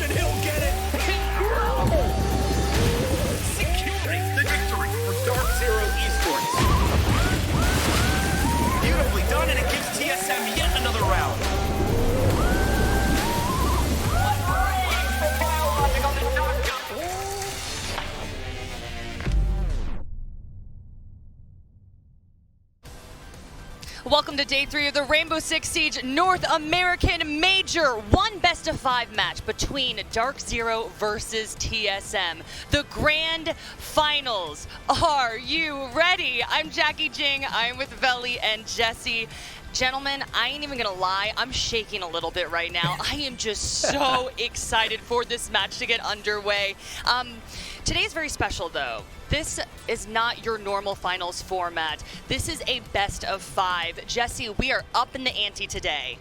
and he'll get it. Securing the victory for DarkZero Esports. Beautifully done, and it gives TSM yet another round. Welcome to Day 3 of the Rainbow Six Siege North American Major. One best-of-5 match between DarkZero versus TSM. The Grand Finals. Are you ready? I'm Jackie Jing. I'm with Veli and Jesse. Gentlemen, I ain't even gonna lie, I'm shaking a little bit right now. I am just so excited for this match to get underway. Today's very special though. This is not your normal finals format. This is a best of 5. Jesse, we are up in the ante today.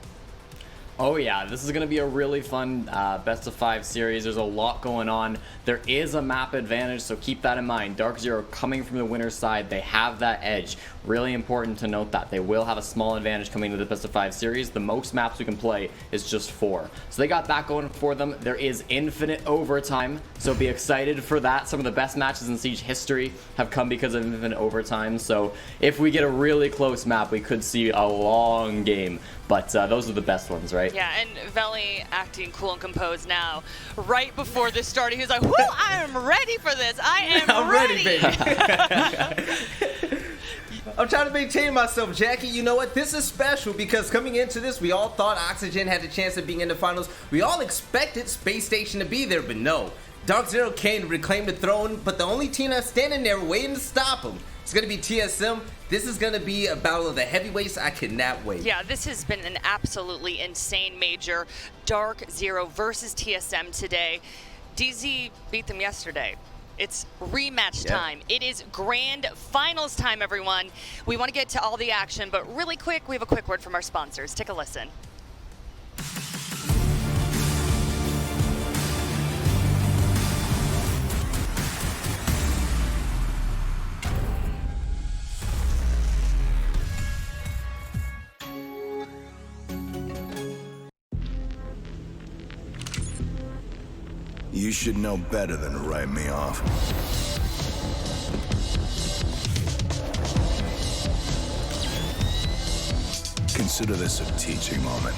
Oh yeah, this is going to be a really fun best of 5 series. There's a lot going on. There is a map advantage, so keep that in mind. DarkZero coming from the winner's side, they have that edge. Really important to note that. They will have a small advantage coming into the best of 5 series. The most maps we can play is just 4. So they got that going for them. There is infinite overtime, so be excited for that. Some of the best matches in Siege history have come because of infinite overtime. So if we get a really close map, we could see a long game. But those are the best ones, right? Yeah, and Veli acting cool and composed now. Right before this started, he was like, "Whoo, I am ready for this. I am I'm ready, baby." I'm trying to maintain myself, Jackie. You know what? This is special because coming into this, we all thought Oxygen had a chance of being in the finals. We all expected Space Station to be there, but no. DarkZero came to reclaim the throne, but the only team that's standing there waiting to stop him, it's going to be TSM. This is going to be a battle of the heavyweights. I cannot wait. Yeah, this has been an absolutely insane major. DarkZero versus TSM today. DZ beat them yesterday. It's rematch time. It is grand finals time, everyone. We want to get to all the action, but really quick, we have a quick word from our sponsors. Take a listen. You should know better than to write me off. Consider this a teaching moment.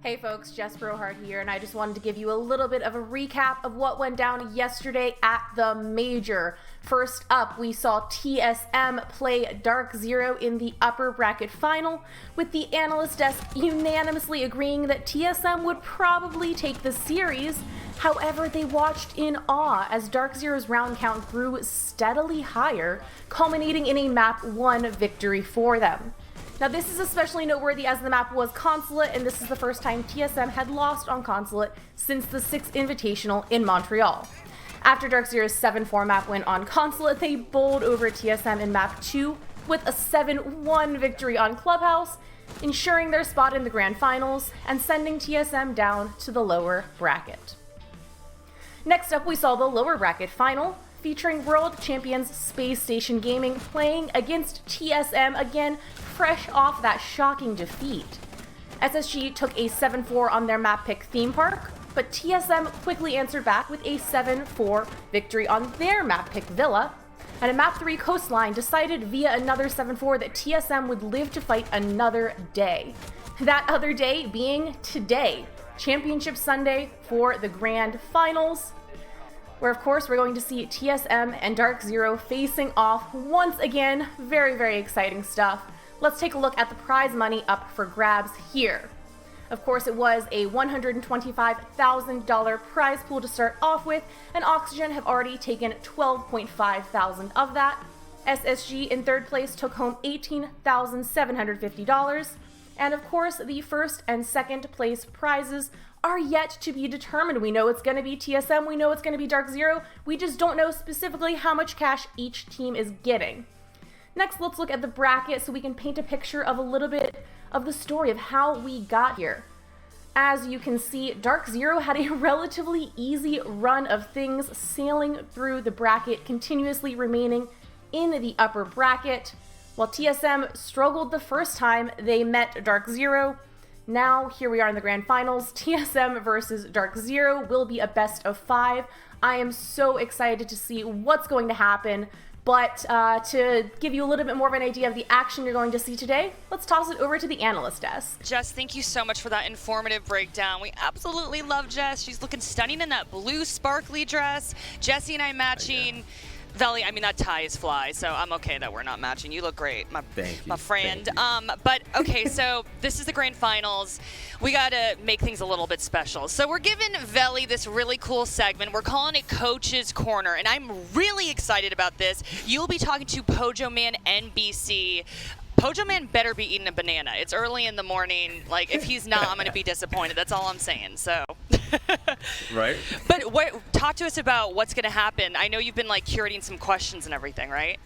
Hey folks, Jess Brohart here, and I just wanted to give you a little bit of a recap of what went down yesterday at the Major. First up, we saw TSM play DarkZero in the upper bracket final, with the analyst desk unanimously agreeing that TSM would probably take the series. However, they watched in awe as DarkZero's round count grew steadily higher, culminating in a map 1 victory for them. Now this is especially noteworthy as the map was Consulate, and this is the first time TSM had lost on Consulate since the 6th Invitational in Montreal. After DarkZero's 7-4 map win on Consulate, they bowled over TSM in map 2 with a 7-1 victory on Clubhouse, ensuring their spot in the Grand Finals and sending TSM down to the lower bracket. Next up, we saw the lower bracket final, featuring world champions Space Station Gaming playing against TSM again, fresh off that shocking defeat. SSG took a 7-4 on their map pick Theme Park, but TSM quickly answered back with a 7-4 victory on their map pick Villa, and a map 3 Coastline decided via another 7-4 that TSM would live to fight another day. That other day being today, Championship Sunday for the Grand Finals, where of course we're going to see TSM and DarkZero facing off once again. Very, very exciting stuff. Let's take a look at the prize money up for grabs here. Of course, it was a $125,000 prize pool to start off with, and Oxygen have already taken $12,500 of that. SSG in third place took home $18,750. And of course, the first and second place prizes are yet to be determined. We know it's going to be TSM, we know it's going to be DarkZero, we just don't know specifically how much cash each team is getting. Next, let's look at the bracket so we can paint a picture of a little bit of the story of how we got here. As you can see, DarkZero had a relatively easy run of things, sailing through the bracket, continuously remaining in the upper bracket. While TSM struggled the first time they met DarkZero, now here we are in the grand finals. TSM versus DarkZero will be a best of 5. I am so excited to see what's going to happen. But to give you a little bit more of an idea of the action you're going to see today, let's toss it over to the analyst desk. Jess, thank you so much for that informative breakdown. We absolutely love Jess. She's looking stunning in that blue sparkly dress. Jesse and I matching. Veli, I mean, that tie is fly, so I'm okay that we're not matching. You look great, my friend. But okay, so this is the grand finals. We got to make things a little bit special. So we're giving Veli this really cool segment. We're calling it Coach's Corner, and I'm really excited about this. You'll be talking to Pojo Man NBC. Pojo Man better be eating a banana. It's early in the morning. Like, if he's not, I'm going to be disappointed. That's all I'm saying, so. Right. But talk to us about what's going to happen. I know you've been, like, curating some questions and everything, right?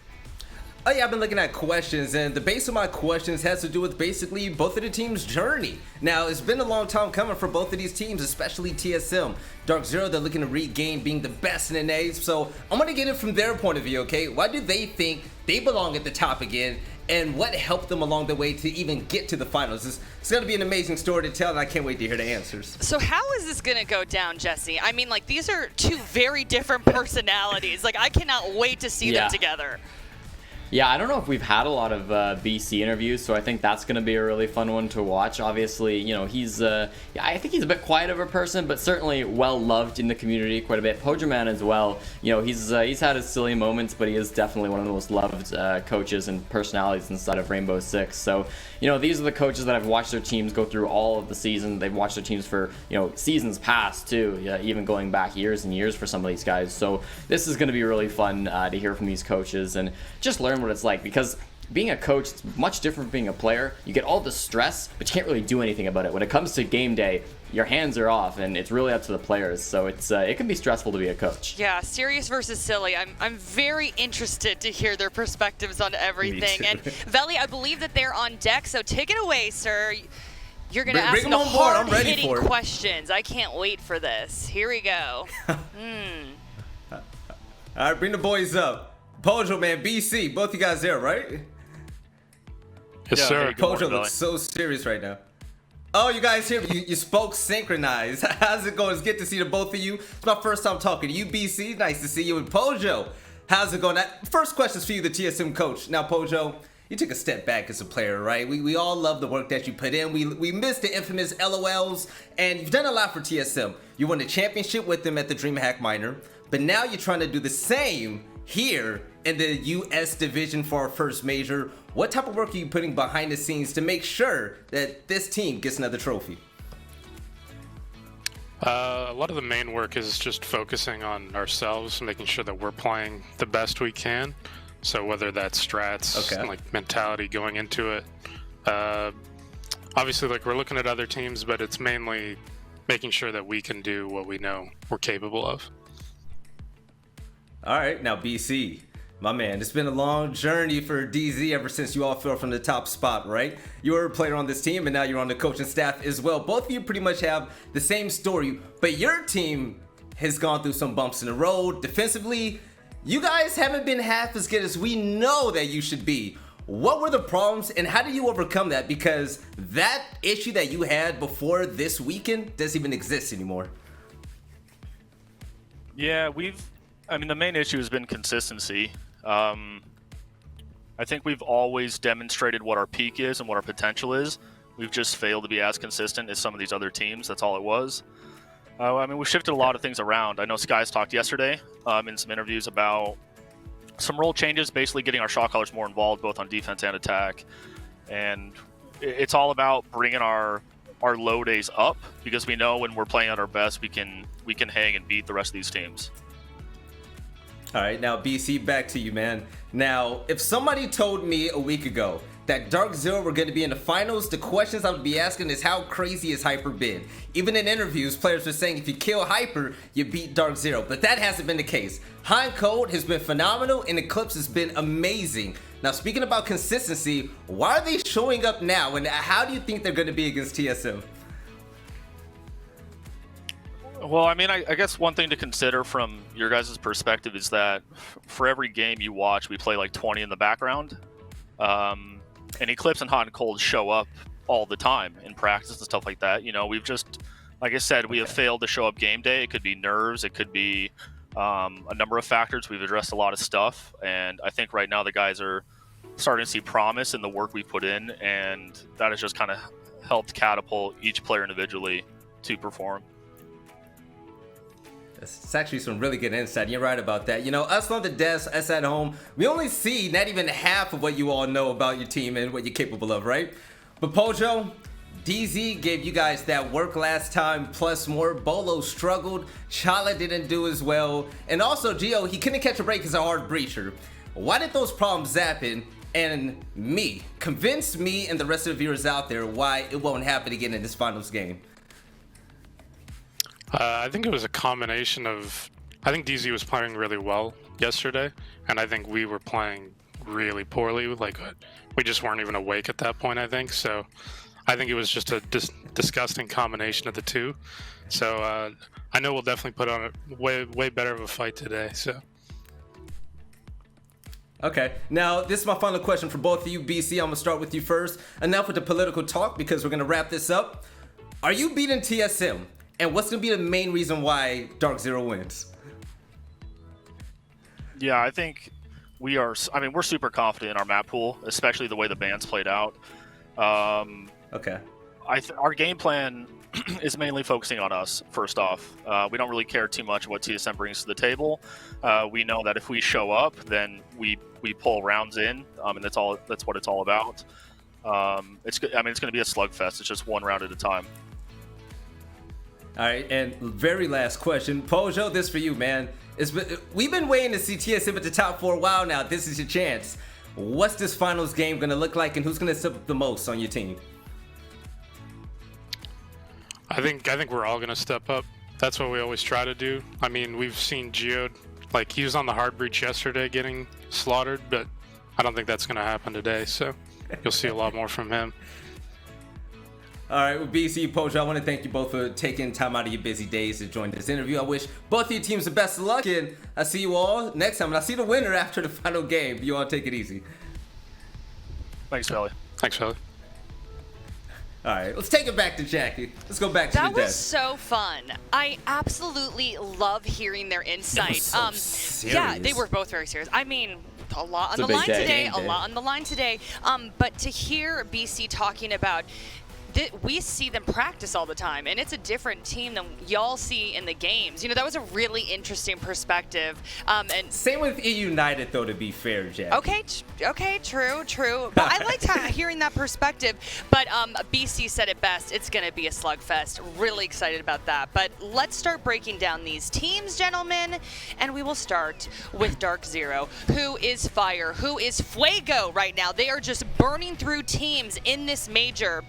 Oh yeah, I've been looking at questions, and the base of my questions has to do with basically both of the teams' journey. Now, it's been a long time coming for both of these teams, especially TSM. DarkZero, they're looking to regain being the best in the A's, so I'm going to get it from their point of view, okay? Why do they think they belong at the top again, and what helped them along the way to even get to the finals? It's going to be an amazing story to tell, and I can't wait to hear the answers. So how is this going to go down, Jesse? I mean, like, these are two very different personalities. Like, I cannot wait to see them together. Yeah, I don't know if we've had a lot of BC interviews, so I think that's going to be a really fun one to watch. Obviously, you know, he's, I think he's a bit quiet of a person, but certainly well-loved in the community quite a bit. Pojo Man as well, you know, he's had his silly moments, but he is definitely one of the most loved coaches and personalities inside of Rainbow Six. So, you know, these are the coaches that have watched their teams go through all of the season. They've watched their teams for, you know, seasons past, too, even going back years and years for some of these guys. So this is going to be really fun to hear from these coaches and just learn what it's like, because being a coach is much different from being a player. You get all the stress, but you can't really do anything about it. When it comes to game day, your hands are off, and it's really up to the players. So it can be stressful to be a coach. Yeah, serious versus silly. I'm very interested to hear their perspectives on everything. And Veli, I believe that they're on deck, so take it away, sir. You're going to ask the hard-hitting questions. I can't wait for this. Here we go. All right, bring the boys up. Pojo Man, BC, both you guys there, right? Yes, sir. Pojo looks so serious right now. Oh, you guys here, you spoke synchronized. How's it going? It's good to see the both of you. It's my first time talking to you, BC. Nice to see you. And Pojo, how's it going? First question is for you, the TSM coach. Now, Pojo, you took a step back as a player, right? We all love the work that you put in. We missed the infamous LOLs, and you've done a lot for TSM. You won the championship with them at the DreamHack Minor, but now you're trying to do the same here in the US division for our first major. What type of work are you putting behind the scenes to make sure that this team gets another trophy? A lot of the main work is just focusing on ourselves, making sure that we're playing the best we can. So whether that's strats, like mentality going into it. Obviously, like, we're looking at other teams, but it's mainly making sure that we can do what we know we're capable of. All right, now BC, my man, it's been a long journey for DZ ever since you all fell from the top spot, right? You were a player on this team, and now you're on the coaching staff as well. Both of you pretty much have the same story, but your team has gone through some bumps in the road. Defensively, you guys haven't been half as good as we know that you should be. What were the problems, and how did you overcome that? Because that issue that you had before this weekend doesn't even exist anymore. Yeah, I mean, the main issue has been consistency. I think we've always demonstrated what our peak is and what our potential is. We've just failed to be as consistent as some of these other teams. That's all it was. I mean, we shifted a lot of things around. I know Skies talked yesterday in some interviews about some role changes, basically getting our shot callers more involved, both on defense and attack. And it's all about bringing our low days up, because we know when we're playing at our best, we can hang and beat the rest of these teams. All right, now BC, back to you, man. Now, if somebody told me a week ago that DarkZero were going to be in the finals, the questions I would be asking is how crazy is Hyper been? Even in interviews, players were saying if you kill Hyper, you beat DarkZero, but that hasn't been the case. High and Cold has been phenomenal, and Eclipse has been amazing. Now, speaking about consistency, why are they showing up now, and how do you think they're going to be against TSM? Well, I mean, I guess one thing to consider from your guys' perspective is that for every game you watch, we play like 20 in the background. And Eclipse and Hot and Cold show up all the time in practice and stuff like that. You know, we've just, like I said, we have failed to show up game day. It could be nerves. It could be a number of factors. We've addressed a lot of stuff. And I think right now the guys are starting to see promise in the work we put in. And that has just kind of helped catapult each player individually to perform. It's actually some really good insight. You're right about that. You know, us on the desk, us at home, we only see not even half of what you all know about your team and what you're capable of, right? But Pojo, DZ gave you guys that work last time, plus more. Bolo struggled. Chala didn't do as well. And also, Gio, he couldn't catch a break as a hard breacher. Why did those problems happen? And convince me and the rest of the viewers out there why it won't happen again in this finals game. I think it was a combination of, I think DZ was playing really well yesterday, and I think we were playing really poorly. Like, we just weren't even awake at that point, I think. So I think it was just a disgusting combination of the two. So I know we'll definitely put on a way better of a fight today. So. Okay, now this is my final question for both of you. BC, I'm gonna start with you first. Enough with the political talk because we're gonna wrap this up. Are you beating TSM? And what's gonna be the main reason why DarkZero wins? Yeah, I think we are. I mean, we're super confident in our map pool, especially the way the bands played out. Okay. Our game plan is mainly focusing on us. First off, we don't really care too much what TSM brings to the table. We know that if we show up, then we pull rounds in, and that's what it's all about. It's going to be a slugfest. It's just one round at a time. All right, and very last question. Pojo, this for you, man. We've been waiting to see TSM at the top for a while now. This is your chance. What's this finals game going to look like, and who's going to step up the most on your team? I think we're all going to step up. That's what we always try to do. I mean, we've seen Geode, like, he was on the hard breach yesterday getting slaughtered, but I don't think that's going to happen today, so you'll see a lot more from him. All right, well, BC, Pojo, I want to thank you both for taking time out of your busy days to join this interview. I wish both of your teams the best of luck, and I'll see you all next time. And I'll see the winner after the final game. You all take it easy. Thanks, Felly. Thanks, Felly. All right, let's take it back to Jackie. Let's go back to the desk. That was so fun. I absolutely love hearing their insight. Yeah, they were both very serious. I mean, a lot on the line today. A lot on the line today. But to hear BC talking about, we see them practice all the time, and it's a different team than y'all see in the games. You know, that was a really interesting perspective. And same with United, though, to be fair, Jack. Okay, true. But I liked hearing that perspective. But BC said it best. It's going to be a slugfest. Really excited about that. But let's start breaking down these teams, gentlemen. And we will start with DarkZero, who is fire, who is fuego right now. They are just burning through teams in this major.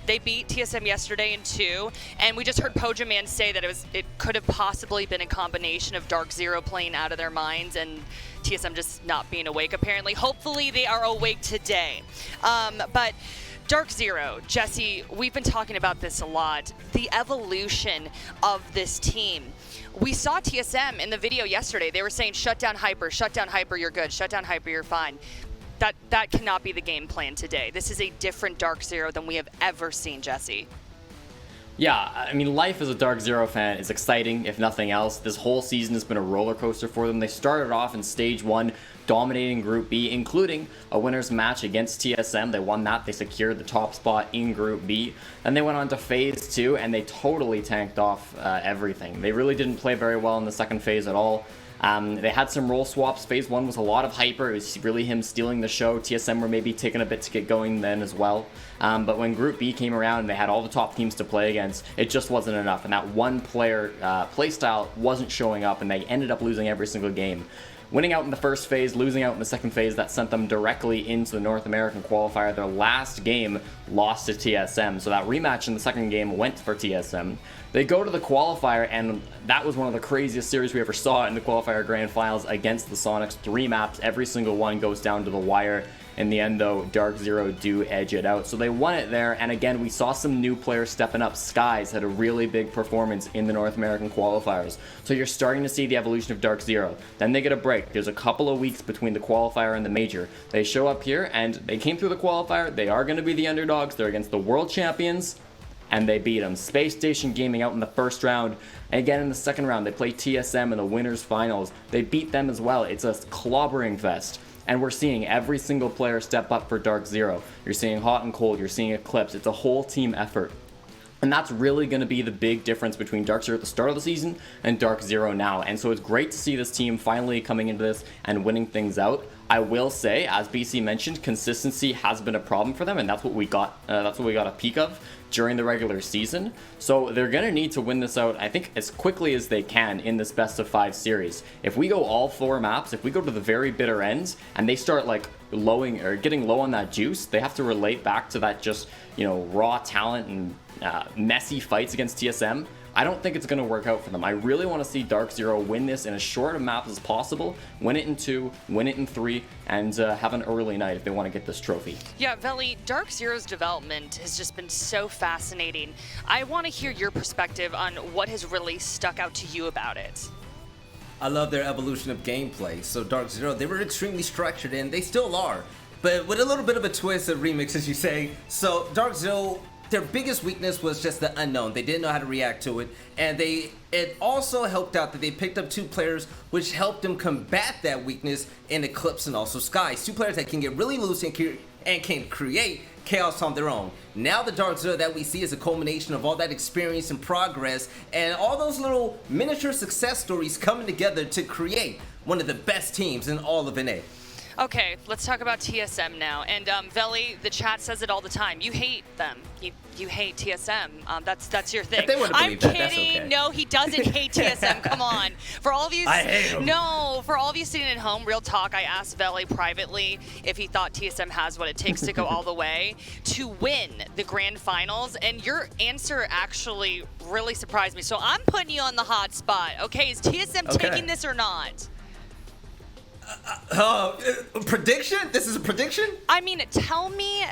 They beat TSM yesterday in 2, and we just heard Pojo Man say that it could have possibly been a combination of DarkZero playing out of their minds and TSM just not being awake, apparently. Hopefully they are awake today. But DarkZero, Jesse, we've been talking about this a lot. The evolution of this team. We saw TSM in the video yesterday. They were saying, shut down Hyper, you're good, shut down Hyper, you're fine. That cannot be the game plan today. This is a different DarkZero than we have ever seen, Jesse. Yeah, I mean, life as a DarkZero fan is exciting, if nothing else. This whole season has been a roller coaster for them. They started off in Stage 1, dominating Group B, including a winner's match against TSM. They won that. They secured the top spot in Group B. Then they went on to Phase 2, and they totally tanked off everything. They really didn't play very well in the second phase at all. They had some role swaps. Phase 1 was a lot of Hyper. It was really him stealing the show. TSM were maybe taking a bit to get going then as well. But when Group B came around and they had all the top teams to play against, it just wasn't enough. And that one player playstyle wasn't showing up, and they ended up losing every single game. winning out in the first phase, losing out in the second phase. That sent them directly into the North American qualifier. Their last game lost to TSM, so that rematch in the second game went for TSM. They go to the qualifier, and that was one of the craziest series we ever saw in the qualifier grand finals against the Sonics. 3 maps, every single one goes down to the wire. In the end, though, DarkZero do edge it out. So they won it there, and again, we saw some new players stepping up. Skies had a really big performance in the North American qualifiers. So you're starting to see the evolution of DarkZero. Then they get a break. There's a couple of weeks between the qualifier and the major. They show up here, and they came through the qualifier. They are going to be the underdogs. They're against the world champions, and they beat them. Space Station Gaming out in the first round. And again, in the second round, they play TSM in the winners finals. They beat them as well. It's a clobbering fest. And we're seeing every single player step up for DarkZero. You're seeing Hot and Cold, you're seeing Eclipse. It's a whole team effort. And that's really going to be the big difference between DarkZero at the start of the season and DarkZero now. And so it's great to see this team finally coming into this and winning things out. I will say, as BC mentioned, consistency has been a problem for them, and that's what we got. That's what we got a peek of during the regular season. So they're going to need to win this out, I think, as quickly as they can in this best of 5 series. If we go all 4 maps, if we go to the very bitter ends and they start like getting low on that juice, they have to relate back to that just, raw talent and messy fights against TSM. I don't think it's going to work out for them. I really want to see DarkZero win this in as short a map as possible, win it in 2, win it in 3, and have an early night if they want to get this trophy. Yeah, Veli, DarkZero's development has just been so fascinating. I want to hear your perspective on what has really stuck out to you about it. I love their evolution of gameplay. So DarkZero, they were extremely structured, and they still are, but with a little bit of a twist of remix, as you say. So DarkZero, their biggest weakness was just the unknown. They didn't know how to react to it, and it also helped out that they picked up 2 players which helped them combat that weakness in Eclipse and also Skies. 2 players that can get really loose and can create chaos on their own. Now the DarkZero that we see is a culmination of all that experience and progress and all those little miniature success stories coming together to create one of the best teams in all of NA. Okay, let's talk about TSM now. And Veli, the chat says it all the time. You hate them. You hate TSM. That's your thing. If they would've I'm believed that, kidding. that's okay. No, he doesn't hate TSM. Come on. For all of you, I hate him. No, for all of you sitting at home, real talk. I asked Veli privately if he thought TSM has what it takes to go all the way to win the grand finals, and your answer actually really surprised me. So I'm putting you on the hot spot. Okay, is TSM taking this or not? Prediction? This is a prediction? I mean, tell me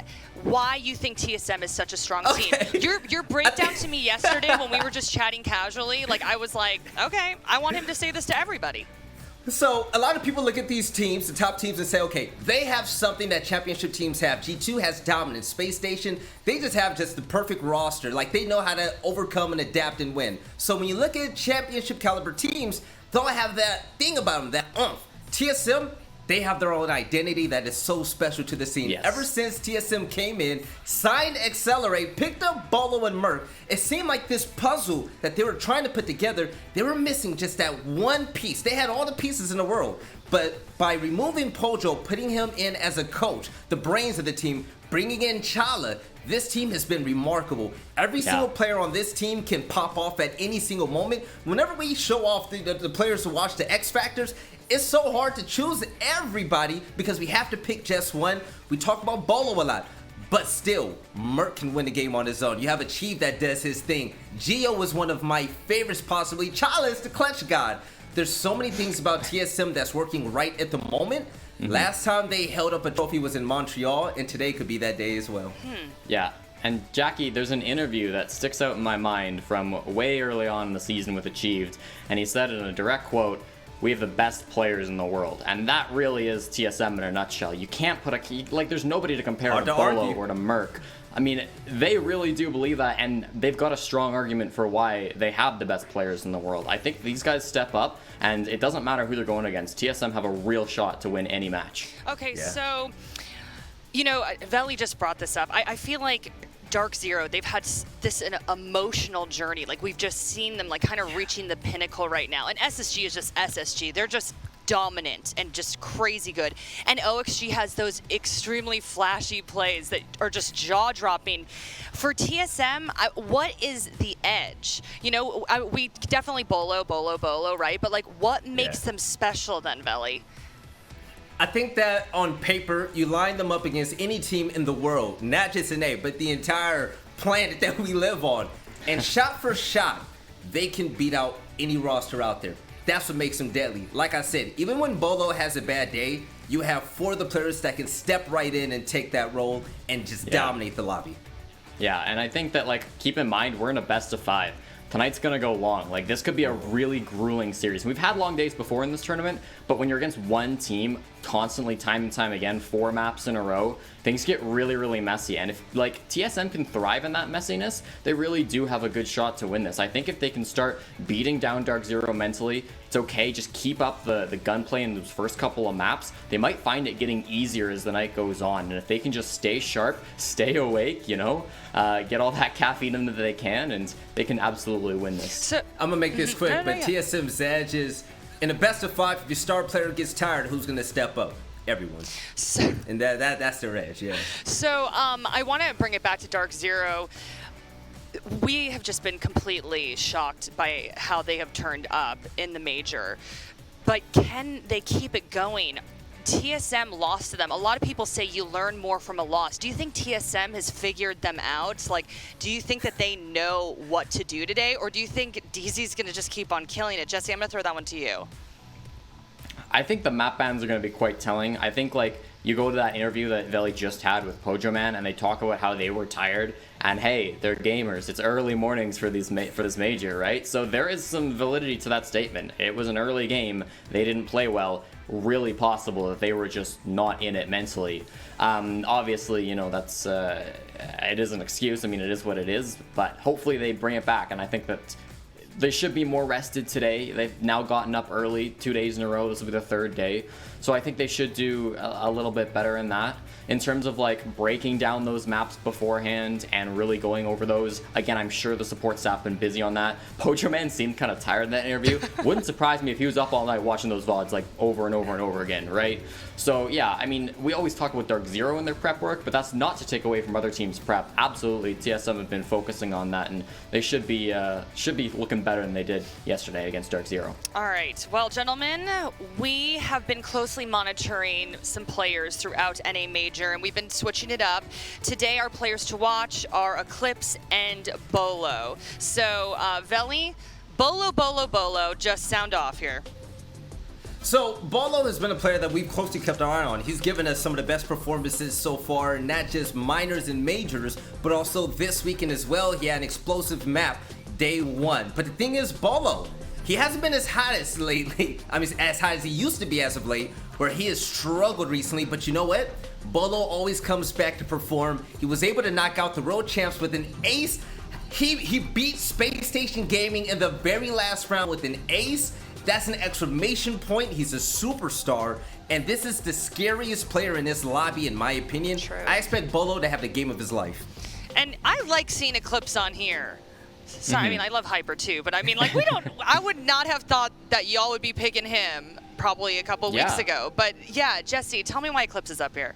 why you think TSM is such a strong team. Your breakdown to me yesterday when we were just chatting casually, I was like, okay, I want him to say this to everybody. So a lot of people look at these teams, the top teams, and say, okay, they have something that championship teams have. G2 has dominance. Space Station, they just have the perfect roster. They know how to overcome and adapt and win. So when you look at championship caliber teams, they all have that thing about them, that oomph. TSM, they have their own identity that is so special to the scene. Yes. Ever since TSM came in, signed Accelerate, picked up Bolo and Merc, it seemed like this puzzle that they were trying to put together, they were missing just that one piece. They had all the pieces in the world, but by removing Pojo, putting him in as a coach, the brains of the team, bringing in Chala, this team has been remarkable. Every single player on this team can pop off at any single moment. Whenever we show off the players to watch the X Factors, it's so hard to choose everybody because we have to pick just one. We talk about Bolo a lot, but still, Merc can win the game on his own. You have Achieve that does his thing. Geo is one of my favorites possibly. Chala is the clutch god. There's so many things about TSM that's working right at the moment. Last time they held up a trophy was in Montreal, and today could be that day as well. Yeah, and Jackie, there's an interview that sticks out in my mind from way early on in the season with Achieved, and he said in a direct quote, "We have the best players in the world," and that really is TSM in a nutshell. You can't put there's nobody to compare to Bolo or to Merc. I mean, they really do believe that, and they've got a strong argument for why they have the best players in the world. I think these guys step up, and it doesn't matter who they're going against. TSM have a real shot to win any match. Okay, so, Veli just brought this up. I feel like DarkZero, they've had an emotional journey. We've just seen them kind of reaching the pinnacle right now. And SSG is just SSG. They're just dominant and just crazy good. And OXG has those extremely flashy plays that are just jaw-dropping. For TSM, what is the edge? You know, we definitely bolo, right? But like, what makes them special then, Veli? I think that on paper, you line them up against any team in the world, not just an A, but the entire planet that we live on. And shot for shot, they can beat out any roster out there. That's what makes them deadly. Like I said, even when Bolo has a bad day, you have 4 of the players that can step right in and take that role and just dominate the lobby. Yeah, and I think that, like, keep in mind, we're in a best of 5. Tonight's going to go long. Like, this could be a really grueling series. We've had long days before in this tournament, but when you're against one team constantly, time and time again, 4 maps in a row, things get really, really messy. And if, like, TSM can thrive in that messiness, they really do have a good shot to win this. I think if they can start beating down DarkZero mentally, it's okay. Just keep up the gunplay in those first couple of maps. They might find it getting easier as the night goes on. And if they can just stay sharp, stay awake, you know, get all that caffeine in that they can, and they can absolutely win this. So, I'm going to make this quick, but TSM's edge is, in a best of 5, if your star player gets tired, who's going to step up? Everyone. So, and that's their edge, yeah. So I want to bring it back to DarkZero. We have just been completely shocked by how they have turned up in the major. But can they keep it going? TSM lost to them. A lot of people say you learn more from a loss. Do you think TSM has figured them out? Like, do you think that they know what to do today? Or do you think DZ's going to just keep on killing it? Jesse, I'm going to throw that one to you. I think the map bans are going to be quite telling. I think, like, you go to that interview that Veli just had with Pojo Man, and they talk about how they were tired, and hey, they're gamers. It's early mornings for this major, right? So there is some validity to that statement. It was an early game. They didn't play well. Really possible that they were just not in it mentally. Obviously, you know, that's it is an excuse. I mean, it is what it is, but hopefully they bring it back, and I think that they should be more rested today. They've now gotten up early 2 days in a row. This will be the 3rd day. So I think they should do a little bit better in that. In terms of, like, breaking down those maps beforehand and really going over those. Again, I'm sure the support staff have been busy on that. Pojo Man seemed kind of tired in that interview. Wouldn't surprise me if he was up all night watching those VODs, like, over and over and over again, right? So, yeah, I mean, we always talk about DarkZero and their prep work, but that's not to take away from other teams' prep. Absolutely, TSM have been focusing on that, and they should be looking better than they did yesterday against DarkZero. All right. Well, gentlemen, we have been closely monitoring some players throughout NA Major, and we've been switching it up. Today, our players to watch are Eclipse and Bolo. So, Veli, Bolo, just sound off here. So, Bolo has been a player that we've closely kept our eye on. He's given us some of the best performances so far, not just minors and majors, but also this weekend as well. He had an explosive map day 1. But the thing is, Bolo, he hasn't been as hot as lately. I mean, as hot as he used to be as of late, where he has struggled recently. But you know what? Bolo always comes back to perform. He was able to knock out the Road Champs with an ace. He beat Space Station Gaming in the very last round with an ace. That's an exclamation point. He's a superstar, and this is the scariest player in this lobby, in my opinion. True. I expect Bolo to have the game of his life. And I like seeing Eclipse on here. Sorry, I mean, I love Hyper too, but I mean, like, I would not have thought that y'all would be picking him probably a couple weeks ago. But yeah, Jesse, tell me why Eclipse is up here.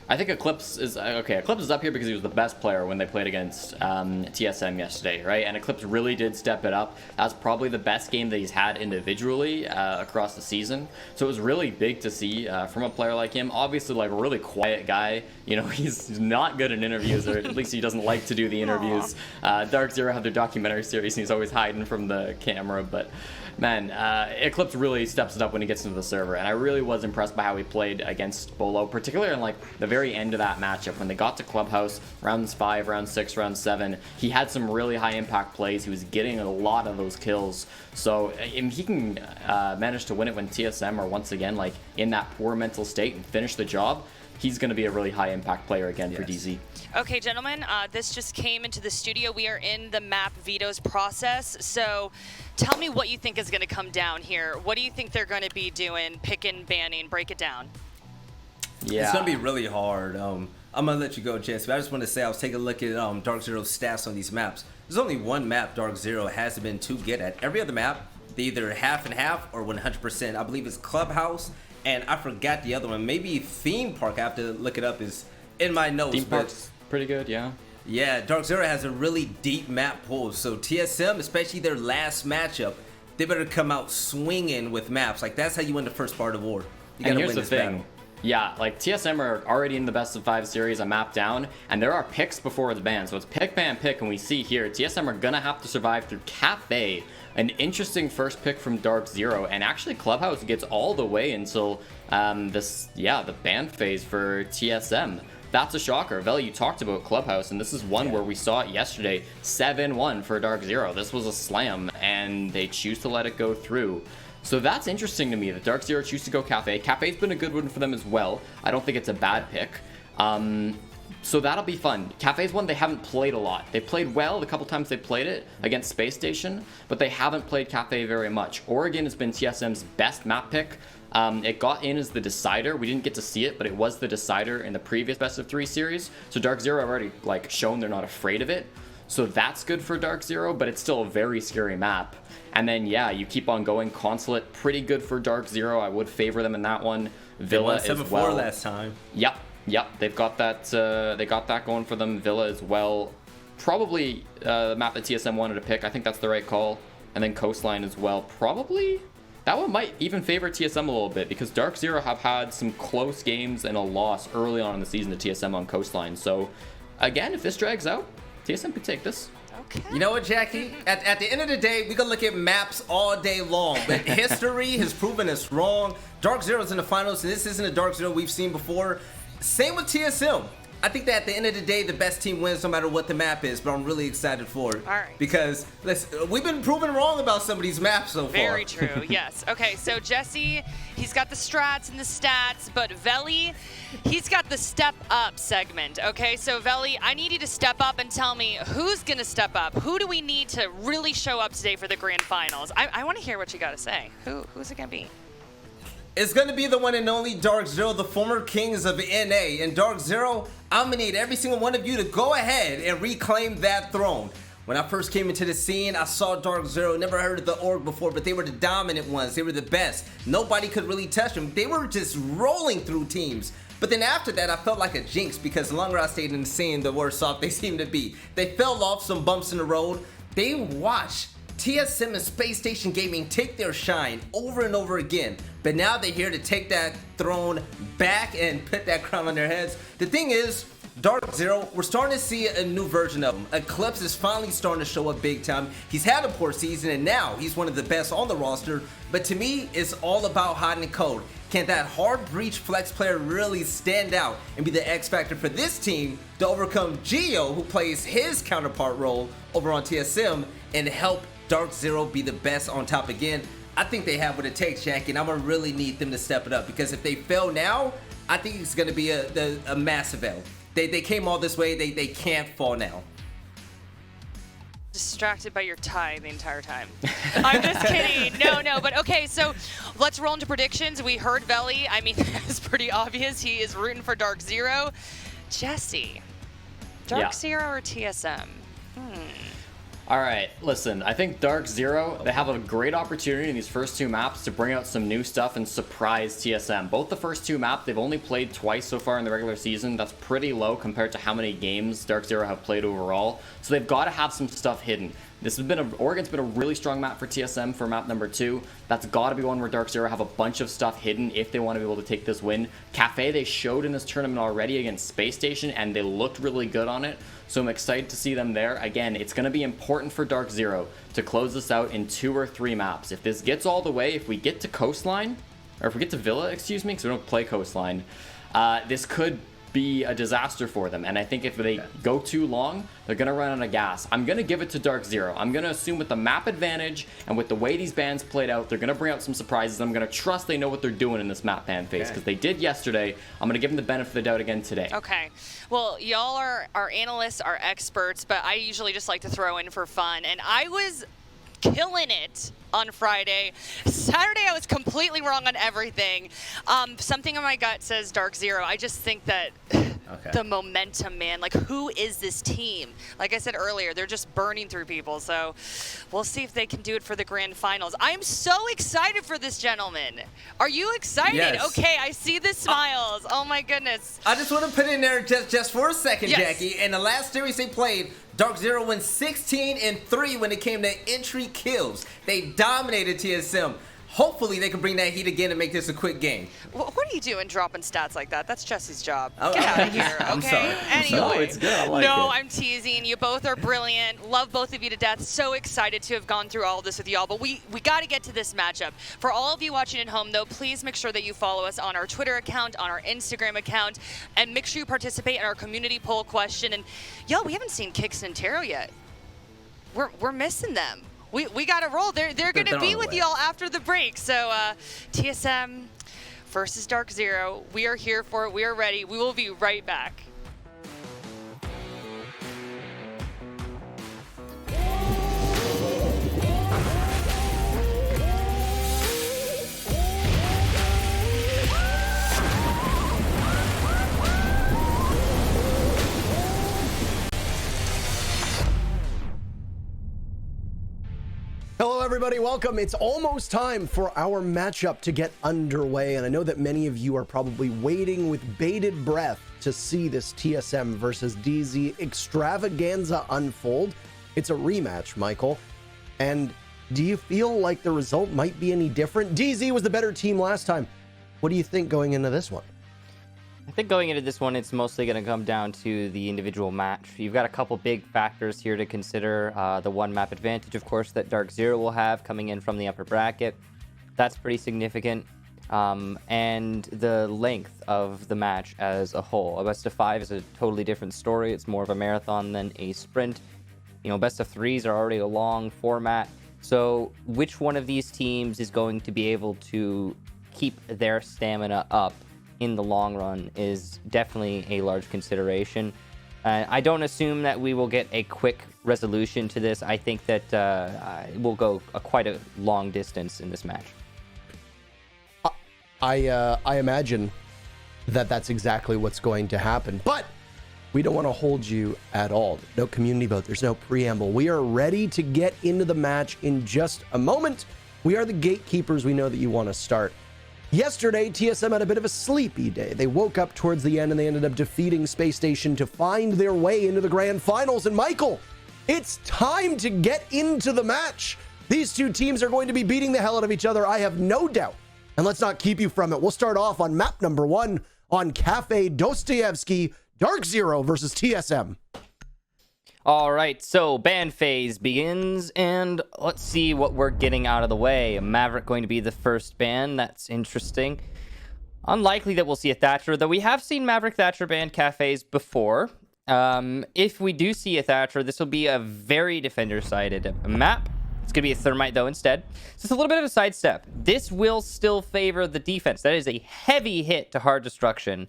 I think Eclipse is okay. Eclipse is up here because he was the best player when they played against TSM yesterday, right? And Eclipse really did step it up. That's probably the best game that he's had individually across the season. So it was really big to see from a player like him. Obviously, like, a really quiet guy. You know, he's not good in interviews, or at least he doesn't like to do the interviews. DarkZero have their documentary series, and he's always hiding from the camera, but man, Eclipse really steps it up when he gets into the server, and I really was impressed by how he played against Bolo, particularly in, like, the very end of that matchup. When they got to Clubhouse, rounds 5, round 6, round 7, he had some really high impact plays. He was getting a lot of those kills. So if he can manage to win it when TSM are once again, like, in that poor mental state and finish the job, he's going to be a really high impact player again for DZ. Okay, gentlemen, this just came into the studio. We are in the map vetoes process. So tell me what you think is going to come down here. What do you think they're going to be doing? Picking, banning, break it down. Yeah. It's going to be really hard. I'm going to let you go, Jesse. I just want to say I was taking a look at DarkZero's stats on these maps. There's only one map DarkZero hasn't been too good at. Every other map, They either half and half or 100%. I believe it's Clubhouse, and I forgot the other one. Maybe Theme Park. I have to look it up. Is in my notes. Theme Park's pretty good, yeah. Yeah, DarkZero has a really deep map pool. So TSM, especially their last matchup, they better come out swinging with maps. Like, that's how you win the first part of war. You gotta win this battle. Yeah, like TSM are already in the best of 5 series, a map down, and there are picks before it's banned. So it's pick, ban, pick, and we see here TSM are gonna have to survive through Cafe. An interesting first pick from DarkZero, and actually Clubhouse gets all the way until the ban phase for TSM. That's a shocker. Vel, you talked about Clubhouse, and this is one where we saw it yesterday, 7-1 for DarkZero. This was a slam, and they choose to let it go through. So that's interesting to me that DarkZero choose to go Cafe. Cafe's been a good one for them as well. I don't think it's a bad pick. So that'll be fun. Cafe's one they haven't played a lot. They played well the couple times they played it against Space Station, but they haven't played Cafe very much. Oregon has been TSM's best map pick. It got in as the decider. We didn't get to see it, but it was the decider in the previous best of 3 series. So DarkZero have already shown they're not afraid of it. So that's good for DarkZero, but it's still a very scary map. And then, yeah, you keep on going. Consulate, pretty good for DarkZero. I would favor them in that one. Villa as well. 7-4 last time. Yep. They've got that. They got that going for them. Villa as well. Probably the map that TSM wanted to pick. I think that's the right call. And then Coastline as well. Probably that one might even favor TSM a little bit because DarkZero have had some close games and a loss early on in the season to TSM on Coastline. So again, if this drags out, TSM could take this. Okay. You know what, Jackie? At the end of the day, we can look at maps all day long, but history has proven us wrong. DarkZero's in the finals, and this isn't a DarkZero we've seen before. Same with TSM. I think that at the end of the day, the best team wins no matter what the map is, but I'm really excited for it. All right. Because we've been proven wrong about some of these maps so far. Very true, yes. Okay, so Jesse, he's got the strats and the stats, but Veli, he's got the step up segment. Okay, so Veli, I need you to step up and tell me who's going to step up. Who do we need to really show up today for the grand finals? I want to hear what you got to say. Who's it going to be? It's going to be the one and only DarkZero, the former kings of NA. And DarkZero, I'm going to need every single one of you to go ahead and reclaim that throne. When I first came into the scene, I saw DarkZero, never heard of the org before, but they were the dominant ones. They were the best. Nobody could really touch them. They were just rolling through teams. But then after that, I felt like a jinx because the longer I stayed in the scene, the worse off they seemed to be. They fell off some bumps in the road. They watched TSM and Space Station Gaming take their shine over and over again, but now they're here to take that throne back and put that crown on their heads. The thing is, DarkZero, we're starting to see a new version of him. Eclipse is finally starting to show up big time. He's had a poor season, and now he's one of the best on the roster, but to me, it's all about hiding code. Can that hard breach flex player really stand out and be the X factor for this team to overcome Geo, who plays his counterpart role over on TSM, and help DarkZero be the best on top again? I think they have what it takes, Jackie, and I'm going to really need them to step it up because if they fail now, I think it's going to be a massive L. They came all this way, they can't fall now. Distracted by your tie the entire time. I'm just kidding. No, but okay, so let's roll into predictions. We heard Veli. I mean, it's pretty obvious he is rooting for DarkZero. Jesse, DarkZero or TSM? All right, listen, I think DarkZero, they have a great opportunity in these first 2 maps to bring out some new stuff and surprise TSM. Both the first 2 maps, they've only played twice so far in the regular season. That's pretty low compared to how many games DarkZero have played overall. So they've got to have some stuff hidden. Oregon's been a really strong map for TSM for map number 2. That's got to be one where DarkZero have a bunch of stuff hidden if they want to be able to take this win. Cafe, they showed in this tournament already against Space Station, and they looked really good on it. So I'm excited to see them there. Again, it's going to be important for DarkZero to close this out in 2 or 3 maps. If this gets all the way, if we get to Coastline, or if we get to Villa, excuse me, because we don't play Coastline, this could be a disaster for them. And I think if they go too long, they're going to run out of gas. I'm going to give it to DarkZero. I'm going to assume with the map advantage and with the way these bans played out, they're going to bring out some surprises. I'm going to trust they know what they're doing in this map ban phase because they did yesterday. I'm going to give them the benefit of the doubt again today. Okay. Well, y'all are our analysts, our experts, but I usually just like to throw in for fun. And I was killing it on Friday. Saturday, I was completely wrong on everything. Something in my gut says DarkZero. I just think that Okay. The momentum, man. Like, who is this team? Like I said earlier, they're just burning through people. So we'll see if they can do it for the grand finals. I'm so excited for this, gentleman. Are you excited? Yes. Okay, I see the smiles. Oh my goodness. I just want to put in there just for a second, Yes. Jackie. In the last series they played, DarkZero went 16-3 when it came to entry kills. They dominated TSM. Hopefully they can bring that heat again and make this a quick game. What are you doing dropping stats like that? That's Jesse's job. Oh, Get out of here, okay? I'm sorry. Anyway. No, it's good. I like No, it. I'm teasing. You both are brilliant. Love both of you to death. So excited to have gone through all this with y'all. But we got to get to this matchup. For all of you watching at home, though, please make sure that you follow us on our Twitter account, on our Instagram account, and make sure you participate in our community poll question. And, y'all, we haven't seen Kix and Taro yet. We're missing them. We got to roll. They're going to on be the with way. y'all after the break. So TSM versus DarkZero. We are here for it. We are ready. We will be right back. Hello everybody, welcome. It's almost time for our matchup to get underway, and I know that many of you are probably waiting with bated breath to see this TSM versus DZ extravaganza unfold. It's a rematch, Michael, and do you feel like the result might be any different? DZ was the better team last time. What do you think going into this one? I think going into this one, it's mostly going to come down to the individual match. You've got a couple big factors here to consider. The one map advantage, of course, that DarkZero will have coming in from the upper bracket. That's pretty significant. And the length of the match as a whole. A best of 5 is a totally different story. It's more of a marathon than a sprint. You know, best of 3s are already a long format. So which one of these teams is going to be able to keep their stamina up in the long run is definitely a large consideration. I don't assume that we will get a quick resolution to this. I think that we'll go quite a long distance in this match. I imagine that that's exactly what's going to happen, but we don't want to hold you at all. No community vote. There's no preamble. We are ready to get into the match in just a moment. We are the gatekeepers. We know that you want to start. Yesterday, TSM had a bit of a sleepy day. They woke up towards the end and they ended up defeating Space Station to find their way into the grand finals. And Michael, it's time to get into the match. These two teams are going to be beating the hell out of each other, I have no doubt. And let's not keep you from it. We'll start off on map number 1 on Cafe Dostoevsky, DarkZero versus TSM. All right, so ban phase begins, and let's see what we're getting out of the way. Maverick going to be the first ban. That's interesting. Unlikely that we'll see a Thatcher, though we have seen Maverick Thatcher ban cafes before. If we do see a Thatcher, this will be a very defender-sided map. It's going to be a Thermite, though, instead. So it's a little bit of a sidestep. This will still favor the defense. That is a heavy hit to hard destruction.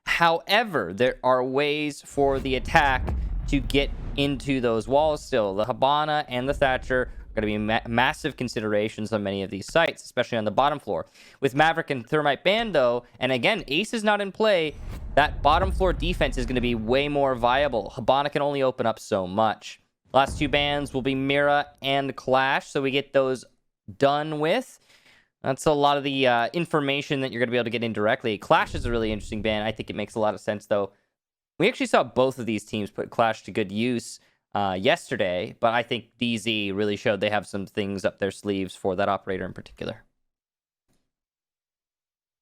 However, there are ways for the attack to get into those walls still. The Habana and the Thatcher are going to be massive considerations on many of these sites, especially on the bottom floor. With Maverick and Thermite banned, though, and again, Ace is not in play, that bottom floor defense is going to be way more viable. Habana can only open up so much. Last two bans will be Mira and Clash, so we get those done with. That's a lot of the information that you're going to be able to get in directly. Clash is a really interesting ban. I think it makes a lot of sense, though. We actually saw both of these teams put Clash to good use yesterday, but I think DZ really showed they have some things up their sleeves for that operator in particular.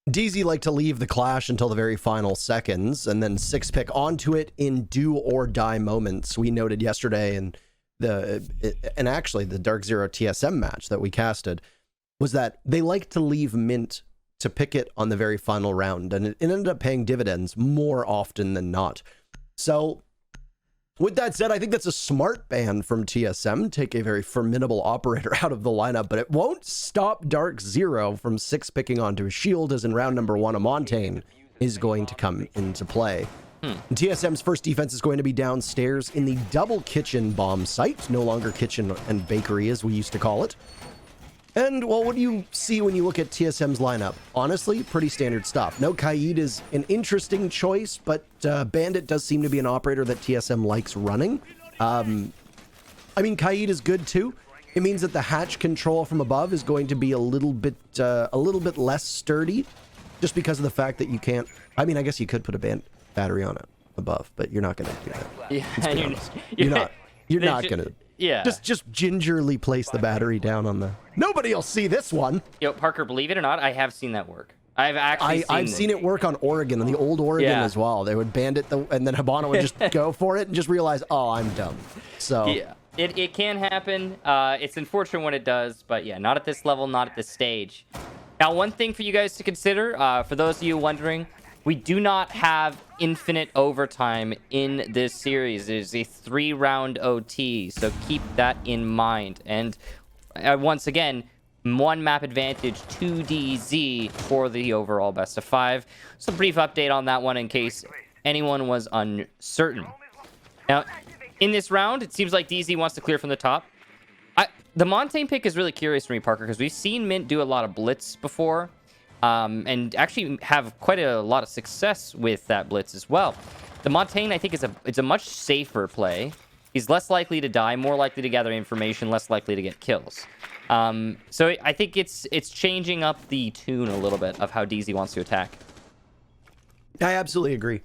DZ like to leave the Clash until the very final seconds and then 6-pick onto it in do or die moments. We noted yesterday and actually the DarkZero TSM match that we casted was that they like to leave Mint to pick it on the very final round, and it ended up paying dividends more often than not. So with that said, I think that's a smart ban from TSM. Take a very formidable operator out of the lineup, but it won't stop DarkZero from 6-picking onto a shield, as in round number 1, a Montaigne is going to come into play. And TSM's first defense is going to be downstairs in the double kitchen bomb site, no longer kitchen and bakery as we used to call it. And, well, what do you see when you look at TSM's lineup? Honestly, pretty standard stuff. No, Kaid is an interesting choice, but Bandit does seem to be an operator that TSM likes running. I mean, Kaid is good too. It means that the hatch control from above is going to be a little bit less sturdy, just because of the fact that you can't. I mean, I guess you could put a battery on it above, but you're not going to do that. Yeah, you're not going to. Yeah. Just gingerly place the battery down on the. Nobody will see this one. Yo, Parker, believe it or not, I have seen that work. I've seen it work on Oregon, on the old Oregon as well. They would bandit and then Habana would just go for it and just realize, oh, I'm dumb. So yeah, it can happen. It's unfortunate when it does, but yeah, not at this level, not at this stage. Now, one thing for you guys to consider, for those of you wondering, we do not have infinite overtime in this series. It is a 3-round OT, so keep that in mind. And once again, 1 map advantage to DZ for the overall best of 5. So brief update on that one in case anyone was uncertain. Now, in this round, it seems like DZ wants to clear from the top. The Montaigne pick is really curious for me, Parker, because we've seen Mint do a lot of blitz before. And actually have quite a lot of success with that blitz as well. The Montaigne, I think, it's a much safer play. He's less likely to die, more likely to gather information, less likely to get kills. So I think it's changing up the tune a little bit of how DZ wants to attack. I absolutely agree.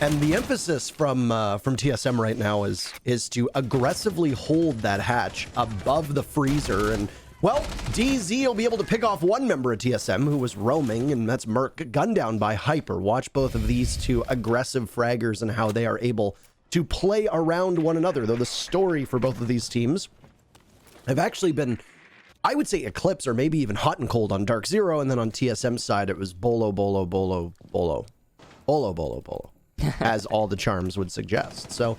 And the emphasis from TSM right now is to aggressively hold that hatch above the freezer. And, well, DZ will be able to pick off one member of TSM who was roaming, and that's Merc, gunned down by Hyper. Watch both of these two aggressive fraggers and how they are able to play around one another, though the story for both of these teams have actually been, I would say, Eclipse or maybe even hot and cold on DarkZero, and then on TSM's side, it was Bolo, Bolo, Bolo, Bolo. Bolo, Bolo, Bolo, as all the charms would suggest. So,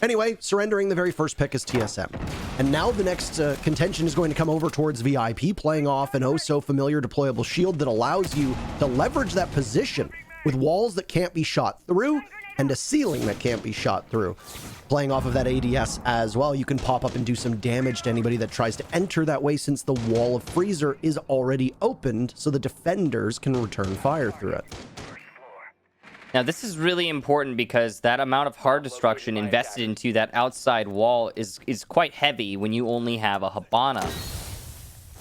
anyway, surrendering the very first pick is TSM. And now the next contention is going to come over towards VIP, playing off an oh-so-familiar deployable shield that allows you to leverage that position with walls that can't be shot through and a ceiling that can't be shot through. Playing off of that ADS as well, you can pop up and do some damage to anybody that tries to enter that way, since the wall of freezer is already opened, so the defenders can return fire through it. Now, this is really important because that amount of hard destruction invested into that outside wall is quite heavy when you only have a Habana.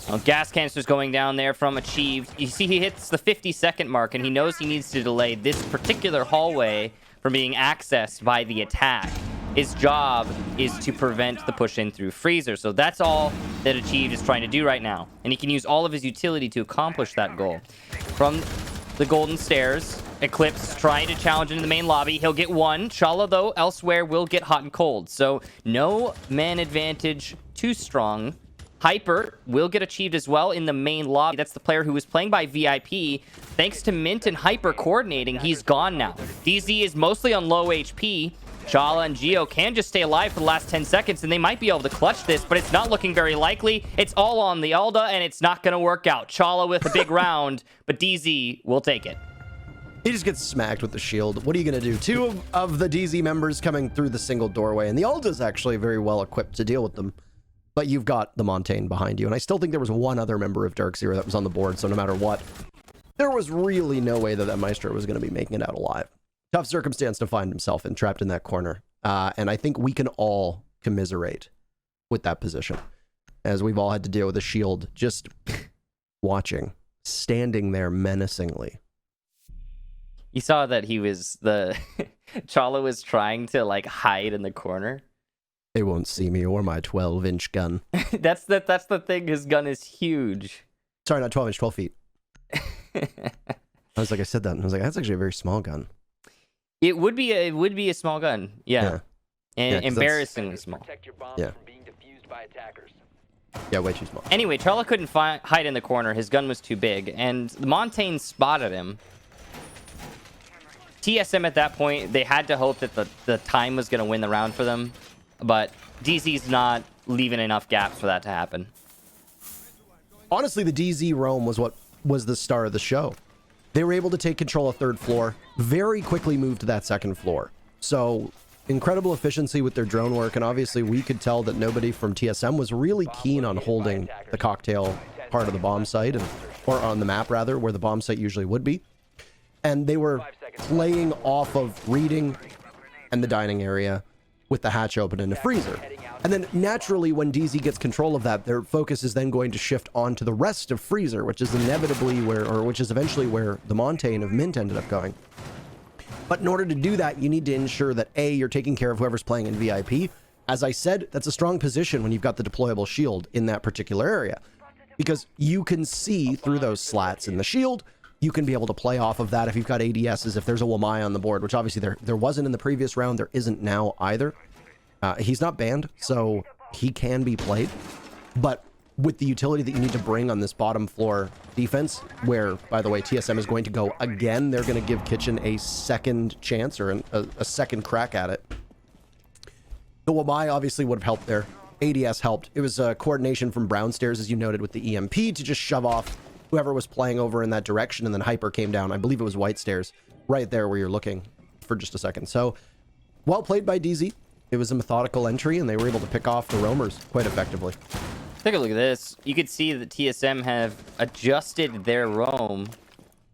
Well, gas canisters going down there from Achieved. You see he hits the 50-second mark, and he knows he needs to delay this particular hallway from being accessed by the attack. His job is to prevent the push-in through freezer. So that's all that Achieved is trying to do right now. And he can use all of his utility to accomplish that goal. From the golden stairs, Eclipse trying to challenge into the main lobby. He'll get one. Chala, though, elsewhere will get hot and cold. So no man advantage too strong. Hyper will get achieved as well in the main lobby. That's the player who was playing by VIP. Thanks to Mint and Hyper coordinating, he's gone now. DZ is mostly on low HP. Chala and Geo can just stay alive for the last 10 seconds, and they might be able to clutch this, but it's not looking very likely. It's all on the Alda, and it's not going to work out. Chala with a big round, but DZ will take it. He just gets smacked with the shield. What are you going to do? Two of the DZ members coming through the single doorway, and the Alda's actually very well equipped to deal with them. But you've got the Montaigne behind you, and I still think there was one other member of DarkZero that was on the board, so no matter what, there was really no way that Maestro was going to be making it out alive. Tough circumstance to find himself in, trapped in that corner. And I think we can all commiserate with that position, as we've all had to deal with a shield just watching, standing there menacingly. You saw that he was Chala was trying to like hide in the corner. They won't see me or my 12-inch gun. That's the thing. His gun is huge. Sorry, not 12 inch, 12 feet. I said that, and I was like, that's actually a very small gun. It would be a small gun, yeah. And embarrassingly small. Yeah. Yeah, way too small. Anyway, Chala couldn't hide in the corner. His gun was too big, and the Montaigne spotted him. TSM at that point, they had to hope that the time was going to win the round for them, but DZ's not leaving enough gaps for that to happen. Honestly, the DZ roam was what was the star of the show. They were able to take control of third floor, very quickly move to that second floor. So, incredible efficiency with their drone work, and obviously we could tell that nobody from TSM was really keen on holding the cocktail part of the bomb site, or on the map rather, where the bomb site usually would be. And they were playing off of reading and the dining area with the hatch open in the freezer. And then naturally, when DZ gets control of that, their focus is then going to shift onto the rest of freezer, which is inevitably which is eventually where the Montaigne of Mint ended up going. But in order to do that, you need to ensure that A, you're taking care of whoever's playing in VIP. As I said, that's a strong position when you've got the deployable shield in that particular area, because you can see through those slats in the shield. You can be able to play off of that if you've got ADSs, if there's a Wamai on the board, which obviously there wasn't in the previous round, there isn't now either. He's not banned, so he can be played. But with the utility that you need to bring on this bottom floor defense, where, by the way, TSM is going to go again, they're going to give Kitchen a second chance, or a second crack at it. The Wamai obviously would have helped there. ADS helped. It was coordination from Brownstairs, as you noted, with the EMP to just shove off whoever was playing over in that direction, and then Hyper came down. I believe it was White Stairs, right there where you're looking for just a second. So, well played by DZ. It was a methodical entry, and they were able to pick off the roamers quite effectively. Take a look at this. You could see that TSM have adjusted their roam.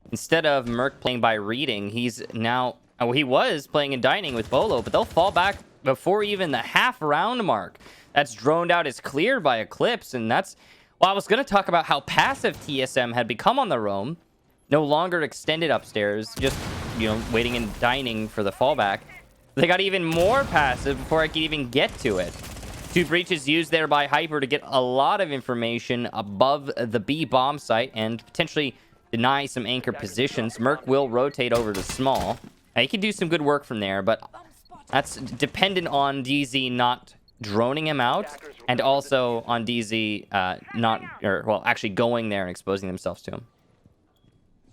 Instead of Merc playing by reading, he's now... Oh, he was playing in dining with Bolo, but they'll fall back before even the half round mark. That's droned out as clear by Eclipse, and that's... Well, I was going to talk about how passive TSM had become on the roam. No longer extended upstairs, just, you know, waiting and dining for the fallback. They got even more passive before I could even get to it. 2 breaches used there by Hyper to get a lot of information above the B bomb site and potentially deny some anchor positions. Merc will rotate over to small. Now, he can do some good work from there, but that's dependent on DZ not droning him out, and also on DZ actually going there and exposing themselves to him.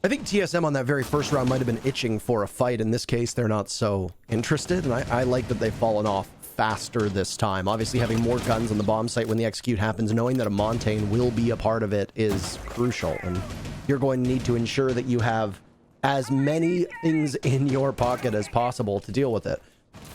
I think TSM on that very first round might have been itching for a fight. In this case, they're not so interested, and I like that they've fallen off faster this time. Obviously, having more guns on the bomb site when the execute happens, knowing that a Montaigne will be a part of it is crucial, and you're going to need to ensure that you have as many things in your pocket as possible to deal with it.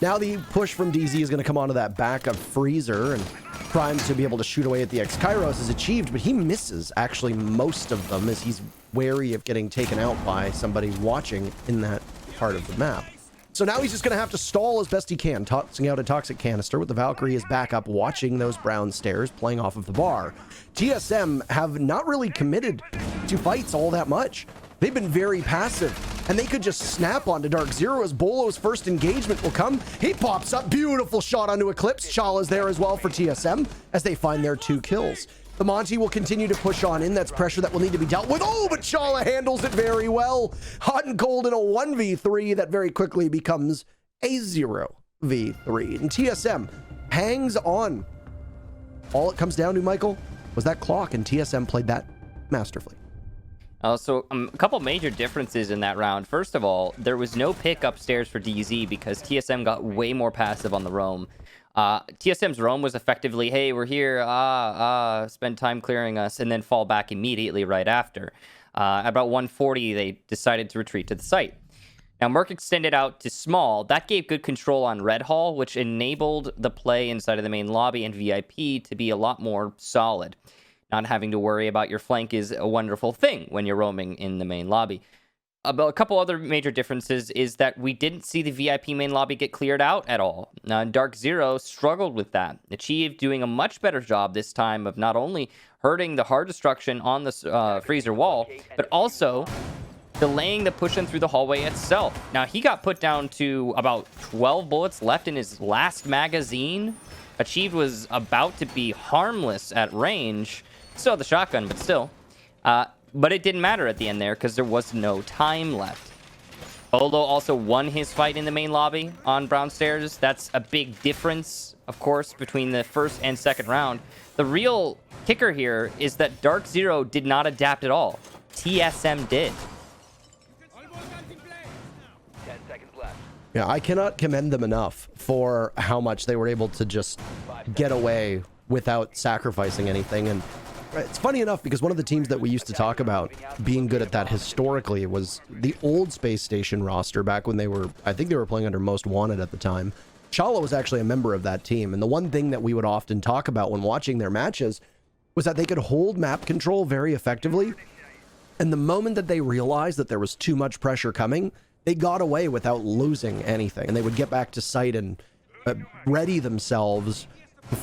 Now the push from DZ is going to come onto that back of Freezer, and Prime to be able to shoot away at the X-Kairos is achieved, but he misses actually most of them as he's wary of getting taken out by somebody watching in that part of the map. So now he's just going to have to stall as best he can, tossing out a Toxic Canister with the Valkyrie as backup, watching those brown stairs, playing off of the bar. TSM have not really committed to fights all that much. They've been very passive, and they could just snap onto DarkZero as Bolo's first engagement will come. He pops up, beautiful shot onto Eclipse. Chala's there as well for TSM as they find their 2 kills. The Monty will continue to push on in. That's pressure that will need to be dealt with. Oh, but Chala handles it very well. Hot and cold in a 1v3 that very quickly becomes a 0v3. And TSM hangs on. All it comes down to, Michael, was that clock, and TSM played that masterfully. So a couple major differences in that round. First of all, there was no pick upstairs for DZ because TSM got way more passive on the roam. TSM's roam was effectively, hey, we're here, spend time clearing us, and then fall back immediately right after. At about 1:40, they decided to retreat to the site. Now, Merc extended out to small. That gave good control on Red Hall, which enabled the play inside of the main lobby and VIP to be a lot more solid. Not having to worry about your flank is a wonderful thing when you're roaming in the main lobby. A couple other major differences is that we didn't see the VIP main lobby get cleared out at all. DarkZero struggled with that. Achieved doing a much better job this time of not only hurting the hard destruction on the freezer wall, but also delaying the push-in through the hallway itself. Now, he got put down to about 12 bullets left in his last magazine. Achieved was about to be harmless at range. Still had the shotgun, but still. But it didn't matter at the end there because there was no time left. Bolo also won his fight in the main lobby on Brown Stairs. That's a big difference, of course, between the first and second round. The real kicker here is that DarkZero did not adapt at all. TSM did. Yeah, I cannot commend them enough for how much they were able to just get away without sacrificing anything. And it's funny enough because one of the teams that we used to talk about being good at that historically was the old Space Station roster back when they were, I think they were playing under Most Wanted at the time. Chala was actually a member of that team. And the one thing that we would often talk about when watching their matches was that they could hold map control very effectively. And the moment that they realized that there was too much pressure coming, they got away without losing anything. And they would get back to site and ready themselves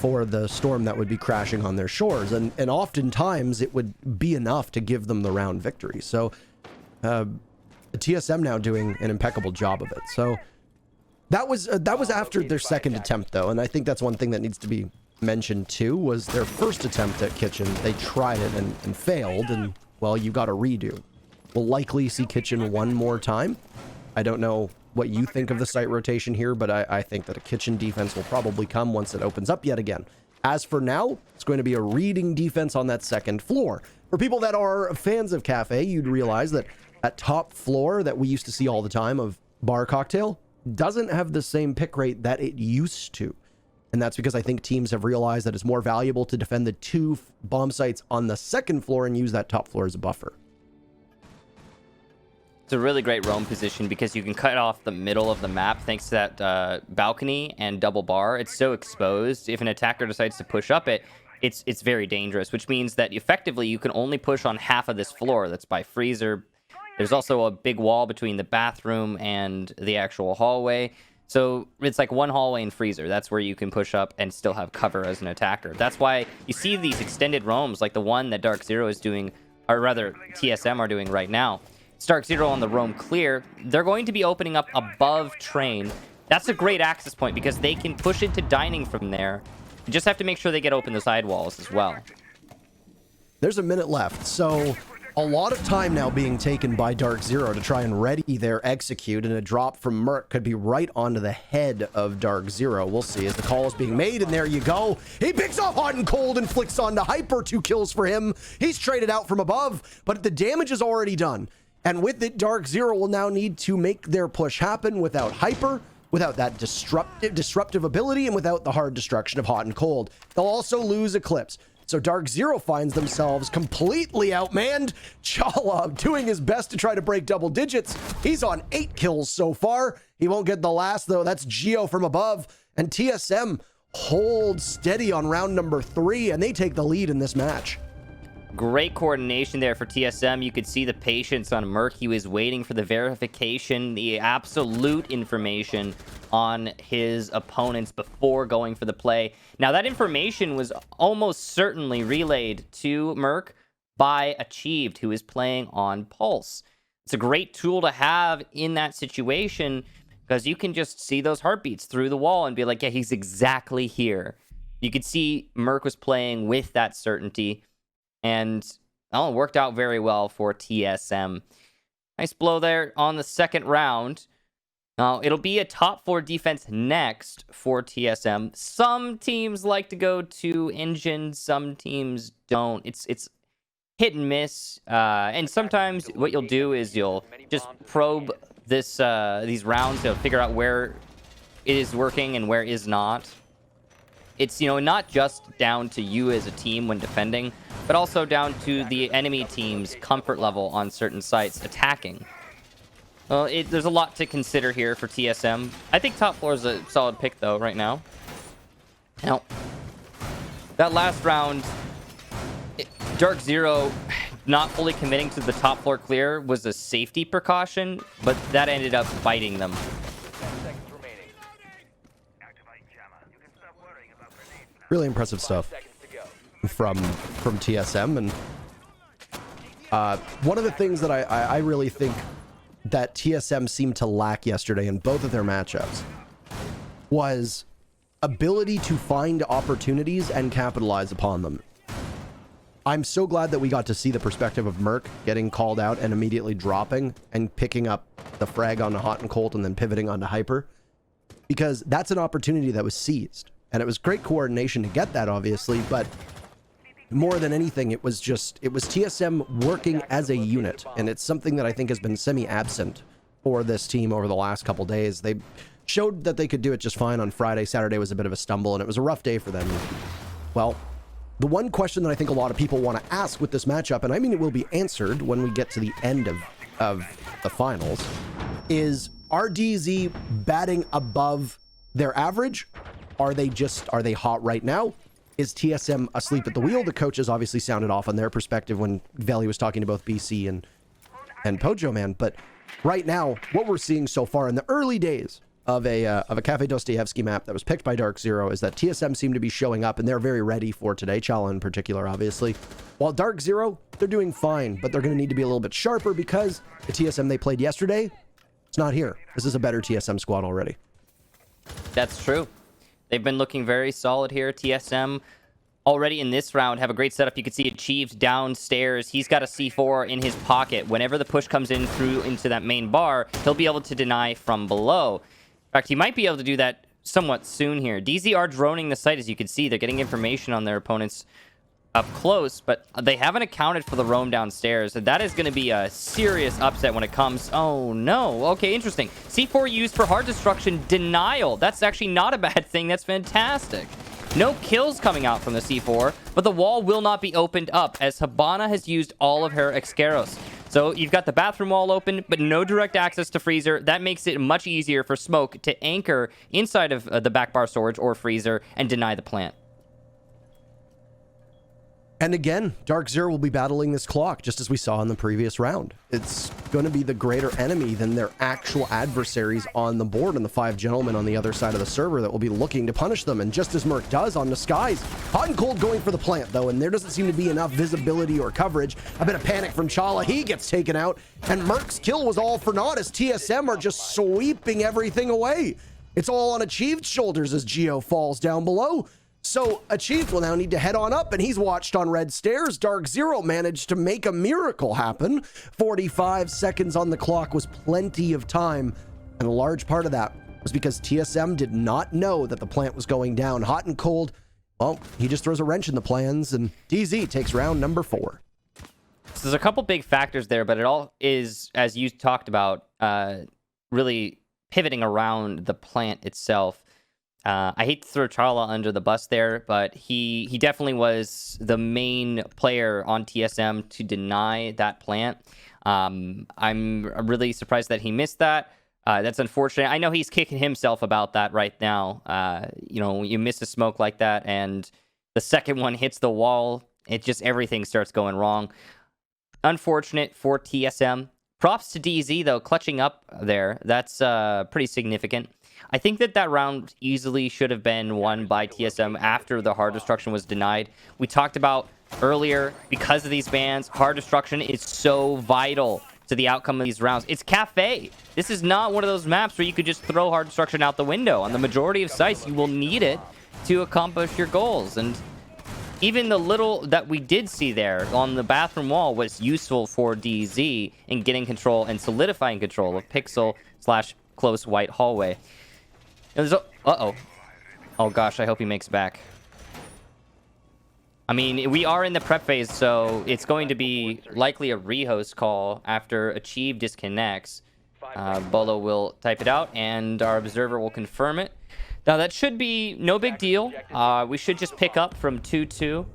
for the storm that would be crashing on their shores. And oftentimes it would be enough to give them the round victory. So the TSM now doing an impeccable job of it. So that was after their second attempt, though. And I think that's one thing that needs to be mentioned too, was their first attempt at Kitchen. They tried it and failed, and well, you got a redo. We'll likely see Kitchen one more time. I don't know what you think of the site rotation here, but I think that a Kitchen defense will probably come once it opens up yet again. As for now, it's going to be a reading defense on that second floor. For people that are fans of Cafe, you'd realize that that top floor that we used to see all the time of Bar Cocktail doesn't have the same pick rate that it used to. And that's because I think teams have realized that it's more valuable to defend the two bomb sites on the second floor and use that top floor as a buffer. It's a really great roam position because you can cut off the middle of the map thanks to that balcony and double bar. It's so exposed. If an attacker decides to push up it, it's very dangerous, which means that effectively you can only push on half of this floor. That's by freezer. There's also a big wall between the bathroom and the actual hallway. So it's like one hallway and freezer. That's where you can push up and still have cover as an attacker. That's why you see these extended roams like the one that DarkZero is doing, or rather TSM are doing right now. It's DarkZero on the roam clear. They're going to be opening up above train. That's a great access point because they can push into dining from there. You just have to make sure they get open the sidewalls as well. There's a minute left, so a lot of time now being taken by DarkZero to try and ready their execute, and a drop from Merc could be right onto the head of DarkZero. We'll see as the call is being made, and there you go. He picks off Hot and Cold and flicks onto Hyper. 2 kills for him. He's traded out from above, but the damage is already done. And with it, DarkZero will now need to make their push happen without Hyper, without that disruptive ability, and without the hard destruction of Hot and Cold. They'll also lose Eclipse. So DarkZero finds themselves completely outmanned. Chala doing his best to try to break double digits. He's on 8 kills so far. He won't get the last, though. That's Geo from above. And TSM holds steady on round number 3, and they take the lead in this match. Great coordination there for TSM. You could see the patience on Merc. He was waiting for the verification, the absolute information on his opponents before going for the play. Now, that information was almost certainly relayed to Merc by Achieved, who is playing on Pulse. It's a great tool to have in that situation because you can just see those heartbeats through the wall and be like, yeah, he's exactly here. You could see Merc was playing with that certainty. And it worked out very well for TSM. Nice blow there on the second round. Now, it'll be a top 4 defense next for TSM. Some teams like to go to engine, some teams don't. It's hit and miss. And sometimes what you'll do is you'll just probe these rounds to figure out where it is working and where is not. It's, not just down to you as a team when defending, but also down to the enemy team's comfort level on certain sites attacking. Well, there's a lot to consider here for TSM. I think top 4 is a solid pick, though, right now. Now, that last round, DarkZero not fully committing to the top floor clear was a safety precaution, but that ended up biting them. Really impressive stuff from TSM. And one of the things that I really think that TSM seemed to lack yesterday in both of their matchups was ability to find opportunities and capitalize upon them. I'm so glad that we got to see the perspective of Merc getting called out and immediately dropping and picking up the frag on Hot and Cold and then pivoting onto Hyper, because that's an opportunity that was seized. And it was great coordination to get that, obviously, but more than anything, it was TSM working as a unit. And it's something that I think has been semi-absent for this team over the last couple days. They showed that they could do it just fine on Friday. Saturday was a bit of a stumble, and it was a rough day for them. Well, the one question that I think a lot of people want to ask with this matchup, and I mean it will be answered when we get to the end of the finals, is are DZ batting above their average? Are they hot right now? is TSM asleep at the wheel? The coaches obviously sounded off on their perspective when Veli was talking to both BC and Pojo Man. But right now, what we're seeing so far in the early days of a Cafe Dostoevsky map that was picked by DarkZero is that TSM seem to be showing up, and they're very ready for today. Chala in particular, obviously. While DarkZero, they're doing fine, but they're going to need to be a little bit sharper because the TSM they played yesterday, it's not here. This is a better TSM squad already. That's true. They've been looking very solid here. TSM already in this round have a great setup. You can see Achieved downstairs. He's got a C4 in his pocket. Whenever the push comes in through into that main bar, he'll be able to deny from below. In fact, he might be able to do that somewhat soon here. DZ are droning the site, as you can see. They're getting information on their opponents up close, but they haven't accounted for the roam downstairs. That is going to be a serious upset when it comes. Oh no. Okay, interesting. C4 used for hard destruction denial. That's actually not a bad thing. That's fantastic. No kills coming out from the C4, but the wall will not be opened up as Habana has used all of her Excaros. So you've got the bathroom wall open, but no direct access to freezer. That makes it much easier for Smoke to anchor inside of the back bar storage or freezer and deny the plant. And again, DarkZero will be battling this clock, just as we saw in the previous round. It's going to be the greater enemy than their actual adversaries on the board, and the 5 gentlemen on the other side of the server that will be looking to punish them. And just as Merc does on the skies, Hot and Cold going for the plant, though, and there doesn't seem to be enough visibility or coverage. A bit of panic from Chala. He gets taken out, and Merc's kill was all for naught as TSM are just sweeping everything away. It's all on Achieved's shoulders as Geo falls down below. So Achieved will now need to head on up, and he's watched on red stairs. DarkZero managed to make a miracle happen. 45 seconds on the clock was plenty of time, and a large part of that was because TSM did not know that the plant was going down. Hot and Cold, well, he just throws a wrench in the plans, and DZ takes round number 4. So there's a couple big factors there, but it all is, as you talked about, really pivoting around the plant itself. I hate to throw Charla under the bus there, but he definitely was the main player on TSM to deny that plant. I'm really surprised that he missed that. That's unfortunate. I know he's kicking himself about that right now. You know, you miss a smoke like that, and the second one hits the wall, everything starts going wrong. Unfortunate for TSM. Props to DZ, though, clutching up there. That's pretty significant. I think that round easily should have been won by TSM after the hard destruction was denied. We talked about earlier, because of these bans, hard destruction is so vital to the outcome of these rounds. It's Cafe. This is not one of those maps where you could just throw hard destruction out the window. On the majority of sites, you will need it to accomplish your goals. And even the little that we did see there on the bathroom wall was useful for DZ in getting control and solidifying control of Pixel/close white hallway. Uh-oh. Oh, gosh, I hope he makes back. I mean, we are in the prep phase, so it's going to be likely a rehost call after Achieve disconnects. Bolo will type it out, and our observer will confirm it. Now, that should be no big deal. We should just pick up from 2-2.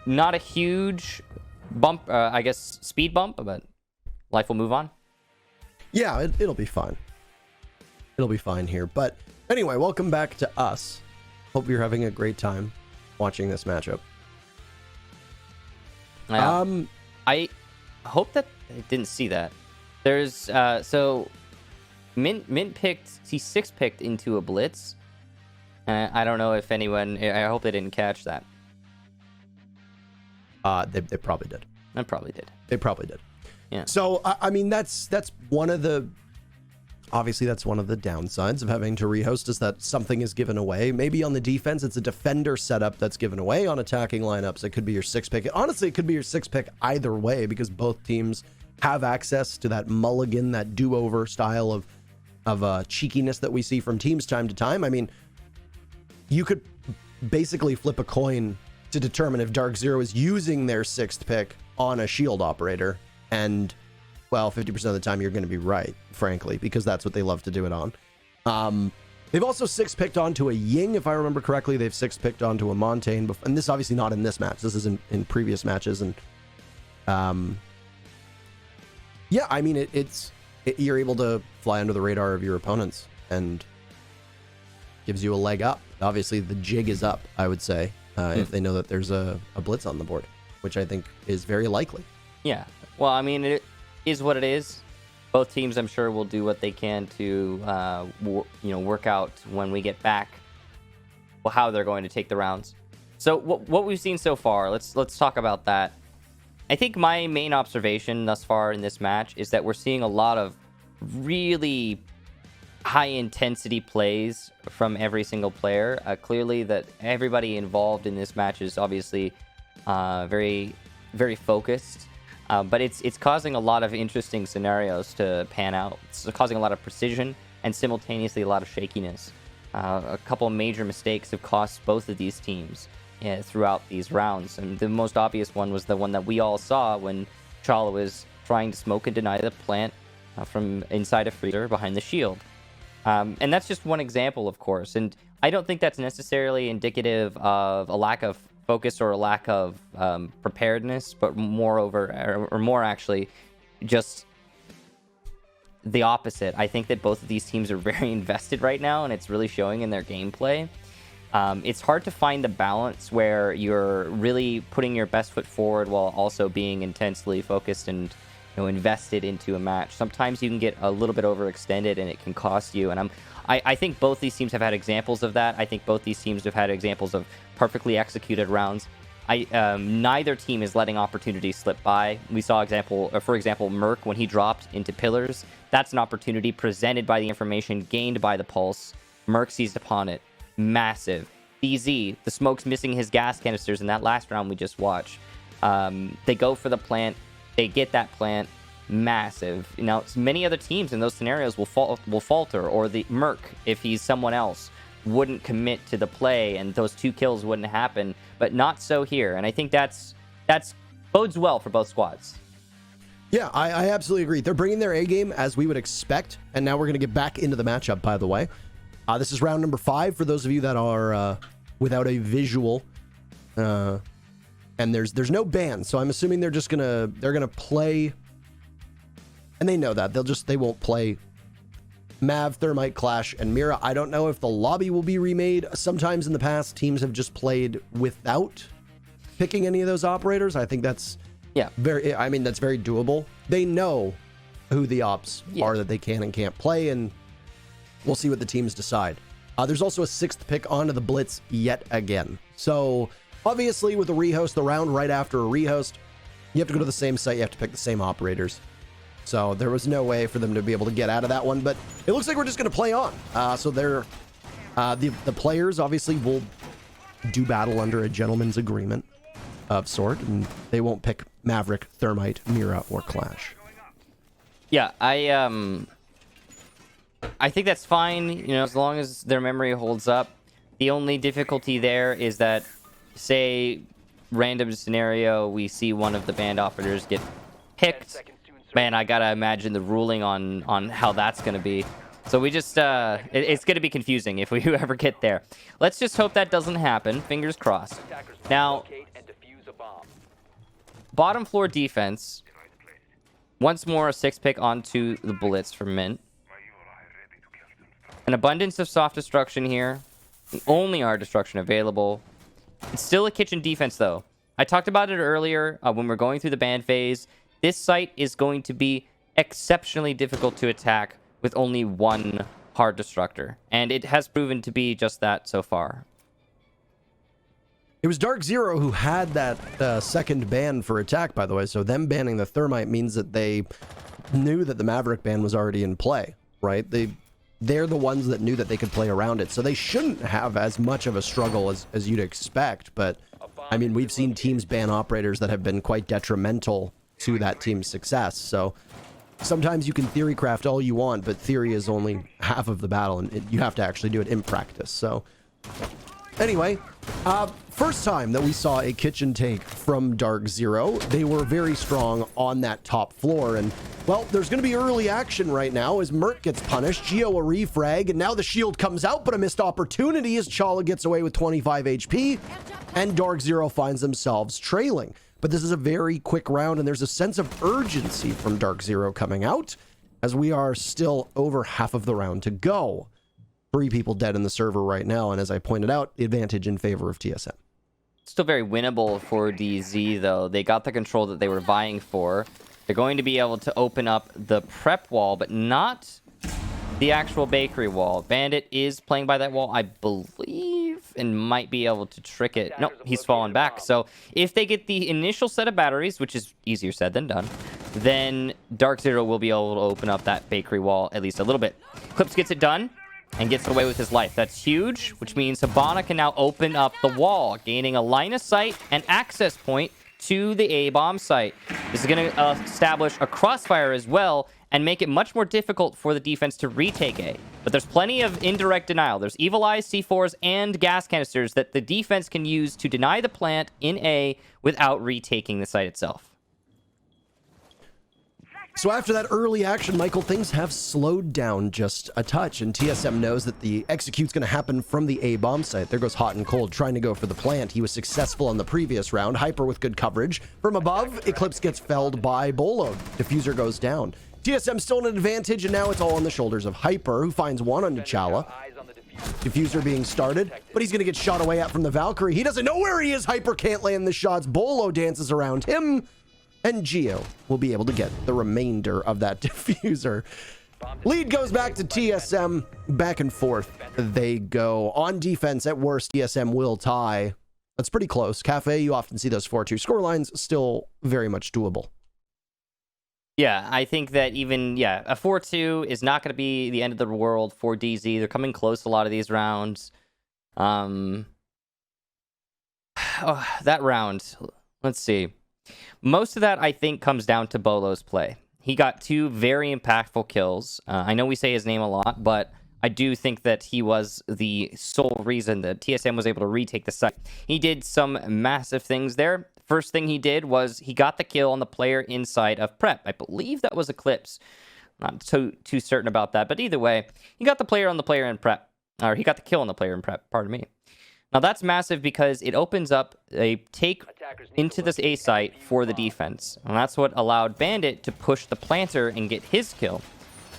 Not a huge bump, I guess, speed bump, but life will move on. Yeah, it'll be fine. It'll be fine here. But anyway, welcome back to us. Hope you're having a great time watching this matchup. I hope that I didn't see that. There's so Mint picked C6 picked into a blitz. I don't know if anyone. I hope they didn't catch that. They probably did. I probably did. They probably did. Yeah. So I mean that's one of the. Obviously, that's one of the downsides of having to rehost is that something is given away. Maybe on the defense, it's a defender setup that's given away. On attacking lineups, it could be your 6 pick. Honestly, it could be your 6 pick either way because both teams have access to that mulligan, that do-over style of cheekiness that we see from teams time to time. I mean, you could basically flip a coin to determine if DarkZero is using their 6th pick on a shield operator, and well, 50% of the time you're going to be right, frankly, because that's what they love to do it on. They've also 6-picked onto a Ying, if I remember correctly. They've 6-picked onto a Montaigne, and this obviously not in this match. This is in previous matches, and yeah, I mean, you're able to fly under the radar of your opponents, and gives you a leg up. Obviously, the jig is up, I would say, if they know that there's a blitz on the board, which I think is very likely. Yeah. Well, I mean, it is what it is. Both teams, I'm sure, will do what they can to, work out when we get back how they're going to take the rounds. So what we've seen so far, let's talk about that. I think my main observation thus far in this match is that we're seeing a lot of really high intensity plays from every single player. Clearly that everybody involved in this match is obviously very, very focused. But it's causing a lot of interesting scenarios to pan out. It's causing a lot of precision and simultaneously a lot of shakiness. A couple of major mistakes have cost both of these teams throughout these rounds. And the most obvious one was the one that we all saw when Chala was trying to smoke and deny the plant from inside a freezer behind the shield. And that's just one example, of course. And I don't think that's necessarily indicative of a lack of focus or a lack of preparedness, but more actually just the opposite. I think that both of these teams are very invested right now, and it's really showing in their gameplay. It's hard to find the balance where you're really putting your best foot forward while also being intensely focused and invested into a match. Sometimes you can get a little bit overextended and it can cost you, and I think both these teams have had examples of that. I think both these teams have had examples of perfectly executed rounds. Neither team is letting opportunities slip by. We saw for example, Merc, when he dropped into pillars, that's an opportunity presented by the information gained by the Pulse. Merc seized upon it. Massive. DZ, the smoke's missing his gas canisters in that last round we just watched. They go for the plant. They get that plant. Massive. Now, many other teams in those scenarios will falter, or the Merc, if he's someone else, wouldn't commit to the play, and those 2 kills wouldn't happen. But not so here, and I think that's bodes well for both squads. Yeah, I absolutely agree. They're bringing their A game as we would expect, and now we're going to get back into the matchup, by the way. This is round number 5 for those of you that are without a visual, and there's no ban, so I'm assuming they're gonna play. And they know that. They won't play Mav, Thermite, Clash, and Mira. I don't know if the lobby will be remade. Sometimes in the past, teams have just played without picking any of those operators. I think that's that's very doable. They know who the ops are that they can and can't play, and we'll see what the teams decide. There's also a 6th pick onto the Blitz yet again. So obviously with a rehost, the round right after a rehost, you have to go to the same site, you have to pick the same operators. So there was no way for them to be able to get out of that one, but it looks like we're just going to play on. So they're the players obviously will do battle under a gentleman's agreement of sort, and they won't pick Maverick, Thermite, Mira, or Clash. Yeah, I think that's fine, as long as their memory holds up. The only difficulty there is that, say, random scenario, we see one of the band operators get picked. Man, I gotta imagine the ruling on how that's gonna be. So we just, it's gonna be confusing if we ever get there. Let's just hope that doesn't happen. Fingers crossed. Now, bottom floor defense. Once more, a 6th pick onto the Blitz for Mint. An abundance of soft destruction here. The only hard destruction available. It's still a kitchen defense, though. I talked about it earlier when we're going through the ban phase. This site is going to be exceptionally difficult to attack with only 1 hard destructor. And it has proven to be just that so far. It was DarkZero who had that second ban for attack, by the way. So them banning the Thermite means that they knew that the Maverick ban was already in play, right? They're the ones that knew that they could play around it. So they shouldn't have as much of a struggle as you'd expect. But, I mean, we've seen teams ban operators that have been quite detrimental to that team's success. So sometimes you can theory craft all you want, but theory is only half of the battle, and you have to actually do it in practice. So anyway, first time that we saw a kitchen take from DarkZero. They were very strong on that top floor, and well, there's going to be early action right now as Mert gets punished, Geo a refrag, and now the shield comes out, but a missed opportunity as Chala gets away with 25 HP, and DarkZero finds themselves trailing. But this is a very quick round, and there's a sense of urgency from DarkZero coming out, as we are still over half of the round to go. 3 people dead in the server right now, and as I pointed out, advantage in favor of TSM. Still very winnable for DZ, though. They got the control that they were vying for. They're going to be able to open up the prep wall, but not the actual bakery wall. Bandit is playing by that wall, I believe, and might be able to trick it. Nope, he's fallen back. So if they get the initial set of batteries, which is easier said than done, then DarkZero will be able to open up that bakery wall at least a little bit. Clips gets it done and gets away with his life. That's huge, which means Hibana can now open up the wall, gaining a line of sight and access point to the A-bomb site. This is going to establish a crossfire as well and make it much more difficult for the defense to retake A. But there's plenty of indirect denial. There's Evil Eyes, C4s, and gas canisters that the defense can use to deny the plant in A without retaking the site itself. So after that early action, Michael, things have slowed down just a touch, and TSM knows that the execute's going to happen from the A-bomb site. There goes Hot and Cold trying to go for the plant. He was successful on the previous round. Hyper with good coverage. From above, Eclipse gets felled by Bolo. Diffuser goes down. TSM still in an advantage, and now it's all on the shoulders of Hyper, who finds one on T'Challa. Diffuser being started, but he's going to get shot away at from the Valkyrie. He doesn't know where he is. Hyper can't land the shots. Bolo dances around him. And Geo will be able to get the remainder of that diffuser. Lead goes back to TSM. Back and forth they go. On defense, at worst, TSM will tie. That's pretty close. Cafe, you often see those 4-2 scorelines, still very much doable. Yeah, I think that even, a 4-2 is not going to be the end of the world for DZ. They're coming close a lot of these rounds. That round, let's see. Most of that, I think, comes down to Bolo's play. He got 2 very impactful kills. I know we say his name a lot, but I do think that he was the sole reason that TSM was able to retake the site. He did some massive things there. First thing he did was he got the kill on the player inside of Prep. I believe that was Eclipse. Not too certain about that, but either way, he got the player on the player in Prep. Or he got the kill on the player in Prep, pardon me. Now that's massive because it opens up a take into this A site for the defense. And that's what allowed Bandit to push the planter and get his kill.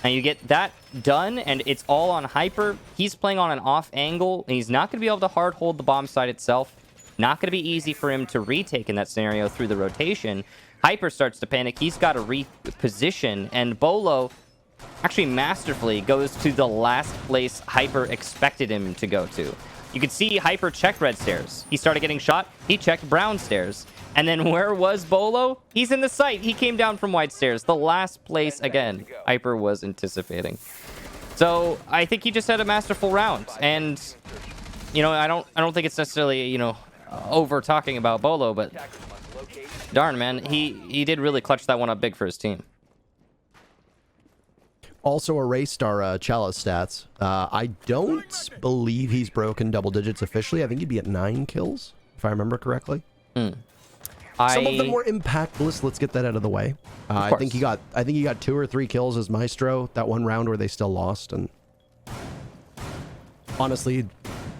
And you get that done, and it's all on Hyper. He's playing on an off angle, and he's not going to be able to hard hold the bomb site itself. Not going to be easy for him to retake in that scenario through the rotation. Hyper starts to panic. He's got to reposition, and Bolo actually masterfully goes to the last place Hyper expected him to go to. You could see Hyper check red stairs. He started getting shot. He checked brown stairs. And then where was Bolo? He's in the site. He came down from white stairs. The last place, again, Hyper was anticipating. So I think he just had a masterful round. And, you know, I don't think it's necessarily, you know, over talking about Bolo, but darn, man, he did really clutch that one up big for his team. Also erased our T'Challa stats. I don't believe he's broken double digits officially. I think he'd be at 9 kills, if I remember correctly. Some of them were impactless. Let's get that out of the way. I think he got 2 or 3 kills as Maestro that one round where they still lost. And honestly,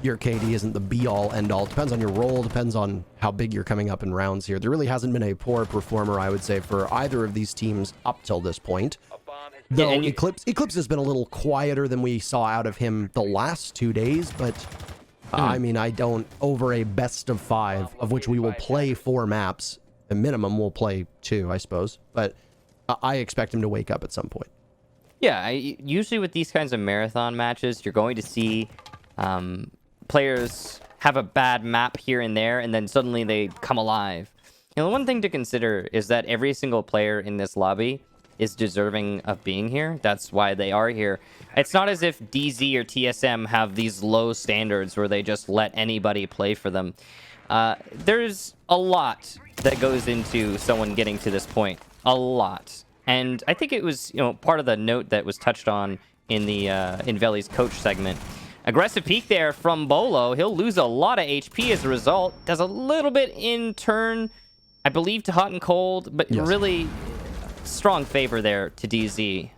your KD isn't the be-all, end-all. Depends on your role. Depends on how big you're coming up in rounds here. There really hasn't been a poor performer, I would say, for either of these teams up till this point. Though Eclipse has been a little quieter than we saw out of him the last 2 days, but I mean, I don't, over a best of 5, of which we will play 4 maps, the minimum we'll play 2, I suppose, but I expect him to wake up at some point. Yeah, usually with these kinds of marathon matches, you're going to see players have a bad map here and there, and then suddenly they come alive. You know, one thing to consider is that every single player in this lobby is deserving of being here. That's why they are here. It's not as if DZ or TSM have these low standards where they just let anybody play for them. There's a lot that goes into someone getting to this point. A lot. And I think it was, you know, part of the note that was touched on in the in Veli's coach segment. Aggressive peek there from Bolo. He'll lose a lot of HP as a result. Does a little bit in turn, I believe, to Hot and Cold, but really strong favor there to DZ.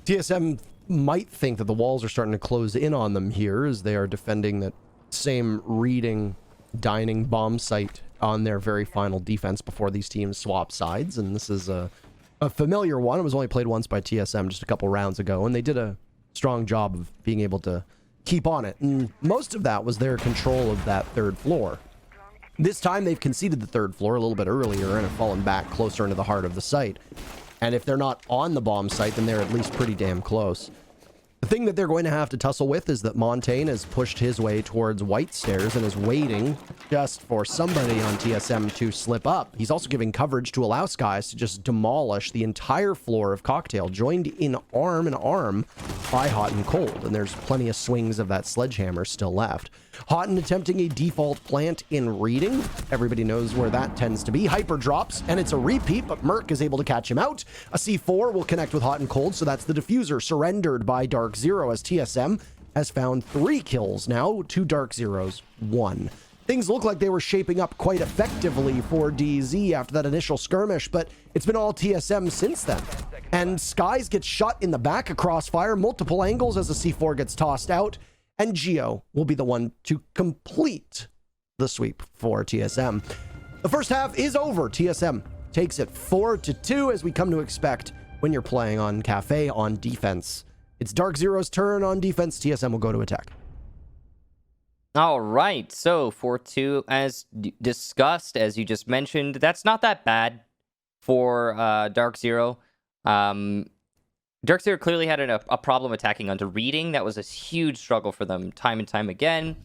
TSM might think that the walls are starting to close in on them here as they are defending that same reading, dining bomb site on their very final defense before these teams swap sides. And this is a familiar one. It was only played once by TSM just a couple rounds ago, and they did a strong job of being able to keep on it. And most of that was their control of that third floor. This time they've conceded the third floor a little bit earlier and have fallen back closer into the heart of the site. And if they're not on the bomb site, then they're at least pretty damn close. The thing that they're going to have to tussle with is that Montaigne has pushed his way towards White Stairs and is waiting just for somebody on TSM to slip up. He's also giving coverage to allow Skies to just demolish the entire floor of Cocktail, joined in arm in arm by Hot and Cold. And there's plenty of swings of that sledgehammer still left. Houghton attempting a default plant in reading. Everybody knows where that tends to be. Hyper drops, and it's a repeat, but Merc is able to catch him out. A C4 will connect with Hot and Cold, so that's the diffuser surrendered by DarkZero as TSM has found 3 kills now to DarkZero's 1. Things look like they were shaping up quite effectively for DZ after that initial skirmish, but it's been all TSM since then. And Skies gets shot in the back across fire, multiple angles as the C4 gets tossed out. And Geo will be the one to complete the sweep for TSM. The first half is over. TSM takes it 4-2, as we come to expect when you're playing on Cafe on defense. It's DarkZero's turn on defense. TSM will go to attack. All right, so 4-2, as discussed, as you just mentioned, that's not that bad for DarkZero. DarkZero clearly had a problem attacking onto reading. That was a huge struggle for them time and time again.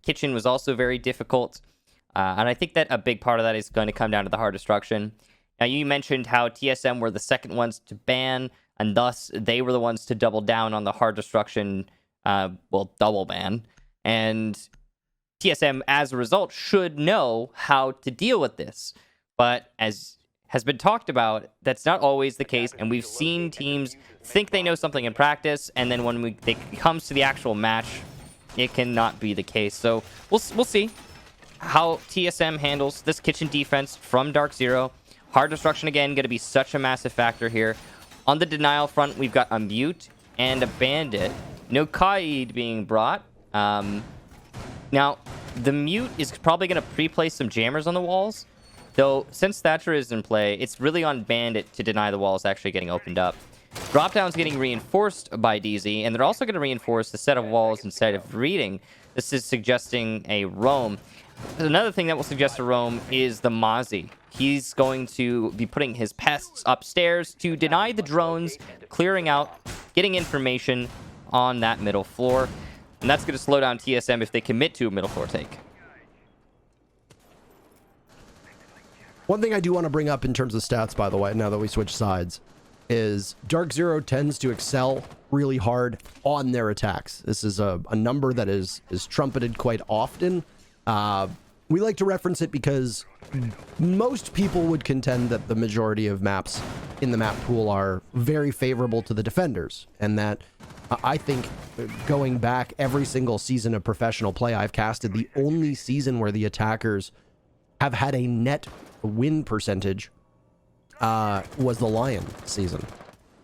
Kitchen was also very difficult. And I think that a big part of that is going to come down to the hard destruction. Now, you mentioned how TSM were the second ones to ban, and thus they were the ones to double down on the hard destruction, double ban. And TSM, as a result, should know how to deal with this. But as has been talked about, that's not always the case, and we've seen teams think they know something in practice, and then when it comes to the actual match, it cannot be the case. So we'll see how TSM handles this kitchen defense from DarkZero. Hard destruction, again, going to be such a massive factor here. On the denial front, we've got a mute and a bandit. No Kaid being brought. Now, the mute is probably going to pre-place some jammers on the walls. Though, since Thatcher is in play, it's really on Bandit to deny the walls actually getting opened up. Dropdown's getting reinforced by DZ, and they're also going to reinforce the set of walls instead of reading. This is suggesting a roam. Another thing that will suggest a roam is the Mozzie. He's going to be putting his pests upstairs to deny the drones, clearing out, getting information on that middle floor. And that's going to slow down TSM if they commit to a middle floor take. One thing I do want to bring up in terms of stats, by the way, now that we switch sides, is DarkZero tends to excel really hard on their attacks. This is a number that is trumpeted quite often. We like to reference it because most people would contend that the majority of maps in the map pool are very favorable to the defenders, and that I think going back every single season of professional play I've casted, the only season where the attackers have had a net win percentage was the Lion season.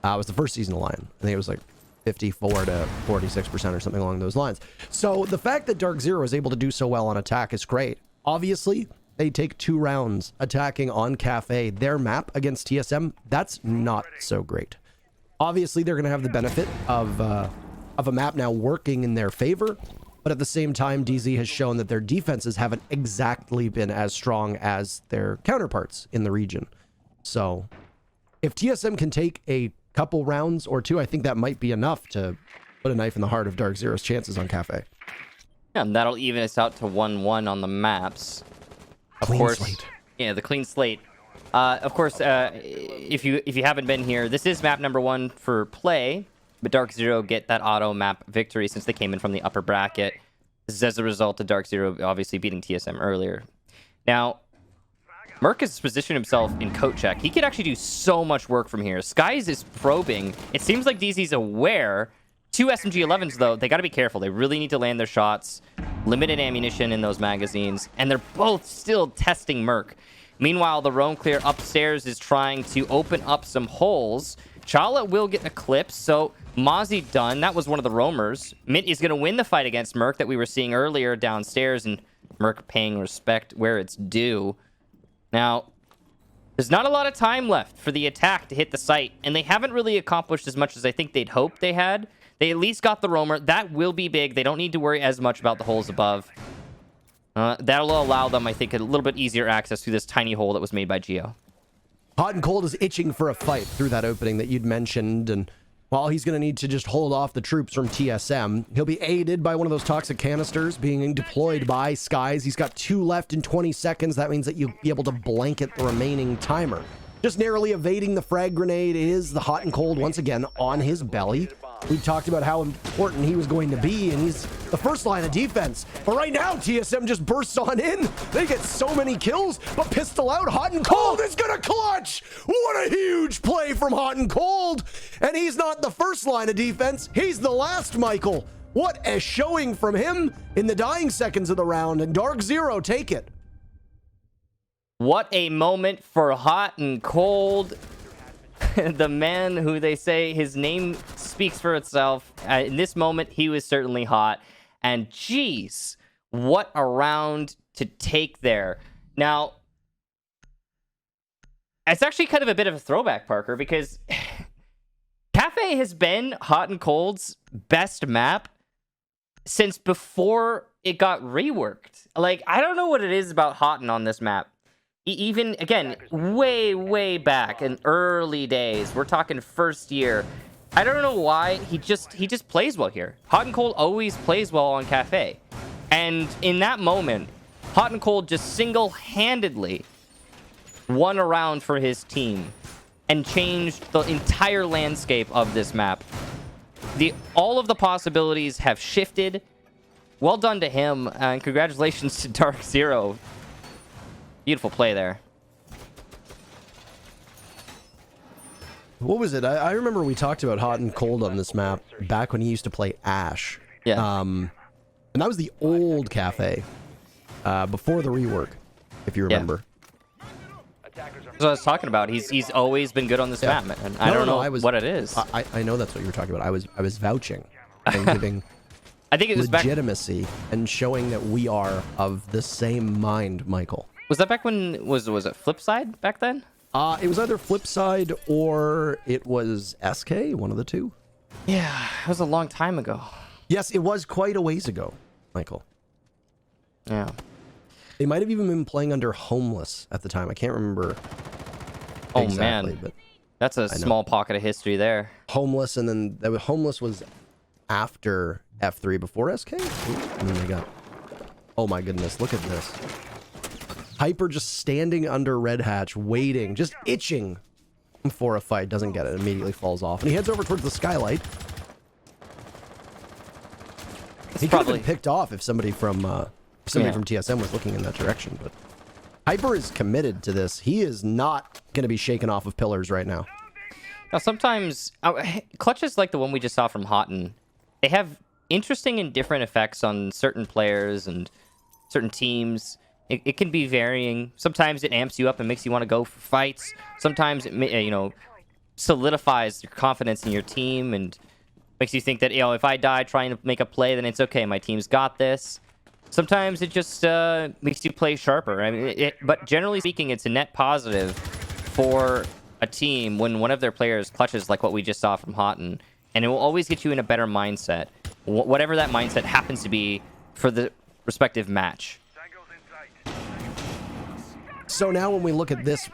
It was the first season of Lion. I think it was like 54 to 46% or something along those lines. So the fact that DarkZero is able to do so well on attack is great. Obviously, they take 2 rounds attacking on Cafe. Their map against TSM, that's not so great. Obviously, they're going to have the benefit of a map now working in their favor. But at the same time, DZ has shown that their defenses haven't exactly been as strong as their counterparts in the region. So if TSM can take a couple rounds or 2, I think that might be enough to put a knife in the heart of DarkZero's chances on Cafe. Yeah, and that'll even us out to 1-1 on the maps. Of Clean course, slate. Yeah, the clean slate. Of course, if you haven't been here, this is map number 1 for play. But DarkZero get that auto map victory since they came in from the upper bracket. This is as a result of DarkZero obviously beating TSM earlier. Now, Merc has positioned himself in coat check. He could actually do so much work from here. Skies is probing. It seems like DZ's aware. 2 SMG-11s, though, they got to be careful. They really need to land their shots. Limited ammunition in those magazines. And they're both still testing Merc. Meanwhile, the roam clear upstairs is trying to open up some holes. Chala will get eclipsed, so Mozzie done. That was one of the roamers. Mint is going to win the fight against Merc that we were seeing earlier downstairs, and Merc paying respect where it's due. Now, There's not a lot of time left for the attack to hit the site, and they haven't really accomplished as much as I think they'd hoped they had. They at least got the roamer. That will be big. They don't need to worry as much about the holes above. That'll allow them, I think, a little bit easier access to this tiny hole that was made by Geo. Hot and Cold is itching for a fight through that opening that you'd mentioned, and while he's going to need to just hold off the troops from TSM, he'll be aided by one of those toxic canisters being deployed by Skies. He's got 2 left in 20 seconds. That means that you'll be able to blanket the remaining timer. Just narrowly evading the frag grenade is the Hot and Cold once again on his belly. We talked about how important he was going to be, and he's the first line of defense. But right now, TSM just bursts on in. They get so many kills, but pistol out, Hot and Cold is gonna clutch! What a huge play from Hot and Cold! And he's not the first line of defense, he's the last, Michael. What a showing from him in the dying seconds of the round, and DarkZero take it. What a moment for Hot and Cold. The man who they say his name speaks for itself. In this moment, he was certainly hot. And geez, what a round to take there. Now, it's actually kind of a bit of a throwback, Parker, because Cafe has been Hot and Cold's best map since before it got reworked. Like, I don't know what it is about Hot'n on this map. Even, again, way back in early days, we're talking first year. I don't know why, he just plays well here. Hot and Cold always plays well on Cafe. And in that moment, Hot and Cold just single-handedly won a round for his team and changed the entire landscape of this map. All of the possibilities have shifted. Well done to him, and congratulations to DarkZero. Beautiful play there. What was it? I remember we talked about Hot and Cold on this map back when he used to play Ash. Yeah. And that was the old Cafe, before the rework, if you remember. That's what I was talking about. He's always been good on this map, and I don't know what it is. I know that's what you were talking about. I was vouching and giving I think it was legitimacy and showing that we are of the same mind, Michael. Was that back when was it Flipside back then? It was either Flipside or it was SK, one of the two. Yeah, it was a long time ago. Yes, it was quite a ways ago, Michael. Yeah. They might have even been playing under Homeless at the time. I can't remember. Oh exactly, man, but that's a small pocket of history there. Homeless, and then Homeless was after F3 before SK. Ooh, and then they got. Oh my goodness! Look at this. Hyper just standing under Red Hatch, waiting, just itching for a fight. Doesn't get it. Immediately falls off, and he heads over towards the skylight. He could have been picked off if somebody from TSM was looking in that direction. But Hyper is committed to this. He is not going to be shaken off of pillars right now. Now, sometimes clutches like the one we just saw from Hot'n, they have interesting and different effects on certain players and certain teams. It can be varying. Sometimes it amps you up and makes you want to go for fights. Sometimes it, solidifies your confidence in your team and makes you think that, if I die trying to make a play, then it's okay. My team's got this. Sometimes it just makes you play sharper. I mean, but generally speaking, it's a net positive for a team when one of their players clutches like what we just saw from Hot'n, and it will always get you in a better mindset, whatever that mindset happens to be for the respective match. So now when we look at this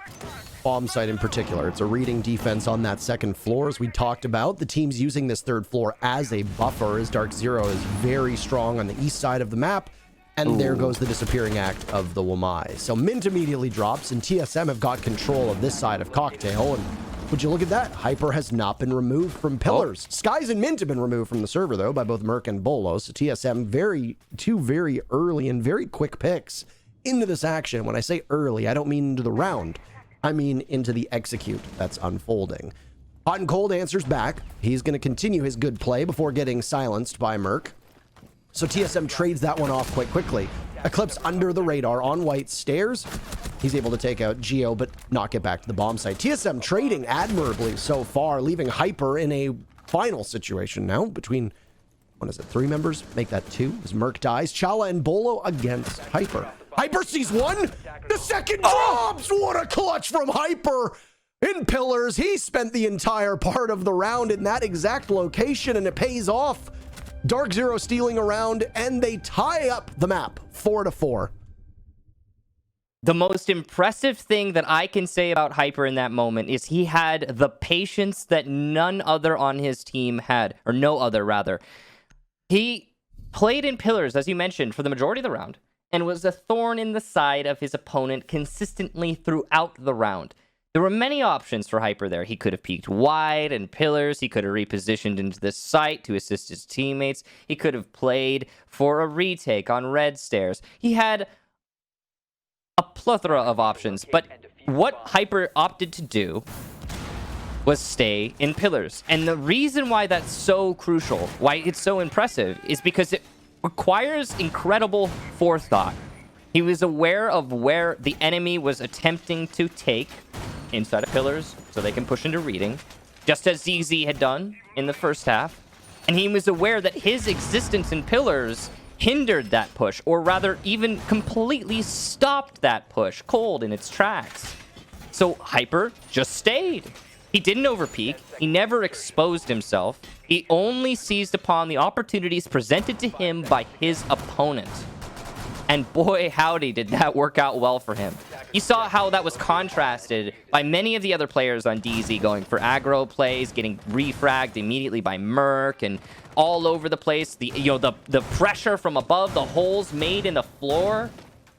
bomb site in particular, it's a reading defense on that second floor, as we talked about. The team's using this third floor as a buffer, as DarkZero is very strong on the east side of the map. And there goes the disappearing act of the Wamai. So Mint immediately drops, and TSM have got control of this side of Cocktail. And would you look at that? Hyper has not been removed from pillars. Skies and Mint have been removed from the server, though, by both Merc and Bolo. So TSM, two very early and very quick picks into this action. When I say early, I don't mean into the round. I mean into the execute that's unfolding. Hot and Cold answers back. He's going to continue his good play before getting silenced by Merc. So TSM trades that one off quite quickly. Eclipse under the radar on white stairs. He's able to take out Geo, but not get back to the bomb site. TSM trading admirably so far, leaving Hyper in a final situation now between, 3 members? Make that 2 as Merc dies. Chala and Bolo against Hyper. Hyper sees one. The second drops. What a clutch from Hyper. In Pillars, he spent the entire part of the round in that exact location, and it pays off. DarkZero stealing around, and they tie up the map 4-4. The most impressive thing that I can say about Hyper in that moment is he had the patience that none other on his team had, or no other rather. He played in Pillars, as you mentioned, for the majority of the round, and was a thorn in the side of his opponent consistently throughout the round. There were many options for Hyper there. He could have peeked wide and Pillars. He could have repositioned into the site to assist his teammates. He could have played for a retake on red stairs. He had a plethora of options, but what Hyper opted to do was stay in Pillars. And the reason why that's so crucial, why it's so impressive, is because it requires incredible forethought. He was aware of where the enemy was attempting to take inside of Pillars so they can push into reading, just as ZZ had done in the first half. And he was aware that his existence in Pillars hindered that push, or rather even completely stopped that push cold in its tracks. So Hyper just stayed. He didn't overpeak. He never exposed himself. He only seized upon the opportunities presented to him by his opponent. And boy, howdy, did that work out well for him. You saw how that was contrasted by many of the other players on DZ going for aggro plays, getting refragged immediately by Merc, and all over the place. The pressure from above, the holes made in the floor.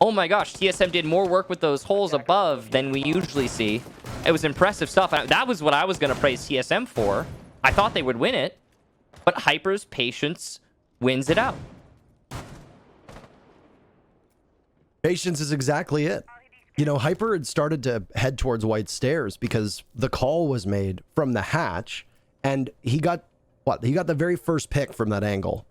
Oh my gosh, TSM did more work with those holes above than we usually see. It was impressive stuff. That was what I was going to praise TSM for. I thought they would win it, but Hyper's patience wins it out. Patience is exactly it. You know, Hyper had started to head towards White Stairs because the call was made from the hatch, and he got the very first pick from that angle.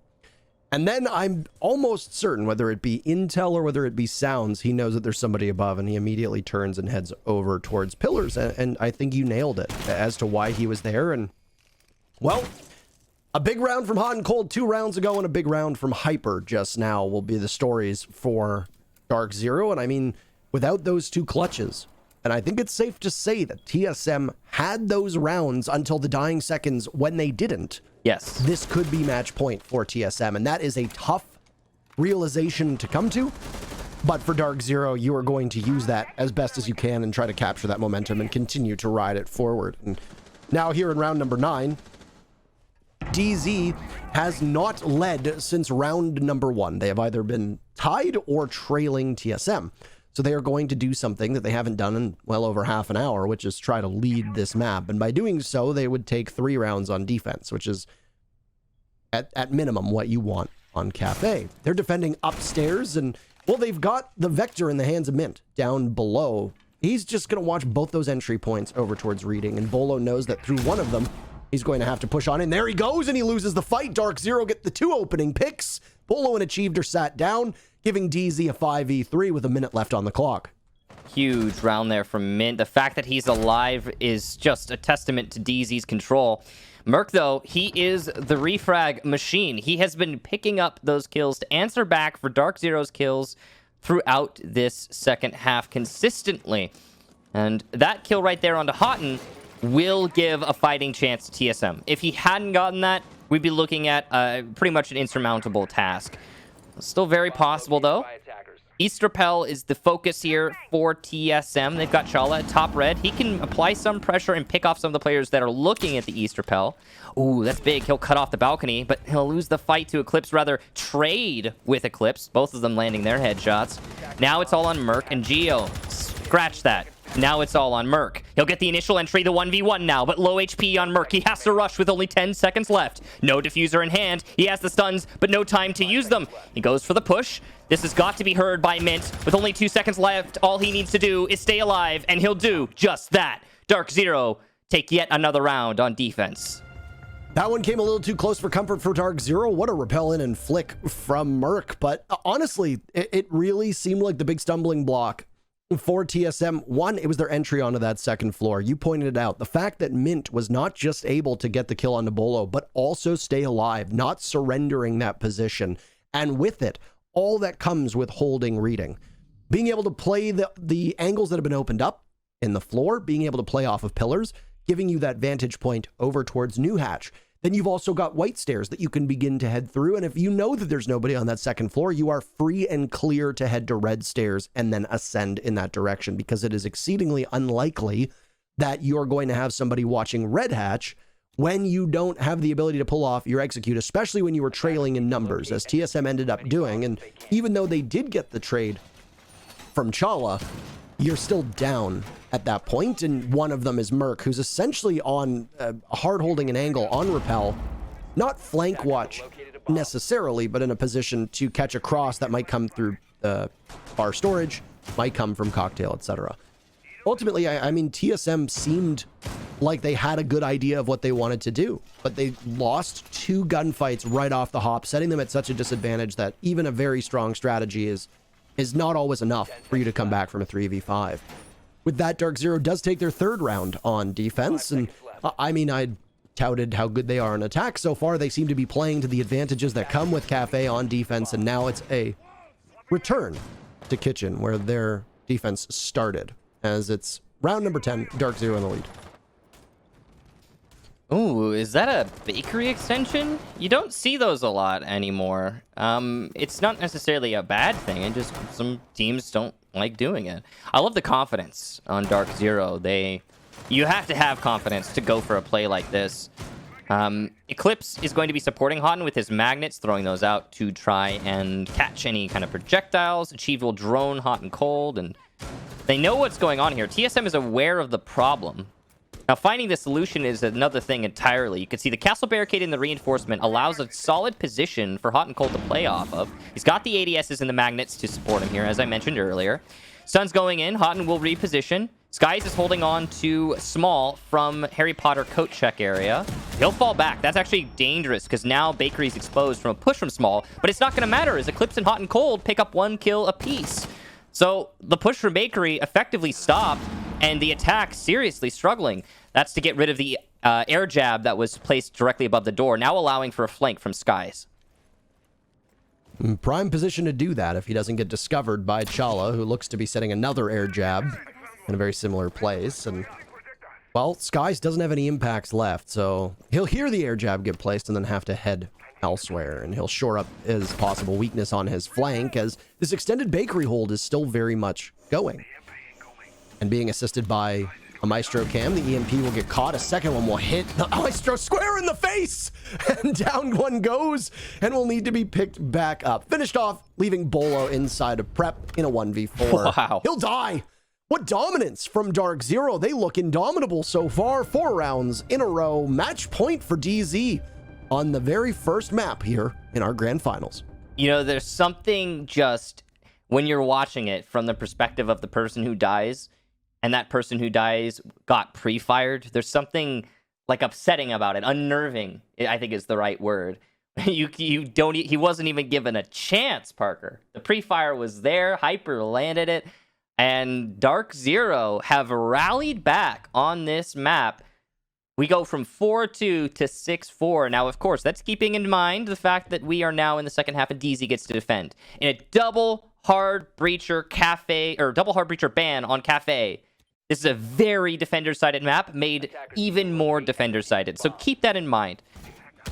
And then I'm almost certain, whether it be intel or whether it be sounds, he knows that there's somebody above, and he immediately turns and heads over towards Pillars. And I think you nailed it as to why he was there. And, well, a big round from Hot and Cold 2 rounds ago and a big round from Hyper just now will be the stories for DarkZero. And I mean, without those two clutches, and I think it's safe to say that TSM had those rounds until the dying seconds when they didn't. Yes. This could be match point for TSM, and that is a tough realization to come to. But for DarkZero, you are going to use that as best as you can and try to capture that momentum and continue to ride it forward. And now here in round number 9, DZ has not led since round number 1. They have either been tied or trailing TSM. So they are going to do something that they haven't done in well over half an hour, which is try to lead this map. And by doing so, they would take 3 rounds on defense, which is at minimum what you want on Cafe. They're defending upstairs, and well, they've got the Vector in the hands of Mint down below. He's just going to watch both those entry points over towards reading, and Bolo knows that through one of them, he's going to have to push on in. There he goes, and he loses the fight. DarkZero get the 2 opening picks. Bolo and Achieved are sat down, giving DZ a 5v3 with a minute left on the clock. Huge round there from Mint. The fact that he's alive is just a testament to DZ's control. Merc, though, he is the refrag machine. He has been picking up those kills to answer back for DarkZero's kills throughout this second half consistently. And that kill right there onto Houghton will give a fighting chance to TSM. If he hadn't gotten that, we'd be looking at pretty much an insurmountable task. Still very possible, though. Easterpel is the focus here for TSM. They've got Chala at top red. He can apply some pressure and pick off some of the players that are looking at the Easterpel. Ooh, that's big. He'll cut off the balcony, but he'll lose the fight to Eclipse, rather trade with Eclipse, both of them landing their headshots. Now it's all on Merc and Geo. Scratch that. Now it's all on Merc. He'll get the initial entry, the 1v1 now, but low HP on Merc. He has to rush with only 10 seconds left. No diffuser in hand. He has the stuns, but no time to use them. He goes for the push. This has got to be heard by Mint. With only 2 seconds left, all he needs to do is stay alive, and he'll do just that. DarkZero take yet another round on defense. That one came a little too close for comfort for DarkZero. What a repel in and flick from Merc. But honestly, it really seemed like the big stumbling block for TSM. One, it was their entry onto that second floor. You pointed it out. The fact that Mint was not just able to get the kill on Bolo, but also stay alive, not surrendering that position. And with it, all that comes with holding reading. being able to play the angles that have been opened up in the floor, being able to play off of pillars, giving you that vantage point over towards New Hatch. Then you've also got white stairs that you can begin to head through. And if you know that there's nobody on that second floor, you are free and clear to head to red stairs and then ascend in that direction, because it is exceedingly unlikely that you're going to have somebody watching red hatch when you don't have the ability to pull off your execute, especially when you were trailing in numbers, as TSM ended up doing. And even though they did get the trade from Chala, you're still down at that point, and one of them is Merc, who's essentially on hard holding an angle on rappel, not flank watch necessarily, but in a position to catch a cross that might come through bar storage, might come from cocktail, etc. Ultimately, I mean, TSM seemed like they had a good idea of what they wanted to do, but they lost 2 gunfights right off the hop, setting them at such a disadvantage that even a very strong strategy is not always enough for you to come back from a 3v5. With that, DarkZero does take their 3rd round on defense, and I mean, I touted how good they are in attack. So far, they seem to be playing to the advantages that come with Cafe on defense, and now it's a return to Kitchen, where their defense started, as it's round number 10, DarkZero in the lead. Ooh, is that a bakery extension? You don't see those a lot anymore. It's not necessarily a bad thing, and just some teams don't like doing it. I love the confidence on DarkZero. You have to have confidence to go for a play like this. Eclipse is going to be supporting Houghton with his magnets, throwing those out to try and catch any kind of projectiles. Achieve will drone hot and cold, and they know what's going on here. TSM is aware of the problem. Now, finding the solution is another thing entirely. You can see the castle barricade in the reinforcement allows a solid position for Hot and Cold to play off of. He's got the ADSs and the magnets to support him here, as I mentioned earlier. Sun's going in. Houghton will reposition. Skies is holding on to Small from Harry Potter coat check area. He'll fall back. That's actually dangerous, because now Bakery's exposed from a push from Small, but it's not going to matter, as Eclipse and Hot and Cold pick up 1 kill apiece. So the push from Bakery effectively stopped, and the attack seriously struggling. That's to get rid of the air jab that was placed directly above the door, now allowing for a flank from Skies. Prime position to do that if he doesn't get discovered by Chala, who looks to be setting another air jab in a very similar place. And, well, Skies doesn't have any impacts left, so he'll hear the air jab get placed and then have to head elsewhere, and he'll shore up his possible weakness on his flank, as this extended bakery hold is still very much going. And being assisted by a Maestro cam, the EMP will get caught. A second one will hit the Maestro square in the face, and down one goes, and will need to be picked back up. Finished off, leaving Bolo inside of prep in a 1v4. Wow. He'll die. What dominance from DarkZero. They look indomitable so far. 4 rounds in a row. Match point for DZ on the very first map here in our grand finals. You know, there's something just when you're watching it from the perspective of the person who dies, and that person who dies got pre-fired. There's something like upsetting about it. Unnerving, I think, is the right word. He wasn't even given a chance, Parker. The pre-fire was there. Hyper landed it, and DarkZero have rallied back on this map. We go from 4-2 to 6-4. Now, of course, that's keeping in mind the fact that we are now in the second half and DZ gets to defend. In a double hard breacher ban on Cafe. This is a very defender-sided map, made even more defender-sided. So keep that in mind.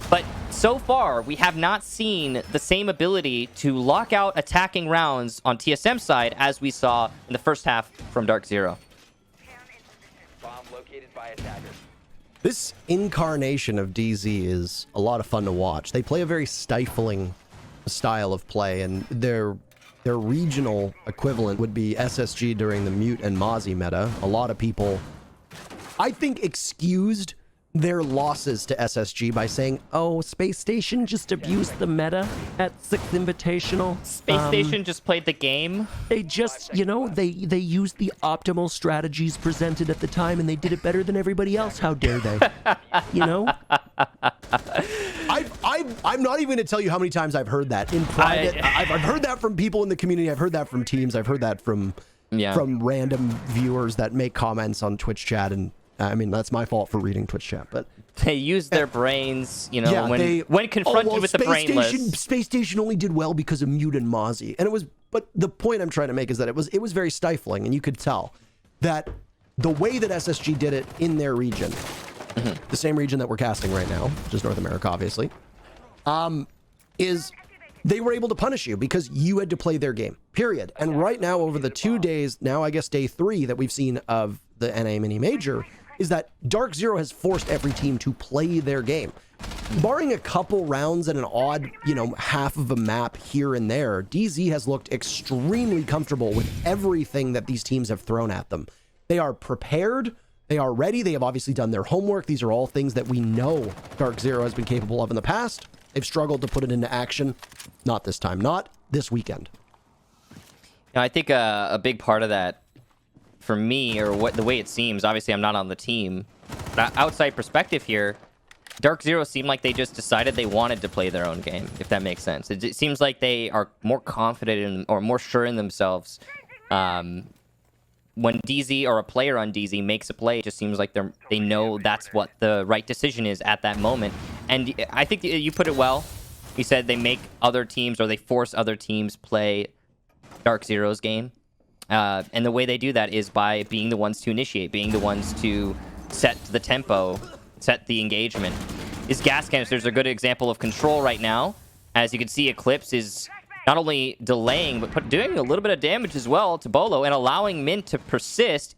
But so far, we have not seen the same ability to lock out attacking rounds on TSM side as we saw in the first half from DarkZero. This incarnation of DZ is a lot of fun to watch. They play a very stifling style of play, and their regional equivalent would be SSG during the Mute and Mozzie meta. A lot of people, I think, excused their losses to SSG by saying, oh, Space Station just abused the meta at 6th Invitational. Space Station just played the game. They just, you know, they used the optimal strategies presented at the time, and they did it better than everybody else. How dare they? You know? I'm not even going to tell you how many times I've heard that in private. I've heard that from people in the community. I've heard that from teams. I've heard that from random viewers that make comments on Twitch chat, and I mean, that's my fault for reading Twitch chat, but they use their brains, you know, when confronted with the brainless. Space Station only did well because of Mute and Mozzie, and it was But the point I'm trying to make is that it was very stifling, and you could tell that the way that SSG did it in their region, the same region that we're casting right now, which is North America, obviously, is they were able to punish you because you had to play their game, period. And right now, over the 2 days, now I guess day 3 that we've seen of the NA Mini Major, is that DarkZero has forced every team to play their game. Barring a couple rounds and an odd, half of a map here and there, DZ has looked extremely comfortable with everything that these teams have thrown at them. They are prepared. They are ready. They have obviously done their homework. These are all things that we know DarkZero has been capable of in the past. They've struggled to put it into action. Not this time. Not this weekend. I think a big part of that, for me, or the way it seems, obviously I'm not on the team, but outside perspective here, DarkZero seemed like they just decided they wanted to play their own game, if that makes sense. It seems like they are more confident in, or more sure in themselves. When DZ or a player on DZ makes a play, it just seems like they know that's what the right decision is at that moment. And I think you put it well. You said they make other teams, or they force other teams play DarkZero's game. And the way they do that is by being the ones to initiate, being the ones to set the tempo, set the engagement. His gas canisters are a good example of control right now. As you can see, Eclipse is not only delaying, but doing a little bit of damage as well to Bolo, and allowing Mint to persist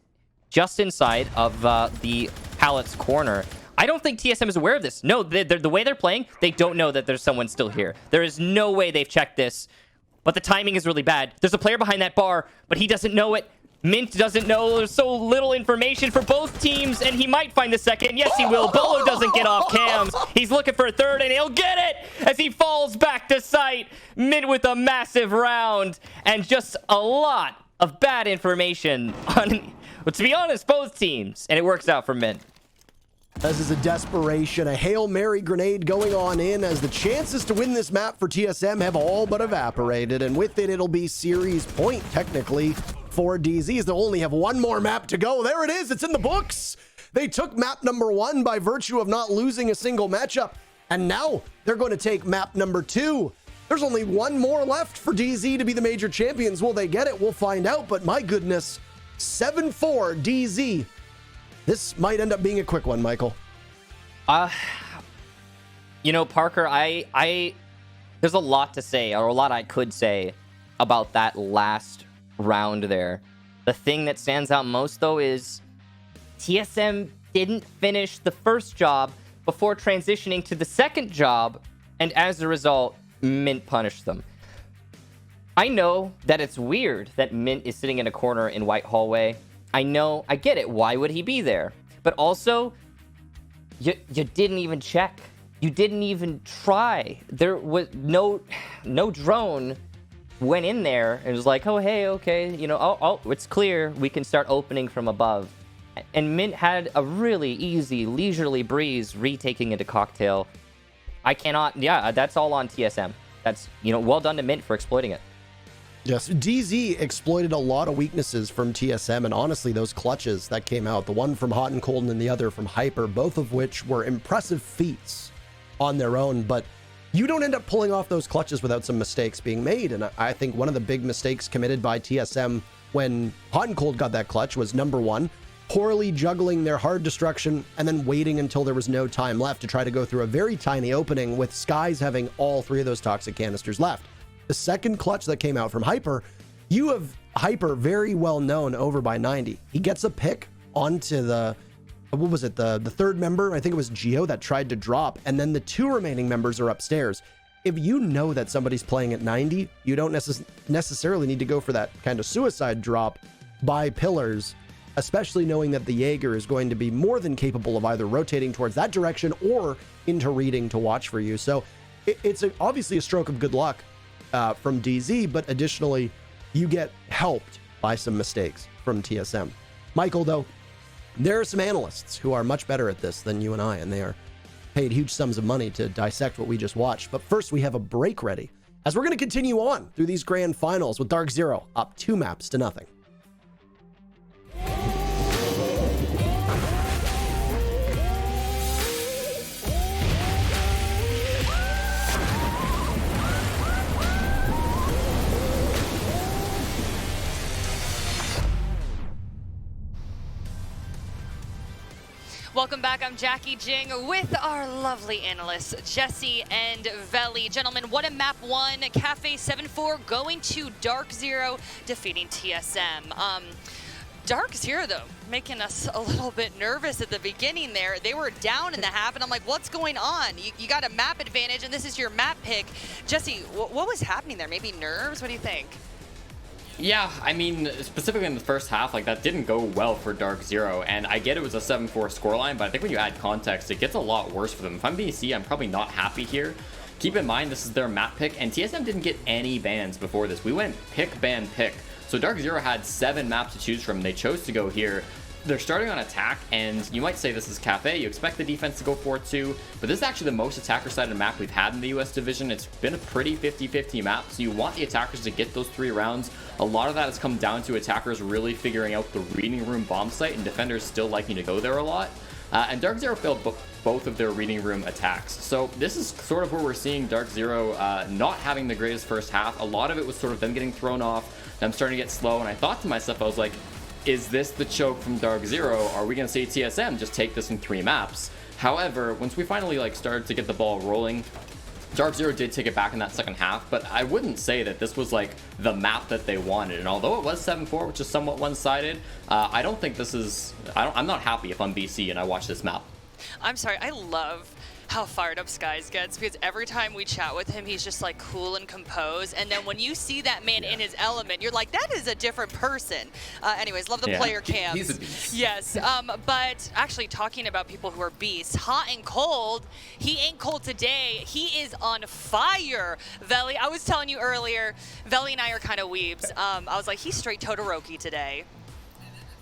just inside of the Pallet's corner. I don't think TSM is aware of this. No, the way they're playing, they don't know that there's someone still here. There is no way they've checked this, but the timing is really bad. There's a player behind that bar, but he doesn't know it. Mint doesn't know. There's so little information for both teams, and he might find the second. Yes, he will. Bolo doesn't get off cams. He's looking for a third, and he'll get it as he falls back to sight. Mint with a massive round, and just a lot of bad information on, to be honest, both teams, and it works out for Mint. This is a desperation, a Hail Mary grenade going on in as the chances to win this map for TSM have all but evaporated, and with it, it'll be series point, technically, for DZs. They'll only have one more map to go. There it is. It's in the books. They took map number 1 by virtue of not losing a single matchup, and now they're going to take map number 2. There's only one more left for DZ to be the major champions. Will they get it? We'll find out, but my goodness, 7-4 DZ. This might end up being a quick one, Michael. Parker, there's a lot to say, or a lot I could say about that last round there. The thing that stands out most, though, is TSM didn't finish the first job before transitioning to the second job, and as a result, Mint punished them. I know that it's weird that Mint is sitting in a corner in White Hallway. I know, I get it. Why would he be there? But also, you didn't even check. You didn't even try. There was no drone went in there and was like, oh, hey, okay, it's clear. We can start opening from above. And Mint had a really easy, leisurely breeze retaking into Cocktail. That's all on TSM. That's, well done to Mint for exploiting it. Yes, DZ exploited a lot of weaknesses from TSM, and honestly, those clutches that came out, the one from Hot and Cold and the other from Hyper, both of which were impressive feats on their own, but you don't end up pulling off those clutches without some mistakes being made, and I think one of the big mistakes committed by TSM when Hot and Cold got that clutch was, number 1, poorly juggling their hard destruction and then waiting until there was no time left to try to go through a very tiny opening with Skies having all 3 of those toxic canisters left. The second clutch that came out from Hyper, you have Hyper very well known over by 90. He gets a pick onto the third member, I think it was Geo, that tried to drop, and then the 2 remaining members are upstairs. If you know that somebody's playing at 90, you don't necessarily need to go for that kind of suicide drop by pillars, especially knowing that the Jaeger is going to be more than capable of either rotating towards that direction or into reading to watch for you. So it's obviously a stroke of good luck from DZ, but additionally, you get helped by some mistakes from TSM. Michael, though, there are some analysts who are much better at this than you and I, and they are paid huge sums of money to dissect what we just watched. But first, we have a break ready, as we're going to continue on through these grand finals with DarkZero up 2-0. Welcome back. I'm Jackie Jing with our lovely analysts, Jesse and Veli. Gentlemen, what a map one. Cafe 7-4 going to DarkZero, defeating TSM. DarkZero, though, making us a little bit nervous at the beginning there. They were down in the half, and I'm like, what's going on? You got a map advantage, and this is your map pick. Jesse, what was happening there? Maybe nerves? What do you think? Yeah, I mean, specifically in the first half, like, that didn't go well for DarkZero, and I get it was a 7-4 scoreline, but I think when you add context, it gets a lot worse for them. If I'm BC, I'm probably not happy here. Keep in mind, this is their map pick, and TSM didn't get any bans before this. We went pick, ban, pick. So DarkZero had 7 maps to choose from. They chose to go here. They're starting on attack, and you might say this is Cafe. You expect the defense to go 4-2, but this is actually the most attacker-sided map we've had in the US division. It's been a pretty 50-50 map, so you want the attackers to get those 3 rounds. A lot of that has come down to attackers really figuring out the reading room bomb site, and defenders still liking to go there a lot. And DarkZero failed both of their reading room attacks. So this is sort of where we're seeing DarkZero not having the greatest first half. A lot of it was sort of them getting thrown off, them starting to get slow, and I thought to myself, I was like, is this the choke from DarkZero? Are we going to see TSM just take this in 3 maps? However, once we finally started to get the ball rolling, DarkZero did take it back in that second half, but I wouldn't say that this was like the map that they wanted. And although it was 7-4, which is somewhat one-sided, I don't think this is... I'm not happy if I'm BC and I watch this map. I'm sorry, I love how fired up Skies gets, because every time we chat with him, he's just like cool and composed, and then when you see that man in his element, you're like, that is a different person. Anyways, love the player cams. He's a beast. Yes, but actually talking about people who are beasts, hot and cold, he ain't cold today. He is on fire, Veli. I was telling you earlier, Veli and I are kind of weebs. I was like, he's straight Todoroki today.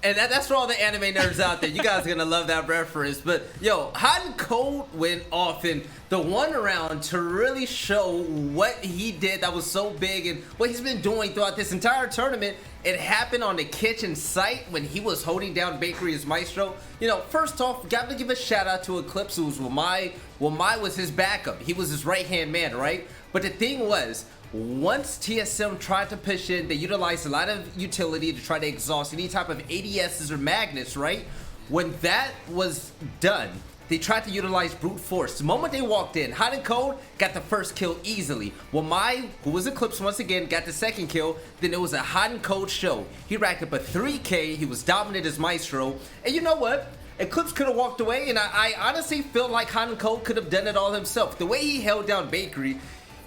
And that's for all the anime nerds out there. You guys are going to love that reference. But, yo, Hot and Cold went off in the one round to really show what he did that was so big and what he's been doing throughout this entire tournament. It happened on the kitchen site when he was holding down Bakery as Maestro. You know, first off, got to give a shout out to Eclipse, who was Wamai was his backup. He was his right-hand man, right? But the thing was, once TSM tried to push in, they utilized a lot of utility to try to exhaust any type of ADSs or magnets, right? When that was done, they tried to utilize brute force. The moment they walked in, Hot and Cold got the first kill easily. Wamai, who was Eclipse once again, got the second kill. Then it was a Hot and Cold show. He racked up a 3K. He was dominant as Maestro. And you know what? Eclipse could have walked away, and I honestly feel like Hot and Cold could have done it all himself. The way he held down Bakery,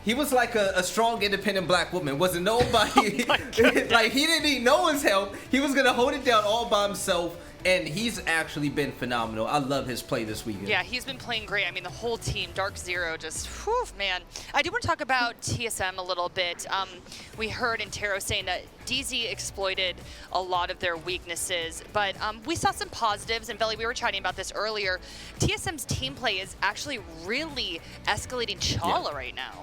he was like a strong, independent black woman. Wasn't nobody, like, he didn't need no one's help. He was going to hold it down all by himself, and he's actually been phenomenal. I love his play this weekend. Yeah, he's been playing great. I mean, the whole team, DarkZero, just, whew, man. I do want to talk about TSM a little bit. We heard Intero saying that DZ exploited a lot of their weaknesses, but we saw some positives, and Veli, we were chatting about this earlier. TSM's team play is actually really escalating Chala right now.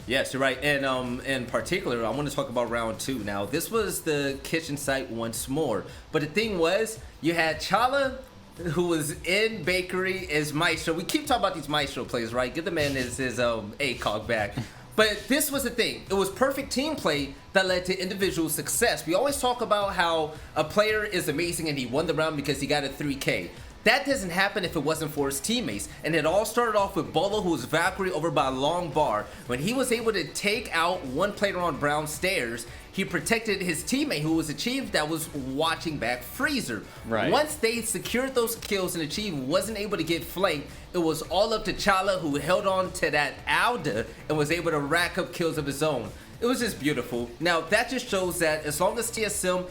Yes, you're right. And in particular, I want to talk about round 2. Now, this was the kitchen site once more. But the thing was, you had Chala, who was in Bakery as Maestro. We keep talking about these Maestro plays, right? Give the man his ACOG back. But this was the thing. It was perfect team play that led to individual success. We always talk about how a player is amazing and he won the round because he got a 3K. That doesn't happen if it wasn't for his teammates. And it all started off with Bolo, who was Valkyrie over by a long bar. When he was able to take out one player on brown stairs, he protected his teammate, who was Achieve, that was watching back Freezer. Right. Once they secured those kills and Achieve wasn't able to get flanked, it was all up to Chala, who held on to that Alda and was able to rack up kills of his own. It was just beautiful. Now, that just shows that as long as TSM,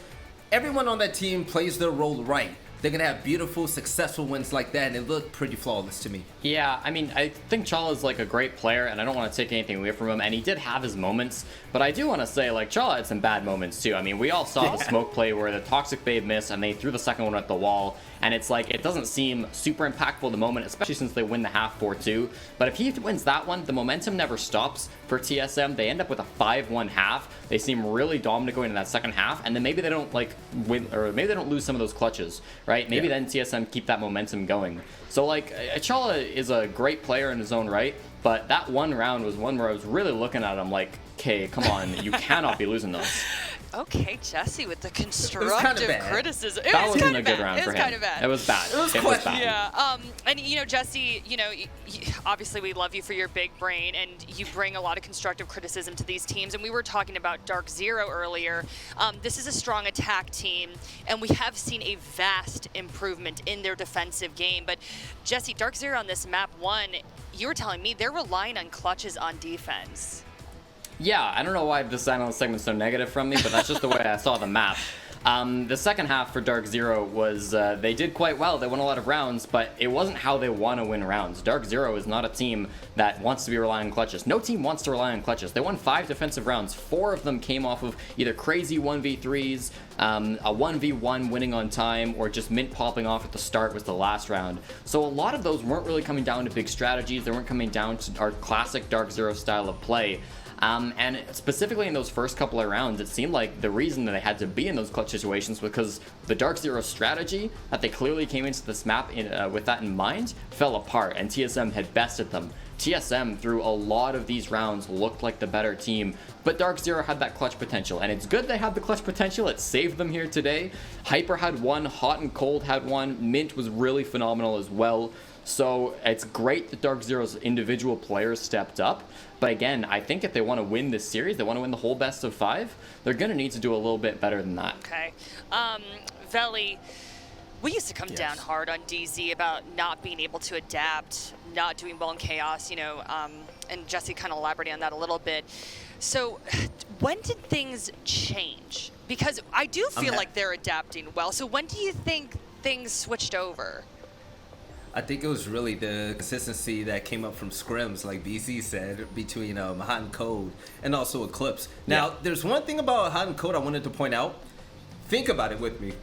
everyone on that team plays their role right, they're going to have beautiful, successful wins like that, and it looked pretty flawless to me. Yeah, I mean, I think Chala is like a great player, and I don't want to take anything away from him, and he did have his moments, but I do want to say, like, Chala had some bad moments too. I mean, we all saw the smoke play where the Toxic Babe missed, and they threw the second one at the wall, and it's like, it doesn't seem super impactful at the moment, especially since they win the half 4-2, but if he wins that one, the momentum never stops for TSM. They end up with a 5-1 half. They seem really dominant going into that second half, and then maybe they don't, like, win, or maybe they don't lose some of those clutches, right? Maybe then TSM keep that momentum going. So, like, Chala is a great player in his own right, but that one round was one where I was really looking at him like, okay, come on, you cannot be losing those. Okay, Jesse with the kinda constructive bad. criticism. That was wasn't kinda a good bad. round It for was him. kind of bad. It was bad. It was It was bad. Yeah, and Jesse, obviously we love you for your big brain, and you bring a lot of constructive criticism to these teams. And we were talking about DarkZero earlier. This is a strong attack team, and we have seen a vast improvement in their defensive game. But Jesse, DarkZero on this map 1, you were telling me they're relying on clutches on defense. Yeah, I don't know why this analyst segment's so negative from me, but that's just the way I saw the map. The second half for DarkZero was, they did quite well. They won a lot of rounds, but it wasn't how they want to win rounds. DarkZero is not a team that wants to be relying on clutches. No team wants to rely on clutches. They won 5 defensive rounds. 4 of them came off of either crazy 1v3s, a 1v1 winning on time, or just mint popping off at the start was the last round. So a lot of those weren't really coming down to big strategies. They weren't coming down to our classic DarkZero style of play. And specifically in those first couple of rounds, it seemed like the reason that they had to be in those clutch situations was because the DarkZero strategy that they clearly came into this map with that in mind fell apart, and TSM had bested them. TSM, through a lot of these rounds, looked like the better team, but DarkZero had that clutch potential, and it's good they had the clutch potential. It saved them here today. Hyper had one, Hot and Cold had one, Mint was really phenomenal as well. So it's great that DarkZero's individual players stepped up. But again, I think if they want to win this series, they want to win the whole best of 5, they're going to need to do a little bit better than that. Okay. Veli, we used to come down hard on DZ about not being able to adapt, not doing well in chaos, and Jesse kind of elaborated on that a little bit. So when did things change? Because I do feel like they're adapting well. So when do you think things switched over? I think it was really the consistency that came up from scrims, like BZ said, between Hot and Cold and also Eclipse. Now, there's one thing about Hot and Cold I wanted to point out. Think about it with me.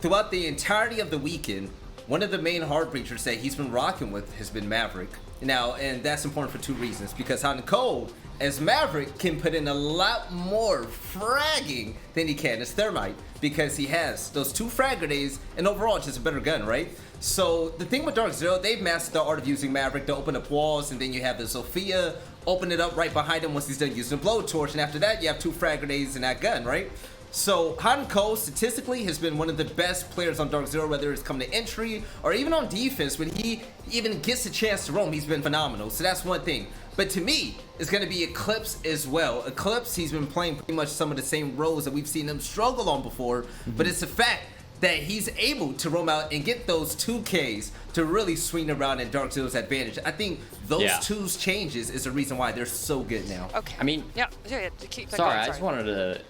Throughout the entirety of the weekend, one of the main hard breachers that he's been rocking with has been Maverick. Now, and that's important for 2 reasons. Because Hot and Cold, as Maverick, can put in a lot more fragging than he can as Thermite. Because he has those 2 frag grenades, and overall, just a better gun, right? So the thing with DarkZero, they've mastered the art of using Maverick to open up walls, and then you have the Sophia open it up right behind him once he's done using a blowtorch, and after that you have 2 frag grenades and that gun, right? So Hot and Cold statistically has been one of the best players on DarkZero, whether it's come to entry or even on defense. When he even gets a chance to roam, he's been phenomenal. So that's one thing. But to me, it's going to be Eclipse as well. Eclipse, he's been playing pretty much some of the same roles that we've seen him struggle on before, but it's the fact that he's able to roam out and get those 2Ks to really swing around in DarkZero's advantage. I think those 2 changes is the reason why they're so good now. Okay. I mean, sorry, I just wanted to,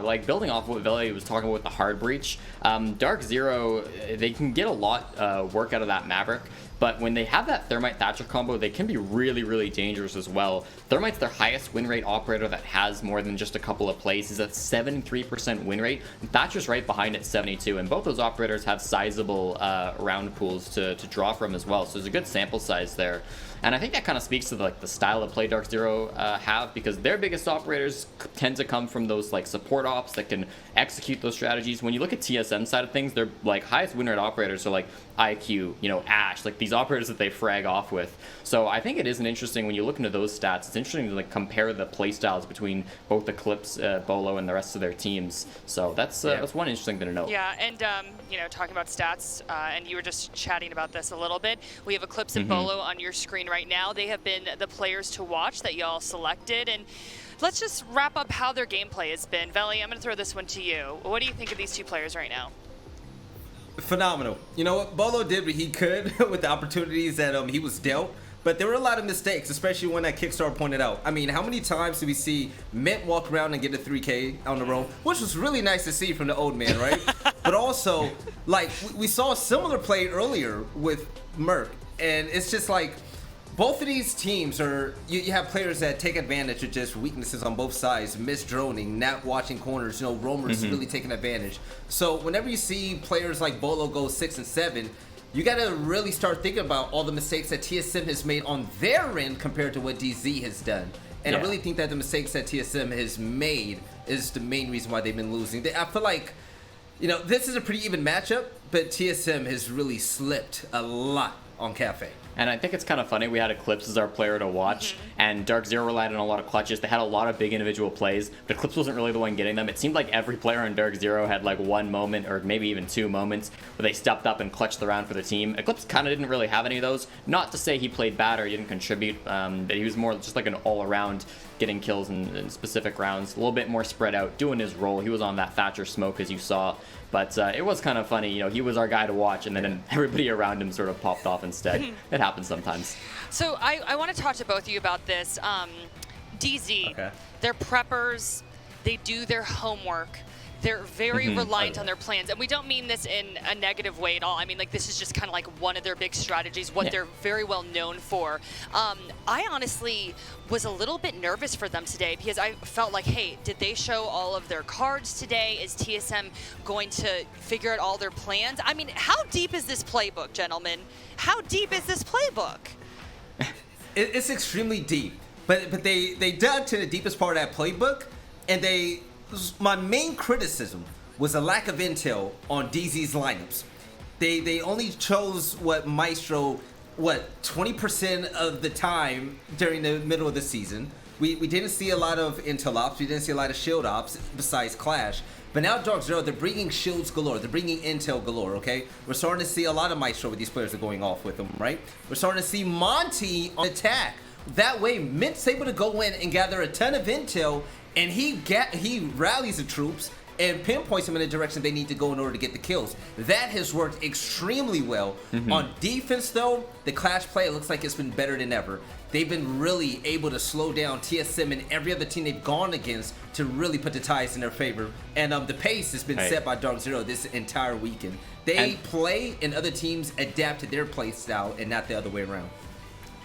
like building off what Veli was talking about with the hard breach, DarkZero, they can get a lot work out of that Maverick. But when they have that Thermite Thatcher combo, they can be really, really dangerous as well. Thermite's their highest win rate operator that has more than just a couple of plays. He's at 73% win rate. And Thatcher's right behind at 72. And both those operators have sizable round pools to draw from as well. So there's a good sample size there. And I think that kind of speaks to the style of play DarkZero have, because their biggest operators tend to come from those support ops that can execute those strategies. When you look at TSM side of things, their highest win rate operators are IQ, Ash, these operators that they frag off with. So I think it is an interesting, when you look into those stats, it's interesting to compare the play styles between both Eclipse, Bolo, and the rest of their teams. So that's one interesting thing to note. Yeah, and talking about stats, and you were just chatting about this a little bit. We have Eclipse and Bolo on your screen right now. They have been the players to watch that y'all selected, and let's just wrap up how their gameplay has been. Veli, I'm going to throw this one to you. What do you think of these 2 players right now? Phenomenal. You know what? Bolo did what he could with the opportunities that he was dealt. But there were a lot of mistakes, especially when that Kickstarter pointed out. I mean, how many times do we see Mint walk around and get a 3K on the roam, which was really nice to see from the old man, right? But also, we saw a similar play earlier with Merc, and it's just both of these teams are, you have players that take advantage of just weaknesses on both sides, misdroning, not watching corners, roamers really taking advantage. So whenever you see players like Bolo go 6 and 7, you got to really start thinking about all the mistakes that TSM has made on their end compared to what DZ has done. And I really think that the mistakes that TSM has made is the main reason why they've been losing. I feel like, this is a pretty even matchup, but TSM has really slipped a lot on Cafe. And I think it's kind of funny. We had Eclipse as our player to watch, and DarkZero relied on a lot of clutches. They had a lot of big individual plays, but Eclipse wasn't really the one getting them. It seemed like every player on DarkZero had like one moment, or maybe even two moments, where they stepped up and clutched the round for the team. Eclipse kind of didn't really have any of those. Not to say he played bad or he didn't contribute, but he was more just like an all-around getting kills in specific rounds. A little bit more spread out, doing his role. He was on that Thatcher smoke, as you saw. But it was kind of funny, you know, he was our guy to watch, and then everybody around him sort of popped off instead. It happens sometimes. So I want to talk to both of you about this. DZ, they're preppers, they do their homework. They're very reliant on their plans. And we don't mean this in a negative way at all. I mean, like, this is just kind of like one of their big strategies, what they're very well known for. I honestly was a little bit nervous for them today because I felt like, hey, did they show all of their cards today? Is TSM going to figure out all their plans? I mean, how deep is this playbook, gentlemen? How deep is this playbook? It's extremely deep. But they dug to the deepest part of that playbook, and my main criticism was a lack of intel on DZ's lineups. They only chose Maestro 20% of the time during the middle of the season. We didn't see a lot of intel ops, we didn't see a lot of shield ops besides Clash. But now DarkZero, they're bringing shields galore, they're bringing intel galore, okay? We're starting to see a lot of Maestro with these players are going off with them, right? We're starting to see Monty on attack. That way, Mint's able to go in and gather a ton of intel, and he rallies the troops and pinpoints them in the direction they need to go in order to get the kills. That has worked extremely well. On defense, though, the Clash play, it looks like it's been better than ever. They've been really able to slow down TSM and every other team they've gone against to really put the ties in their favor. And the pace has been set by DarkZero this entire weekend. They play and other teams adapt to their play style and not the other way around.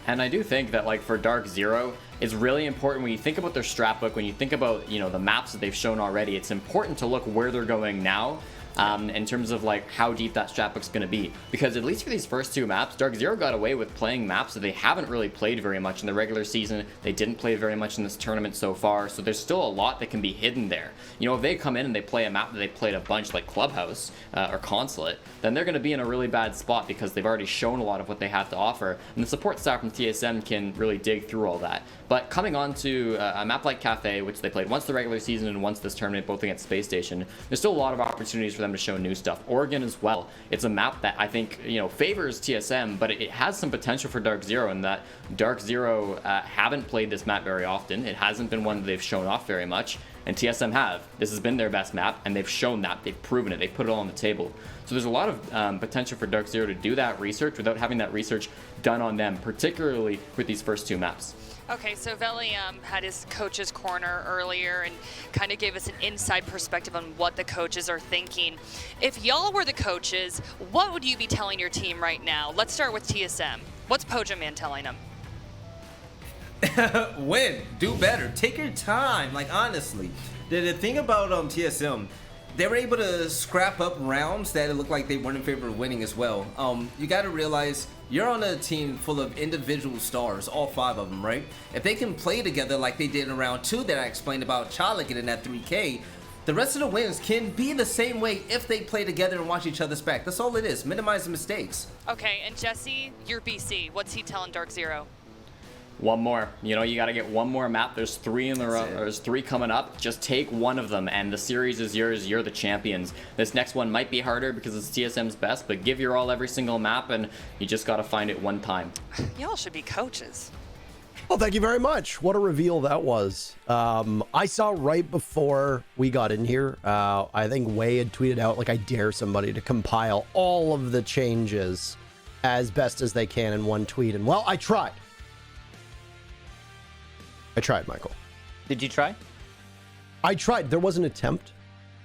And I do think that, like, for DarkZero, it's really important when you think about their strat book, when you think about, you know, the maps that they've shown already, it's important to look where they're going now. In terms of like how deep that strat book's going to be, because at least for these first two maps, DarkZero got away with playing maps that they haven't really played very much in the regular season. They didn't play very much in this tournament so far, so there's still a lot that can be hidden there. You know, if they come in and they play a map that they played a bunch, like Clubhouse or Consulate, then they're going to be in a really bad spot because they've already shown a lot of what they have to offer, and the support staff from TSM can really dig through all that. But coming on to a map like Cathay, which they played once the regular season and once this tournament, both against Space Station, there's still a lot of opportunities for them to show new stuff. Oregon as well. It's a map that I think, you know, favors TSM, but it has some potential for DarkZero in that DarkZero haven't played this map very often. It hasn't been one that they've shown off very much, and TSM have. This has been their best map, and they've shown that. They've proven it. They put it all on the table. So there's a lot of potential for DarkZero to do that research without having that research done on them, particularly with these first two maps. Okay, so Veli had his coach's corner earlier and kind of gave us an inside perspective on what the coaches are thinking. If y'all were the coaches, what would you be telling your team right now? Let's start with TSM. What's Pojo Man telling them? Win, do better, take your time. Like, honestly, the thing about TSM, they were able to scrap up rounds that it looked like they weren't in favor of winning as well. You got to realize you're on a team full of individual stars, all 5 of them, right? If they can play together like they did in round 2 that I explained about Chala getting that 3K, the rest of the wins can be the same way if they play together and watch each other's back. That's all it is. Minimize the mistakes. Okay, and Jesse, you're BC. What's he telling DarkZero? One more. You know, you got to get one more map. There's 3 in the row. There's 3 coming up. Just take one of them, and the series is yours. You're the champions. This next one might be harder because it's TSM's best, but give your all every single map, and you just got to find it one time. Y'all should be coaches. Well, thank you very much. What a reveal that was. I saw right before we got in here, I think Wei had tweeted out, like, I dare somebody to compile all of the changes as best as they can in one tweet. And, well, I tried. I tried, Michael. Did you try? I tried. There was an attempt.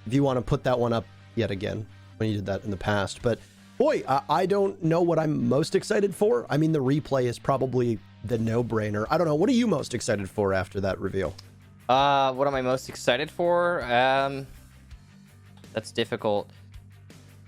If you want to put that one up yet again, when you did that in the past. But, boy, I don't know what I'm most excited for. I mean, the replay is probably the no-brainer. I don't know. What are you most excited for after that reveal? What am I most excited for? That's difficult.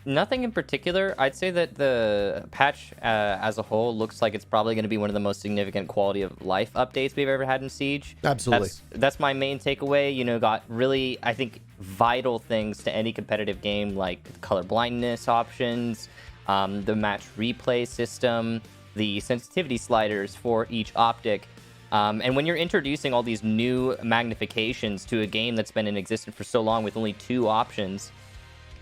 Nothing in particular. I'd say that the patch as a whole looks like it's probably going to be one of the most significant quality of life updates we've ever had in Siege. Absolutely. That's my main takeaway. You know, got really, I think, vital things to any competitive game like color blindness options, the match replay system, the sensitivity sliders for each optic. And when you're introducing all these new magnifications to a game that's been in existence for so long with only 2 options,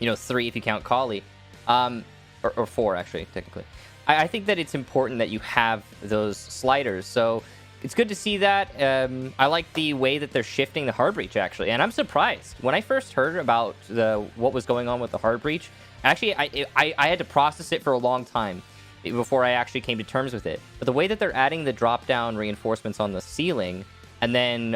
3 if you count Kali, or 4 actually, technically, I think that it's important that you have those sliders. So it's good to see that. I like the way that they're shifting the hard breach, actually. And I'm surprised. When I first heard about what was going on with the hard breach, actually, I had to process it for a long time before I actually came to terms with it. But the way that they're adding the drop-down reinforcements on the ceiling and then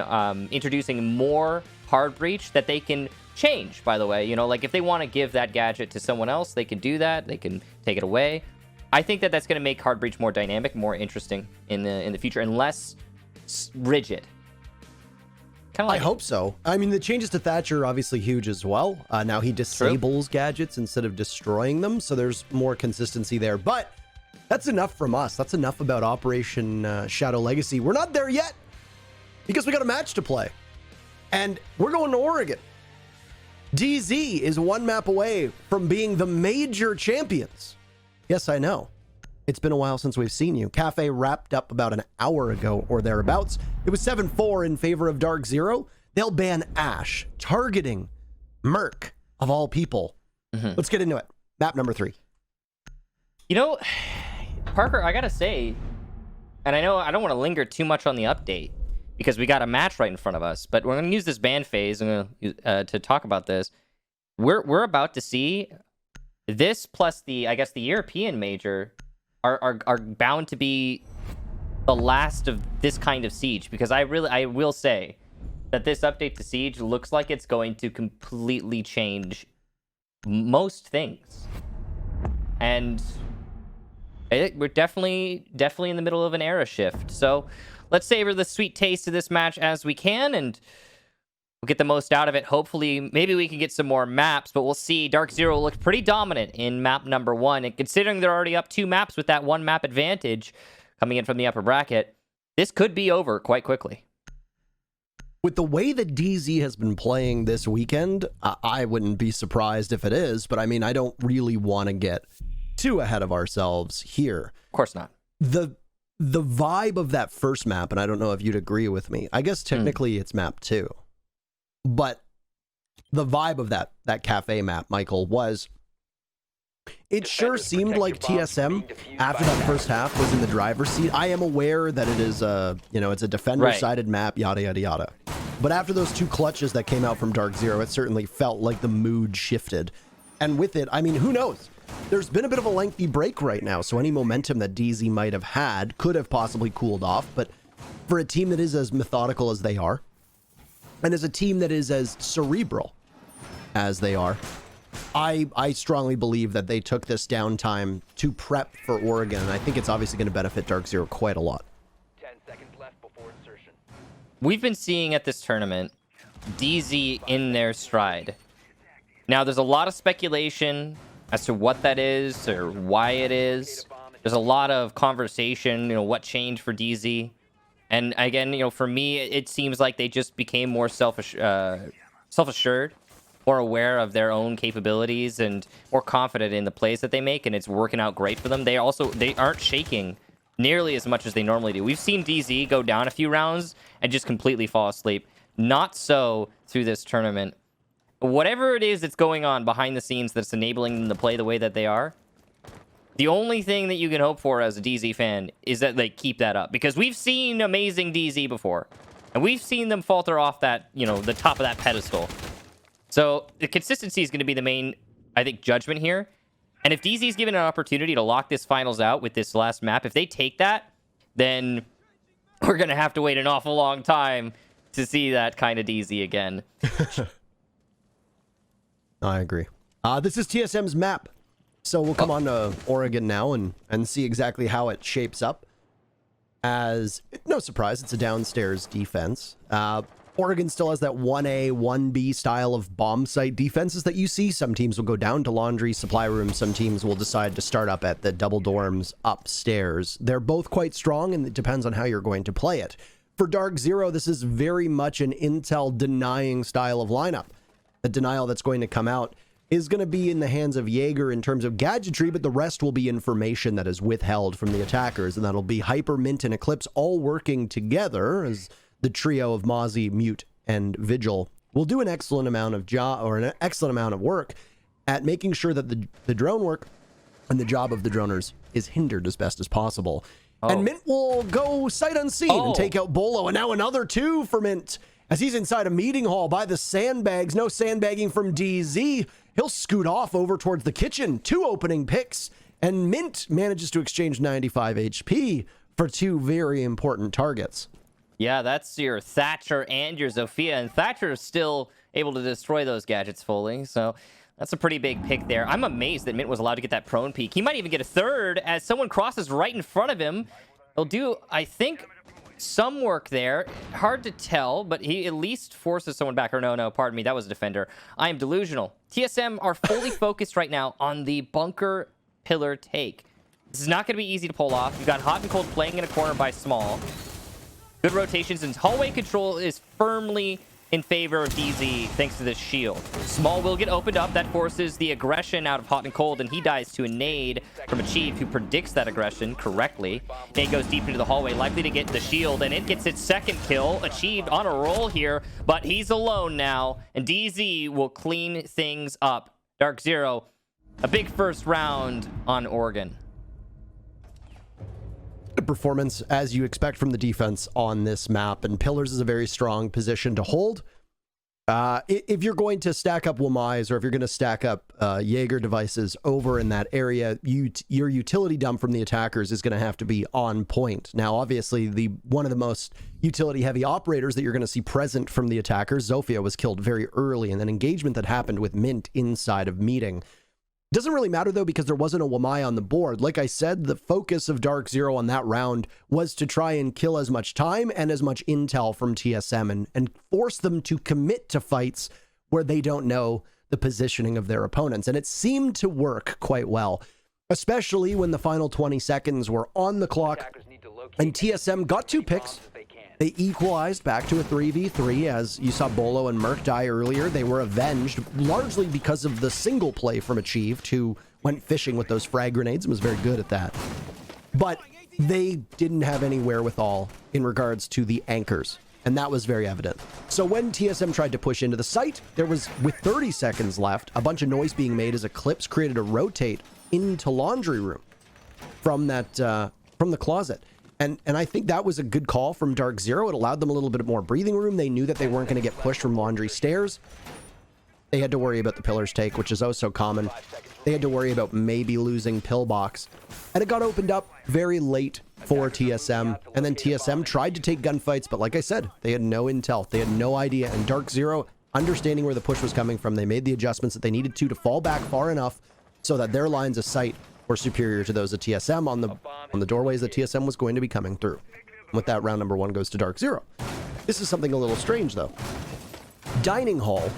introducing more hard breach that they can change, by the way. Like if they want to give that gadget to someone else, they can do that. They can take it away. I think that that's going to make hard breach more dynamic, more interesting in the future, and less rigid. I hope so. I mean, the changes to Thatcher are obviously huge as well. Now he disables gadgets instead of destroying them, so there's more consistency there. But that's enough from us. That's enough about Operation Shadow Legacy. We're not there yet because we got a match to play, and we're going to Oregon. DZ is 1 map away from being the major champions. Yes, I know. It's been a while since we've seen you. Cafe wrapped up about an hour ago or thereabouts. It was 7-4 in favor of DarkZero. They'll ban Ash, targeting Merc, of all people. Let's get into it. Map number 3. Parker, I gotta say, and I know I don't want to linger too much on the update because we got a match right in front of us, but we're going to use this ban phase to talk about this. We're about to see this plus the European major are bound to be the last of this kind of siege, because I will say that this update to Siege looks like it's going to completely change most things. And we're definitely in the middle of an era shift. So let's savor the sweet taste of this match as we can, and we'll get the most out of it. Hopefully, maybe we can get some more maps, but we'll see. DarkZero looked pretty dominant in map number 1, and considering they're already up 2 maps with that 1 map advantage coming in from the upper bracket, this could be over quite quickly. With the way that DZ has been playing this weekend, I wouldn't be surprised if it is, but I mean, I don't really want to get too ahead of ourselves here. Of course not. The vibe of that first map, and I don't know if you'd agree with me, I guess technically it's map 2, but the vibe of that cafe map, Michael, was it sure seemed like TSM after that first half was in the driver's seat. I am aware that it is it's a defender-sided map, yada yada yada. But after those 2 clutches that came out from DarkZero, it certainly felt like the mood shifted. And with it, I mean, who knows? There's been a bit of a lengthy break right now, so any momentum that DZ might have had could have possibly cooled off. But for a team that is as methodical as they are, and as a team that is as cerebral as they are, I strongly believe that they took this downtime to prep for Oregon, and I think it's obviously going to benefit DarkZero quite a lot. 10 seconds left before insertion. We've been seeing at this tournament DZ in their stride. Now, there's a lot of speculation as to what that is or why it is. There's a lot of conversation, what changed for DZ. And again, for me, it seems like they just became more self-assured, more aware of their own capabilities, and more confident in the plays that they make, and it's working out great for them. They aren't shaking nearly as much as they normally do. We've seen DZ go down a few rounds and just completely fall asleep. Not so through this tournament. Whatever it is that's going on behind the scenes that's enabling them to play the way that they are, the only thing that you can hope for as a DZ fan is that they keep that up. Because we've seen amazing DZ before, and we've seen them falter off that, the top of that pedestal. So the consistency is going to be the main, I think, judgment here. And if DZ is given an opportunity to lock this finals out with this last map, if they take that, then we're going to have to wait an awful long time to see that kind of DZ again. I agree. This is TSM's map. So we'll come on to Oregon now and see exactly how it shapes up. As, no surprise, it's a downstairs defense. Oregon still has that 1A, 1B style of bomb site defenses that you see. Some teams will go down to laundry, supply room. Some teams will decide to start up at the double dorms upstairs. They're both quite strong, and it depends on how you're going to play it. For DarkZero, this is very much an intel denying style of lineup. The denial that's going to come out is going to be in the hands of Jaeger in terms of gadgetry, but the rest will be information that is withheld from the attackers, and that'll be Hyper, Mint, and Eclipse all working together as the trio of Mozzie, Mute, and Vigil will do an excellent amount of work at making sure that the drone work and the job of the droners is hindered as best as possible. And Mint will go sight unseen and take out Bolo, and now another 2 for Mint as he's inside a meeting hall by the sandbags. No sandbagging from DZ. He'll scoot off over towards the kitchen. 2 opening picks, and Mint manages to exchange 95 HP for 2 very important targets. Yeah, that's your Thatcher and your Zofia, and Thatcher is still able to destroy those gadgets fully, so that's a pretty big pick there. I'm amazed that Mint was allowed to get that prone peek. He might even get a third as someone crosses right in front of him. He'll do, I think, some work there. Hard to tell, but he at least forces someone back. Or no, pardon me, that was a defender. I am delusional. TSM are fully focused right now on the bunker pillar take. This is not going to be easy to pull off. You've got Hot and Cold playing in a corner by Small. Good rotations, and hallway control is firmly in favor of DZ thanks to this shield. Small will get opened up. That forces the aggression out of Hot and Cold, and he dies to a nade from Achieve, who predicts that aggression correctly. Nade goes deep into the hallway, likely to get the shield, and it gets its second kill. Achieved on a roll here, but he's alone now, and DZ will clean things up. DarkZero, a big first round on Oregon. Performance as you expect from the defense on this map, and Pillars is a very strong position to hold. If you're going to stack up Wamais, or if you're going to stack up Jaeger devices over in that area, your utility dump from the attackers is going to have to be on point. Now, obviously, one of the most utility heavy operators that you're going to see present from the attackers, Zofia, was killed very early, and an engagement that happened with Mint inside of meeting. Doesn't really matter, though, because there wasn't a Wamai on the board. Like I said, the focus of DarkZero on that round was to try and kill as much time and as much intel from TSM and force them to commit to fights where they don't know the positioning of their opponents. And it seemed to work quite well, especially when the final 20 seconds were on the clock and TSM got 2 picks. They equalized back to a 3v3 as you saw Bolo and Merc die earlier. They were avenged largely because of the single play from Achieved, who went fishing with those frag grenades and was very good at that. But they didn't have any wherewithal in regards to the anchors, and that was very evident. So when TSM tried to push into the site, there was, with 30 seconds left, a bunch of noise being made as Eclipse created a rotate into laundry room from that from the closet. And I think that was a good call from DarkZero. It allowed them a little bit more breathing room. They knew that they weren't going to get pushed from laundry stairs. They had to worry about the pillars take, which is oh so common. They had to worry about maybe losing pillbox. And it got opened up very late for TSM. And then TSM tried to take gunfights, but like I said, they had no intel. They had no idea. And DarkZero, understanding where the push was coming from, they made the adjustments that they needed to fall back far enough so that their lines of sight were superior to those of TSM on the doorways that TSM was going to be coming through. With that, round number 1 goes to DarkZero. This is something a little strange, though. Dining hall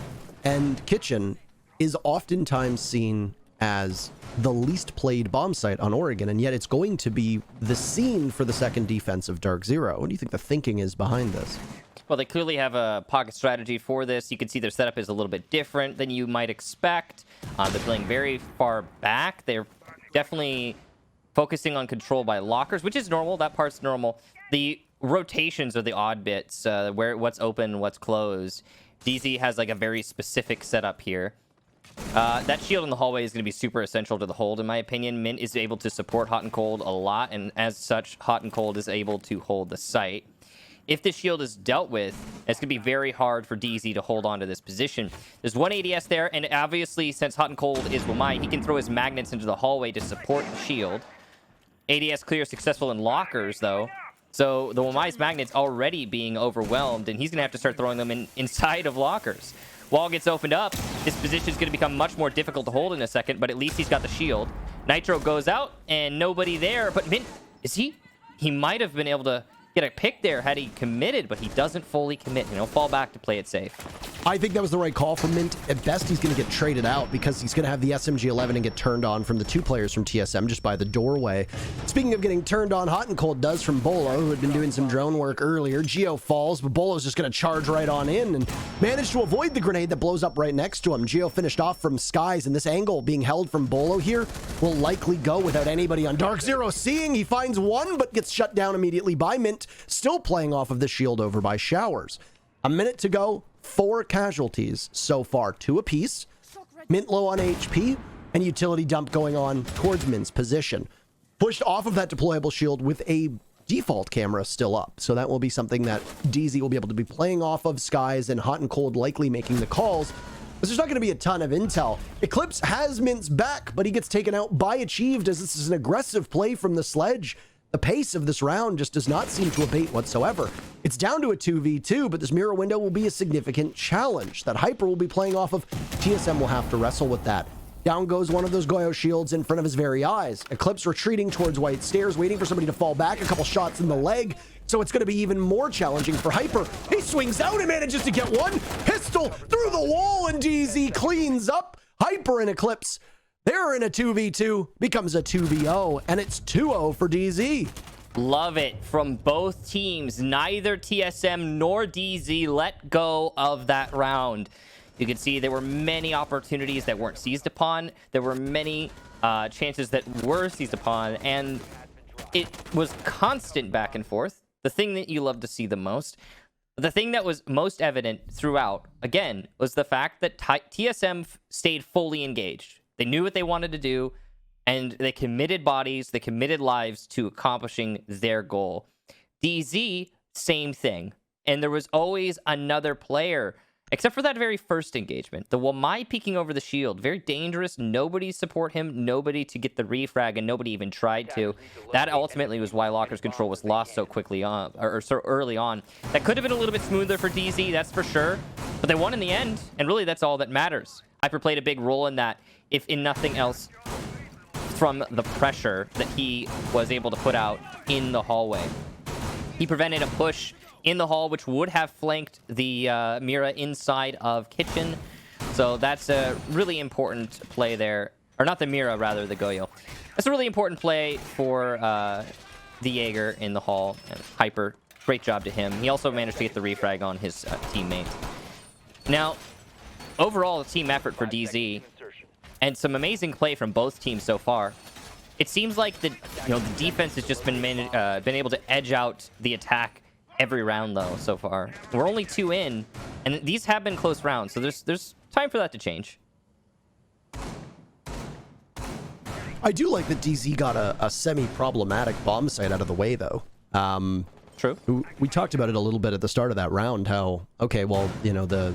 and kitchen is oftentimes seen as the least played bomb site on Oregon, and yet it's going to be the scene for the second defense of DarkZero. What do you think the thinking is behind this? Well, they clearly have a pocket strategy for this. You can see their setup is a little bit different than you might expect. They're playing very far back. They're definitely focusing on control by lockers, which is normal. That part's normal. The rotations are the odd bits, what's open, what's closed. DZ has like a very specific setup here. That shield in the hallway is going to be super essential to the hold, in my opinion. Mint is able to support Hot and Cold a lot, and as such, Hot and Cold is able to hold the site. If this shield is dealt with, it's going to be very hard for DZ to hold on to this position. There's one ADS there, and obviously, since Hot and Cold is Wamai, he can throw his magnets into the hallway to support the shield. ADS clear successful in lockers, though. So the Wamai's magnets already being overwhelmed, and he's going to have to start throwing them inside of lockers. Wall gets opened up. This position is going to become much more difficult to hold in a second, but at least he's got the shield. Nitro goes out, and nobody there, but Mint, is he? He might have been able to get a pick there had he committed, but he doesn't fully commit. He'll fall back to play it safe. I think that was the right call from Mint. At best, he's going to get traded out because he's going to have the SMG-11 and get turned on from the 2 players from TSM just by the doorway. Speaking of getting turned on, hot and cold does from Bolo, who had been doing some drone work earlier. Geo falls, but Bolo's just going to charge right on in and manage to avoid the grenade that blows up right next to him. Geo finished off from Skies, and this angle being held from Bolo here will likely go without anybody on DarkZero seeing. He finds one, but gets shut down immediately by Mint, still playing off of the shield over by Showers. A minute to go. 4 casualties so far, 2 apiece. Mint low on HP, and utility dump going on towards Mint's position. Pushed off of that deployable shield with a default camera still up. So that will be something that DZ will be able to be playing off of. Skies and hot and cold likely making the calls. But there's not going to be a ton of intel. Eclipse has Mint's back, but he gets taken out by Achieved as this is an aggressive play from the Sledge. The pace of this round just does not seem to abate whatsoever. It's down to a 2v2, but this mirror window will be a significant challenge that Hyper will be playing off of. TSM will have to wrestle with that. Down goes one of those Goyo shields in front of his very eyes. Eclipse retreating towards White Stairs, waiting for somebody to fall back, a couple shots in the leg. So it's going to be even more challenging for Hyper. He swings out and manages to get one. Pistol through the wall, and DZ cleans up. Hyper and Eclipse, they're in a 2v2, becomes a 2v0, and it's 2-0 for DZ. Love it from both teams. Neither TSM nor DZ let go of that round. You can see there were many opportunities that weren't seized upon. There were many chances that were seized upon, and it was constant back and forth. The thing that you love to see the most. The thing that was most evident throughout, again, was the fact that TSM stayed fully engaged. They knew what they wanted to do, and they committed bodies, they committed lives to accomplishing their goal. DZ, same thing. And there was always another player, except for that very first engagement. The Wamai peeking over the shield, very dangerous. Nobody support him, nobody to get the refrag, and nobody even tried to. That ultimately was why Locker's control was lost so quickly on, or so early on. That could have been a little bit smoother for DZ, that's for sure. But they won in the end, and really that's all that matters. Hyper played a big role in that, if in nothing else, from the pressure that he was able to put out in the hallway. He prevented a push in the hall, which would have flanked the Mira inside of Kitchen. So that's a really important play there. Or not the Mira, rather, the Goyo. That's a really important play for the Jaeger in the hall. And Hyper, great job to him. He also managed to get the refrag on his teammate. Now, overall, team effort for DZ. And some amazing play from both teams so far. It seems like the defense has just been able to edge out the attack every round though so far. We're only 2 in, and these have been close rounds, so there's time for that to change. I do like that DZ got a semi-problematic bomb site out of the way though. True. We talked about it a little bit at the start of that round. How the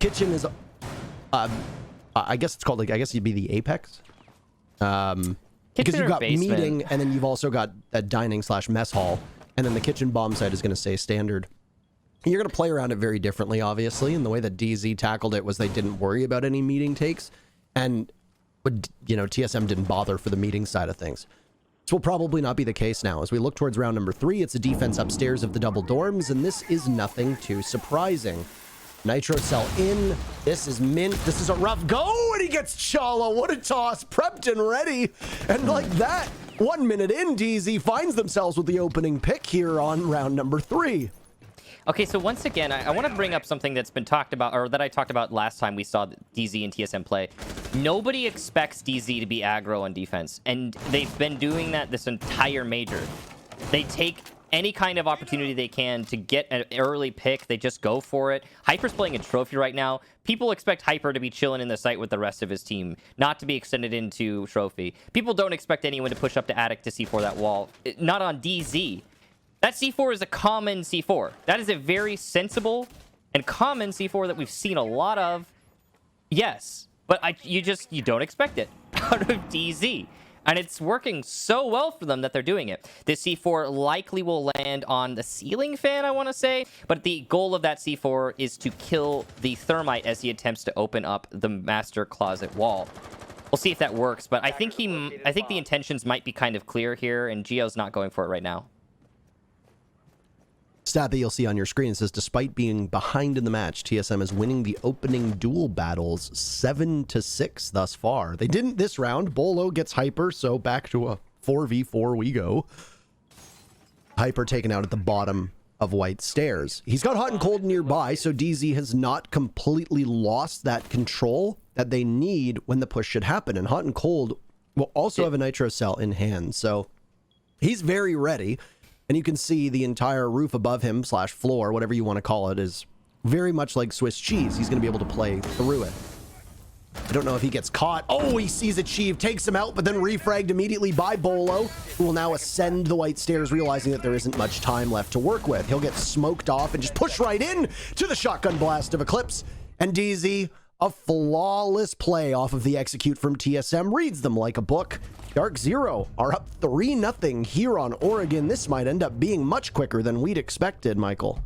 Kitchen is. I guess it's called, like, I guess you'd be the apex. Because you've got meeting, and then you've also got a dining/mess hall, and then the kitchen bomb site is going to stay standard. And you're going to play around it very differently, obviously, and the way that DZ tackled it was they didn't worry about any meeting takes, and, TSM didn't bother for the meeting side of things. This will probably not be the case now. As we look towards round number 3, it's a defense upstairs of the double dorms, and this is nothing too surprising. Nitro cell in. This is Mint. This is a rough go, and he gets Chala. What a toss. Prepped and ready. And like that, 1 minute in, DZ finds themselves with the opening pick here on round number 3. Okay, so once again, I want to bring up something that's been talked about, or that I talked about last time we saw DZ and TSM play. Nobody expects DZ to be aggro on defense, and they've been doing that this entire major. They take any kind of opportunity they can to get an early pick. They just go for it. Hyper's playing a trophy right now. People expect Hyper to be chilling in the site with the rest of his team, not to be extended into trophy. People don't expect anyone to push up to Attic to C4 that wall. Not on DZ. That C4 is a common C4. That is a very sensible and common C4 that we've seen a lot of. Yes, but you don't expect it out of DZ. And it's working so well for them that they're doing it. This C4 likely will land on the ceiling fan, I want to say. But the goal of that C4 is to kill the Thermite as he attempts to open up the master closet wall. We'll see if that works. But I think the intentions might be kind of clear here, and Geo's not going for it right now. stat that you'll see on your screen says, despite being behind in the match, TSM is winning the opening duel battles 7-6 thus far. They didn't this round. Bolo gets Hyper, so back to a 4v4 we go. Hyper taken out at the bottom of White Stairs. He's got Hot and Cold nearby, so DZ has not completely lost that control that they need when the push should happen. And Hot and Cold will also have a Nitro Cell in hand, so he's very ready. And you can see the entire roof above him / floor, whatever you want to call it, is very much like Swiss cheese. He's going to be able to play through it. I don't know if he gets caught. Oh, he sees Achieve, takes him out, but then refragged immediately by Bolo, who will now ascend the White Stairs, realizing that there isn't much time left to work with. He'll get smoked off and just push right in to the shotgun blast of Eclipse. And DZ, a flawless play off of the execute from TSM, reads them like a book. DarkZero are up 3-0 here on Oregon. This might end up being much quicker than we'd expected, Michael.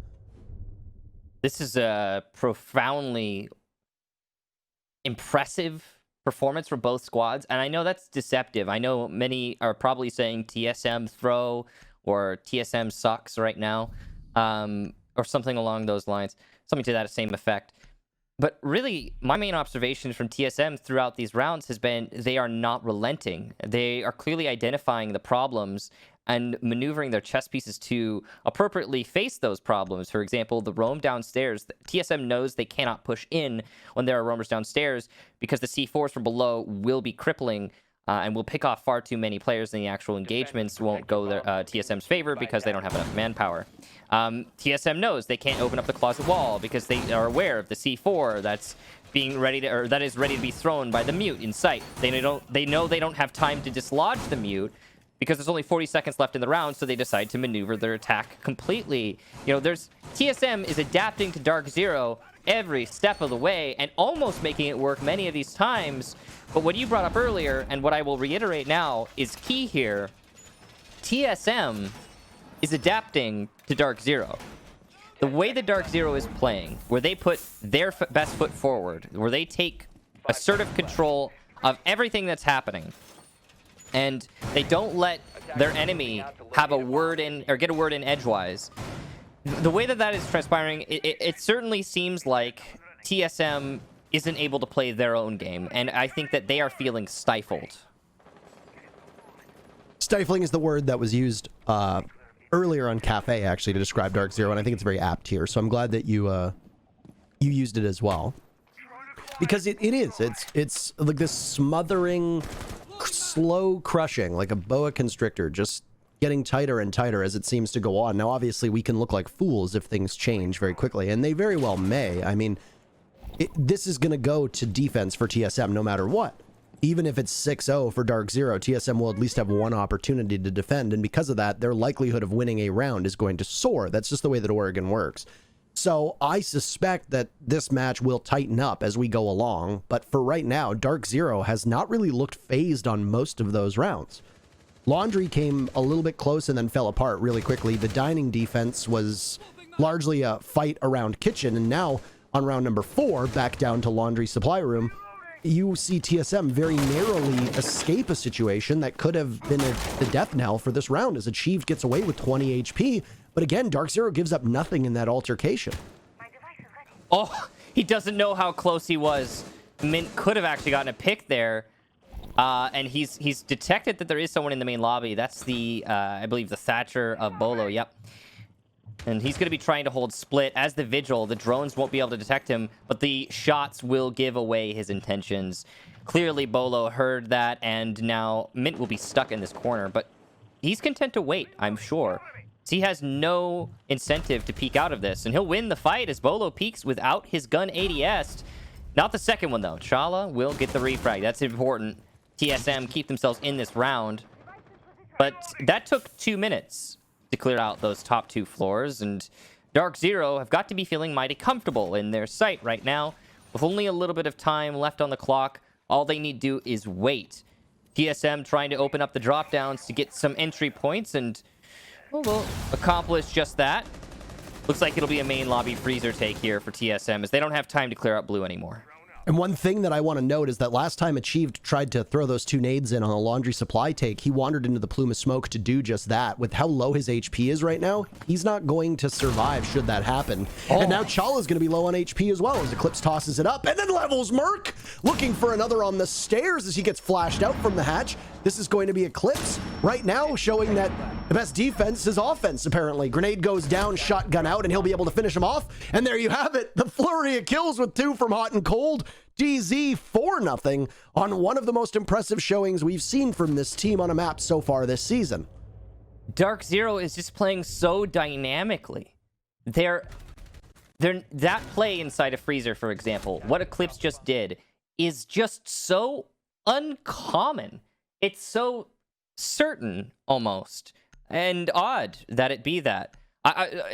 This is a profoundly impressive performance for both squads, and I know that's deceptive. I know many are probably saying TSM throw or TSM sucks right now, or something along those lines, something to that same effect. But really, my main observation from TSM throughout these rounds has been they are not relenting. They are clearly identifying the problems and maneuvering their chess pieces to appropriately face those problems. For example, the roam downstairs. TSM knows they cannot push in when there are roamers downstairs because the C4s from below will be crippling and will pick off far too many players, and the actual engagements won't go their TSM's favor because they don't have enough manpower. TSM knows they can't open up the closet wall because they are aware of the C4 that's being ready to, or that is ready to be thrown by the mute in sight. They know they don't have time to dislodge the mute because there's only 40 seconds left in the round, so they decide to maneuver their attack completely. You know, TSM is adapting to DarkZero every step of the way and almost making it work many of these times. But what you brought up earlier, and what I will reiterate now, is key here. TSM is adapting to DarkZero. The way that DarkZero is playing, where they put their best foot forward, where they take assertive control of everything that's happening, and they don't let their enemy have a word in, or get a word in edgewise. The way that is transpiring, it certainly seems like TSM isn't able to play their own game, and I think that they are feeling stifled. Stifling is the word that was used earlier on Cafe, actually, to describe DarkZero, and I think it's very apt here, so I'm glad that you used it as well. Because it is. It's like this smothering, slow crushing, like a boa constrictor, just getting tighter and tighter as it seems to go on. Now, obviously, we can look like fools if things change very quickly, and they very well may. I mean, this is going to go to defense for TSM no matter what. Even if it's 6-0 for DarkZero, TSM will at least have one opportunity to defend, and because of that, their likelihood of winning a round is going to soar. That's just the way that Oregon works. So I suspect that this match will tighten up as we go along, but for right now, DarkZero has not really looked phased on most of those rounds. Laundry came a little bit close and then fell apart really quickly. The dining defense was largely a fight around kitchen, and now on round number 4, back down to Laundry supply room, you see TSM very narrowly escape a situation that could have been the death knell for this round, as Achieved gets away with 20 HP. But again, DarkZero gives up nothing in that altercation. Oh, he doesn't know how close he was. Mint could have actually gotten a pick there. And he's detected that there is someone in the main lobby. That's the, I believe, the Thatcher of Bolo. Yep. And he's going to be trying to hold split. As the Vigil, the drones won't be able to detect him, but the shots will give away his intentions. Clearly, Bolo heard that, and now Mint will be stuck in this corner, but he's content to wait, I'm sure. He has no incentive to peek out of this, and he'll win the fight as Bolo peeks without his gun ADS. Not the second one, though. Chala will get the refrag. That's important. TSM keep themselves in this round. But that took 2 minutes to clear out those top 2 floors, and DarkZero have got to be feeling mighty comfortable in their sight right now. With only a little bit of time left on the clock, all they need to do is wait. TSM trying to open up the drop downs to get some entry points, and we'll accomplish just that. Looks like it'll be a main lobby freezer take here for TSM, as they don't have time to clear out blue anymore. And one thing that I want to note is that last time Achieved tried to throw those 2 nades in on a laundry supply take, he wandered into the plume of smoke to do just that. With how low his HP is right now, he's not going to survive should that happen. And now Chala's going to be low on HP as well as Eclipse tosses it up and then levels Merc, looking for another on the stairs as he gets flashed out from the hatch. This is going to be Eclipse right now, showing that the best defense is offense, apparently. Grenade goes down, shotgun out, and he'll be able to finish him off. And there you have it. The flurry of kills with 2 from Hot and Cold. DZ 4-0 on one of the most impressive showings we've seen from this team on a map so far this season. DarkZero is just playing so dynamically. That play inside a freezer, for example, what Eclipse just did is just so uncommon. It's so certain, almost, and odd that it be that.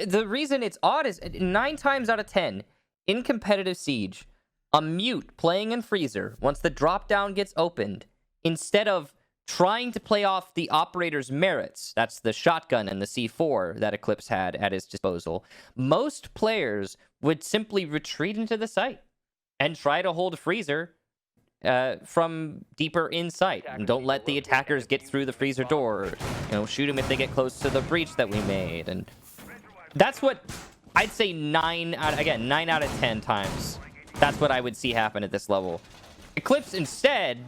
The reason it's odd is 9 times out of 10, in competitive Siege, a mute playing in freezer, once the drop down gets opened, instead of trying to play off the operator's merits, that's the shotgun and the C4 that Eclipse had at his disposal, most players would simply retreat into the site and try to hold freezer from deeper in sight, and don't let the attackers get through the freezer door. Shoot them if they get close to the breach that we made. And that's what I'd say 9 out of 10 times. That's what I would see happen at this level. Eclipse instead,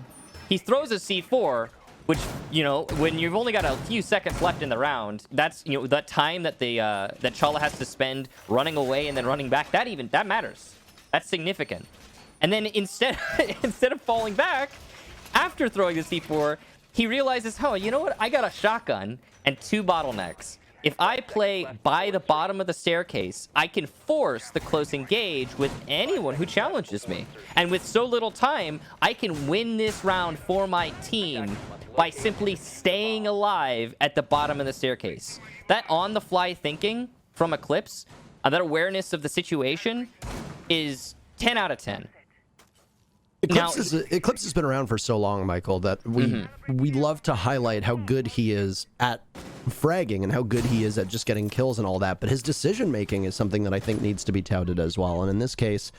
he throws a C4, which, when you've only got a few seconds left in the round, that's, that time that that Chala has to spend running away and then running back, that matters. That's significant. And then instead of falling back, after throwing the C4, he realizes, you know what? I got a shotgun and 2 bottlenecks. If I play by the bottom of the staircase, I can force the close engage with anyone who challenges me. And with so little time, I can win this round for my team by simply staying alive at the bottom of the staircase. That on-the-fly thinking from Eclipse, that awareness of the situation, is 10 out of 10. Eclipse has been around for so long, Michael, that we love to highlight how good he is at fragging and how good he is at just getting kills and all that, but his decision making is something that I think needs to be touted as well. And in this case,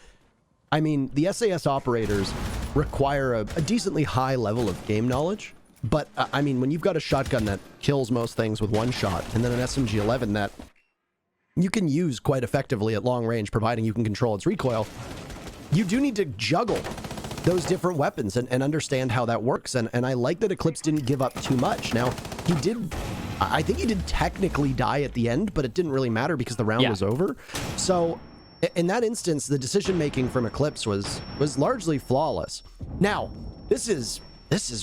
I mean, the SAS operators require a decently high level of game knowledge, but I mean, when you've got a shotgun that kills most things with 1 shot, and then an SMG-11 that you can use quite effectively at long range, providing you can control its recoil, you do need to juggle those different weapons and understand how that works. And I like that Eclipse didn't give up too much. Now, I think he did technically die at the end, but it didn't really matter because the round was over. So in that instance, the decision-making from Eclipse was largely flawless. Now, this is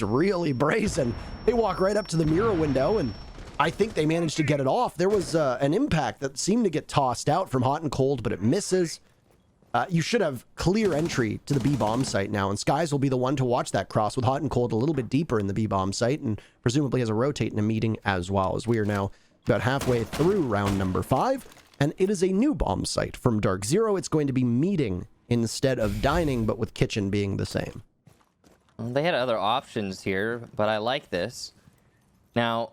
really brazen. They walk right up to the mirror window, and I think they managed to get it off. There was an impact that seemed to get tossed out from Hot and Cold, but it misses. You should have clear entry to the B-bomb site now, and Skies will be the one to watch that cross with Hot and Cold a little bit deeper in the B-bomb site, and presumably has a rotate in a meeting as well, as we are now about halfway through round number 5, and it is a new bomb site from DarkZero. It's going to be meeting instead of dining, but with kitchen being the same. Well, they had other options here, but I like this. Now,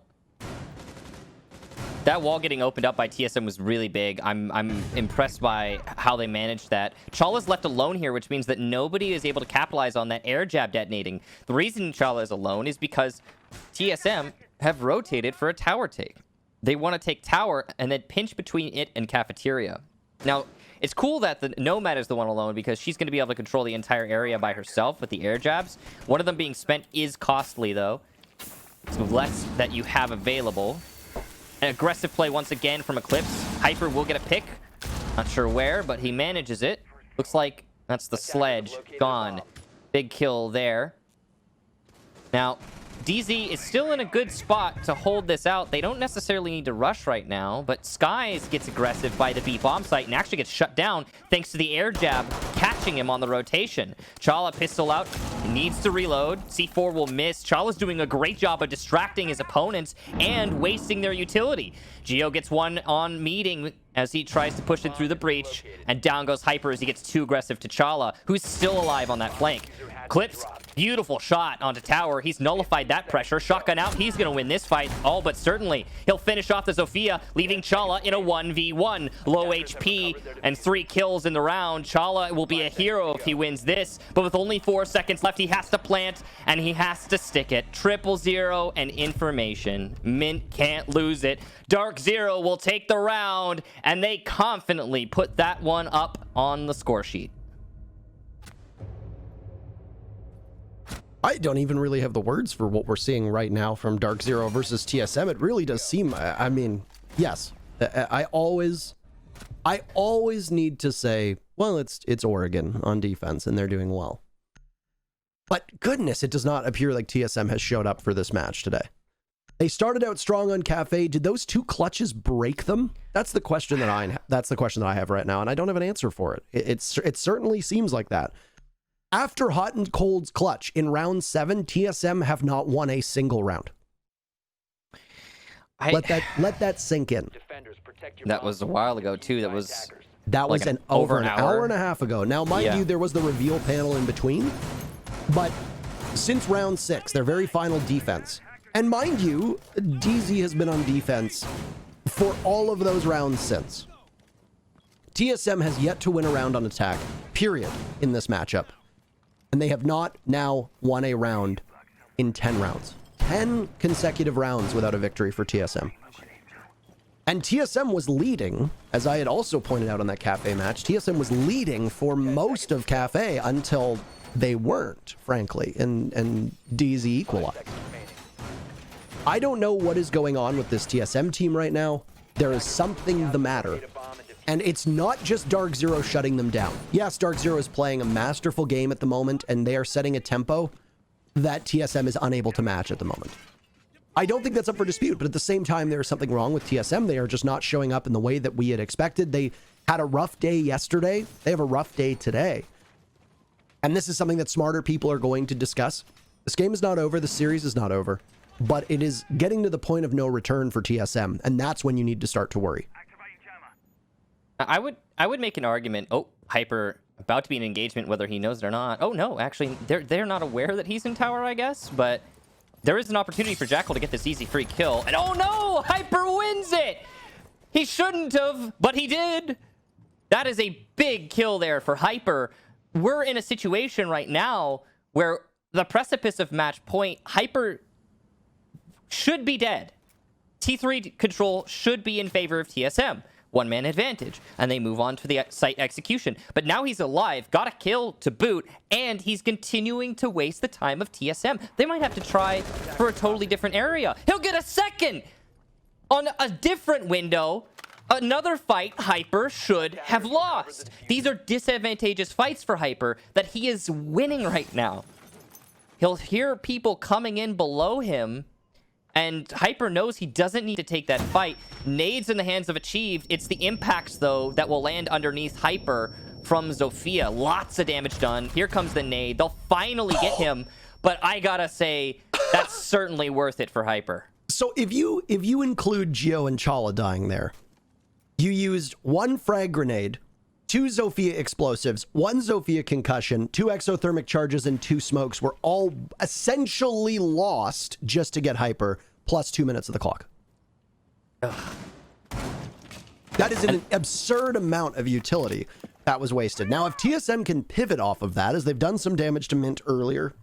that wall getting opened up by TSM was really big. I'm impressed by how they managed that. Chala's left alone here, which means that nobody is able to capitalize on that air jab detonating. The reason Chala is alone is because TSM have rotated for a tower take. They want to take tower and then pinch between it and cafeteria. Now, it's cool that the Nomad is the one alone because she's going to be able to control the entire area by herself with the air jabs. One of them being spent is costly, though. So less that you have available. An aggressive play once again from Eclipse. Hyper will get a pick. Not sure where, but he manages it. Looks like that's the sledge. Gone. Big kill there. Now, DZ is still in a good spot to hold this out. They don't necessarily need to rush right now, but Skies gets aggressive by the B bomb site and actually gets shut down thanks to the air jab catching him on the rotation. Chala pistol out, needs to reload. C4 will miss. Chala's doing a great job of distracting his opponents and wasting their utility. Geo gets one on meeting as he tries to push it through the breach, and down goes Hyper as he gets too aggressive to Chala, who's still alive on that flank. Clips, beautiful shot onto tower. He's nullified that pressure. Shotgun out. He's going to win this fight. All but certainly. He'll finish off the Zofia, leaving Chala in a 1v1. Low HP and 3 kills in the round. Chala will be a hero if he wins this. But with only 4 seconds left, he has to plant and he has to stick it. 000 and information. Mint can't lose it. DarkZero will take the round, and they confidently put that one up on the score sheet. I don't even really have the words for what we're seeing right now from DarkZero versus TSM. It really does seem, I mean, yes, I always need to say, well, it's Oregon on defense and they're doing well. But goodness, it does not appear like TSM has showed up for this match today. They started out strong on Cafe. Did those 2 clutches break them? That's the question that I have right now, and I don't have an answer for it. It certainly seems like that. After Hot and Cold's clutch in round 7, TSM have not won a single round. Let that sink in. That was a while ago too. That was like over an hour and a half ago. Now, mind you, there was the reveal panel in between, but since round 6, their very final defense, and mind you, DZ has been on defense for all of those rounds since. TSM has yet to win a round on attack, period, in this matchup. And they have not now won a round in 10 rounds. 10 consecutive rounds without a victory for TSM. And TSM was leading, as I had also pointed out on that Cafe match, TSM was leading for most of Cafe until they weren't, frankly, and DZ equalized. I don't know what is going on with this TSM team right now. There is something the matter. And it's not just DarkZero shutting them down. Yes, DarkZero is playing a masterful game at the moment, and they are setting a tempo that TSM is unable to match at the moment. I don't think that's up for dispute, but at the same time, there is something wrong with TSM. They are just not showing up in the way that we had expected. They had a rough day yesterday. They have a rough day today. And this is something that smarter people are going to discuss. This game is not over. The series is not over. But it is getting to the point of no return for TSM, and that's when you need to start to worry. I would make an argument. Oh, Hyper about to be in engagement, whether he knows it or not. Oh no, actually, they're not aware that he's in tower, I guess. But there is an opportunity for Jackal to get this easy free kill. And oh no, Hyper wins it. He shouldn't have, but he did. That is a big kill there for Hyper. We're in a situation right now where the precipice of match point, Hyper should be dead. T3 control should be in favor of TSM. 1-man advantage, and they move on to the site execution. But now he's alive, got a kill to boot, and he's continuing to waste the time of TSM. They might have to try for a totally different area. He'll get a second on a different window. Another fight Hyper should have lost. These are disadvantageous fights for Hyper that he is winning right now. He'll hear people coming in below him, and Hyper knows he doesn't need to take that fight. Nades in the hands of Achieved. It's the impacts, though, that will land underneath Hyper from Zofia. Lots of damage done. Here comes the nade. They'll finally get him, but I gotta say, that's certainly worth it for Hyper. So if you include Gio and Chala dying there, you used 1 frag grenade, 2 Zofia explosives, 1 Zofia concussion, 2 exothermic charges, and 2 smokes were all essentially lost just to get Hyper, plus 2 minutes of the clock. Ugh. That is an absurd amount of utility that was wasted. Now, if TSM can pivot off of that, as they've done some damage to Mint earlier,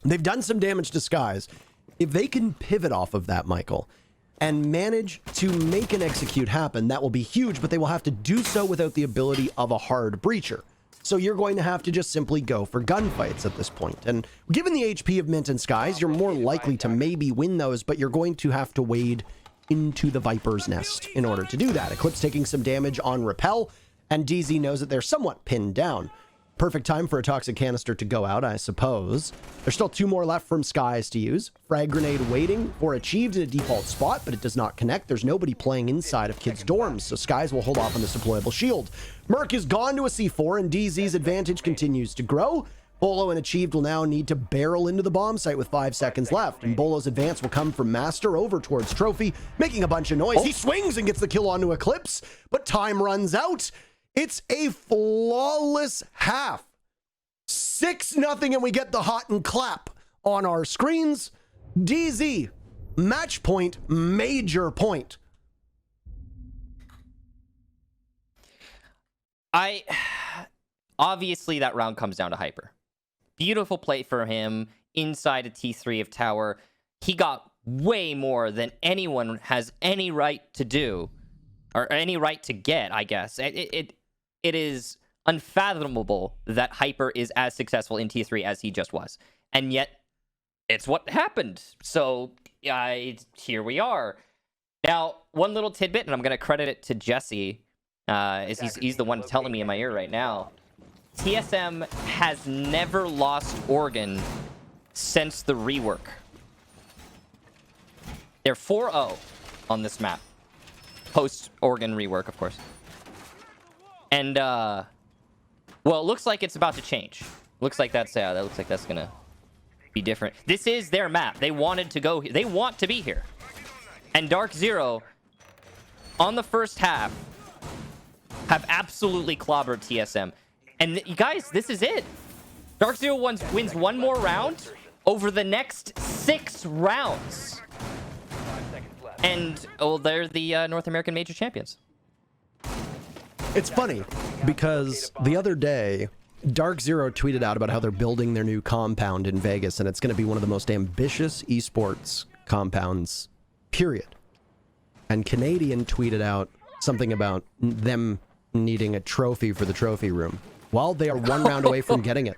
they've done some damage to Skies, if they can pivot off of that, Michael, and manage to make an execute happen, that will be huge, but they will have to do so without the ability of a hard breacher. So you're going to have to just simply go for gunfights at this point. And given the HP of Mint and Skies, you're more likely to maybe win those, but you're going to have to wade into the Viper's nest in order to do that. Eclipse taking some damage on Repel, and DZ knows that they're somewhat pinned down. Perfect time for a toxic canister to go out, I suppose. There's still 2 more left from Skies to use. Frag grenade waiting for Achieved in a default spot, but it does not connect. There's nobody playing inside of kids' dorms, so Skies will hold off on this deployable shield. Merc is gone to a C4, and DZ's advantage continues to grow. Bolo and Achieved will now need to barrel into the bomb site with 5 seconds left, and Bolo's advance will come from Master over towards Trophy, making a bunch of noise. He swings and gets the kill onto Eclipse, but time runs out. It's a flawless half. 6-0, and we get the hot and clap on our screens. DZ, match point, major point. Obviously that round comes down to Hyper. Beautiful play for him inside a T3 of tower. He got way more than anyone has any right to do, or any right to get, I guess. It is unfathomable that Hyper is as successful in T3 as he just was. And yet, it's what happened. So, here we are. Now, one little tidbit, and I'm going to credit it to Jesse, as he's the one telling me in my ear right now. TSM has never lost Oregon since the rework. They're 4-0 on this map. Post-Oregon rework, of course. And, well, it looks like it's about to change. Looks like that's gonna be different. This is their map. They wanted to go here. They want to be here. And DarkZero, on the first half, have absolutely clobbered TSM. And guys, this is it. DarkZero wins one more round over the next 6 rounds. And, oh, they're the North American Major Champions. It's funny because the other day, DarkZero tweeted out about how they're building their new compound in Vegas, and it's going to be one of the most ambitious esports compounds, period. And Canadian tweeted out something about them needing a trophy for the trophy room. Well, they are 1 round away from getting it.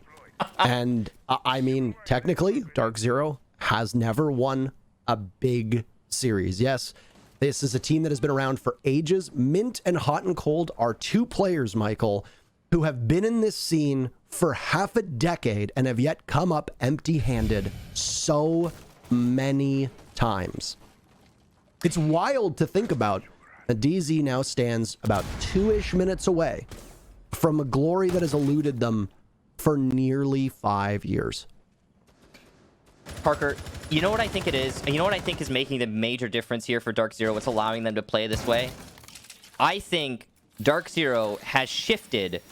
And I mean, technically, DarkZero has never won a big series. Yes, this is a team that has been around for ages. Mint and Hot and Cold are 2 players, Michael, who have been in this scene for half a decade and have yet come up empty-handed so many times. It's wild to think about. DZ now stands about 2-ish minutes away from a glory that has eluded them for nearly 5 years. Parker, you know what I think it is? You know what I think is making the major difference here for DarkZero? What's allowing them to play this way? I think DarkZero has shifted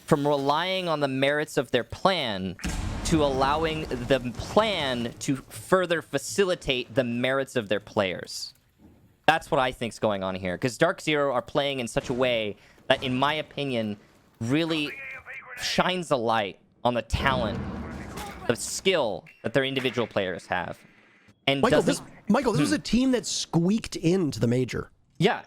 from relying on the merits of their plan to allowing the plan to further facilitate the merits of their players. That's what I think's going on here. Because DarkZero are playing in such a way that, in my opinion, really shines a light on the talent, the skill that their individual players have. And Michael, this was a team that squeaked into the major. Yeah.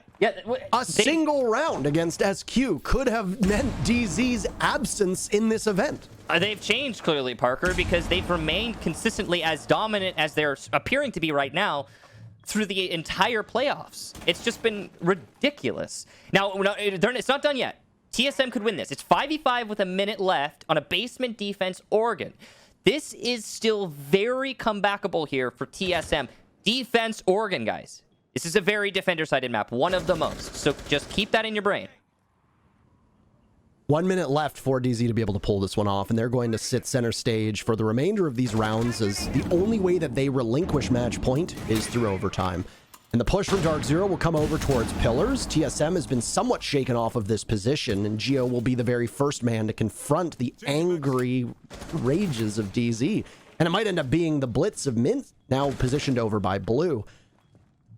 Single round against SQ could have meant DZ's absence in this event. They've changed, clearly, Parker, because they've remained consistently as dominant as they're appearing to be right now through the entire playoffs. It's just been ridiculous. Now, it's not done yet. TSM could win this. It's 5v5 with a minute left on a basement defense Oregon. This is still very comebackable here for TSM. Defense Oregon, guys. This is a very defender-sided map, one of the most. So just keep that in your brain. 1 minute left for DZ to be able to pull this one off, and they're going to sit center stage for the remainder of these rounds, as the only way that they relinquish match point is through overtime. And the push from DarkZero will come over towards pillars. TSM has been somewhat shaken off of this position, and Geo will be the very first man to confront the angry rages of DZ. And it might end up being the blitz of Mint, now positioned over by Blue.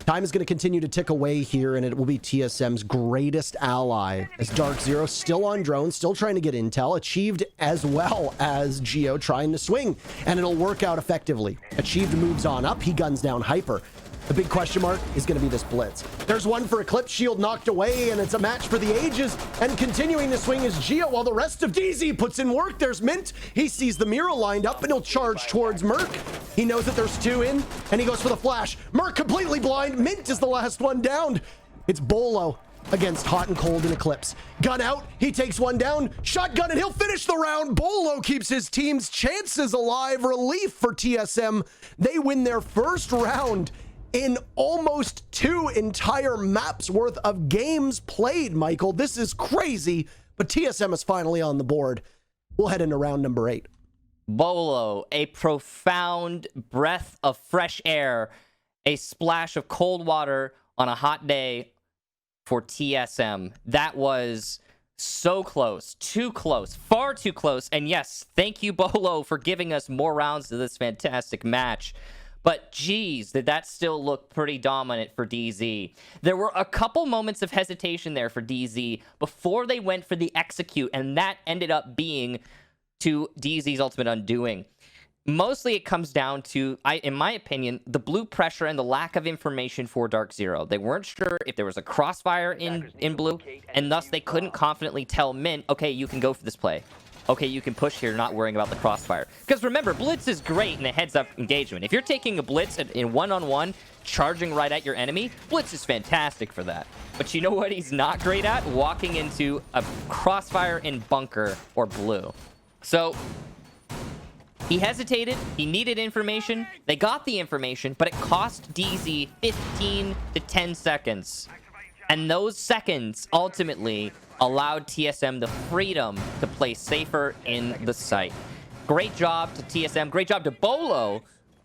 Time is going to continue to tick away here, and it will be TSM's greatest ally, as DarkZero still on drone, still trying to get intel, achieved as well as Geo trying to swing, and it'll work out effectively. Achieved moves on up, he guns down Hyper. The big question mark is going to be this blitz. There's one for Eclipse, shield knocked away, and it's a match for the ages. And continuing to swing is Geo, while the rest of DZ puts in work. There's Mint. He sees the mirror lined up, and he'll charge towards Merc. He knows that there's 2 in, and he goes for the flash. Merc completely blind. Mint is the last one down. It's Bolo against Hot and Cold and Eclipse. Gun out. He takes one down. Shotgun, and he'll finish the round. Bolo keeps his team's chances alive. Relief for TSM. They win their first round in almost 2 entire maps worth of games played, Michael. This is crazy, but TSM is finally on the board. We'll head into round number 8. Bolo, a profound breath of fresh air, a splash of cold water on a hot day for TSM. That was So close, too close, far too close. And yes, thank you, Bolo, for giving us more rounds to this fantastic match. But geez, did that still look pretty dominant for DZ. There were a couple moments of hesitation there for DZ before they went for the execute, and that ended up being to DZ's ultimate undoing. Mostly it comes down to, in my opinion, the blue pressure and the lack of information for DarkZero. They weren't sure if there was a crossfire in blue, and thus they couldn't confidently tell Mint, okay, you can go for this play. Okay, you can push here, not worrying about the crossfire. Because remember, Blitz is great in a heads-up engagement. If you're taking a Blitz in one-on-one, charging right at your enemy, Blitz is fantastic for that. But you know what he's not great at? Walking into a crossfire in bunker or blue. So he hesitated. He needed information. They got the information, but it cost DZ 15 to 10 seconds. And those seconds ultimately allowed TSM the freedom to play safer in the site. Great job to TSM. Great job to Bolo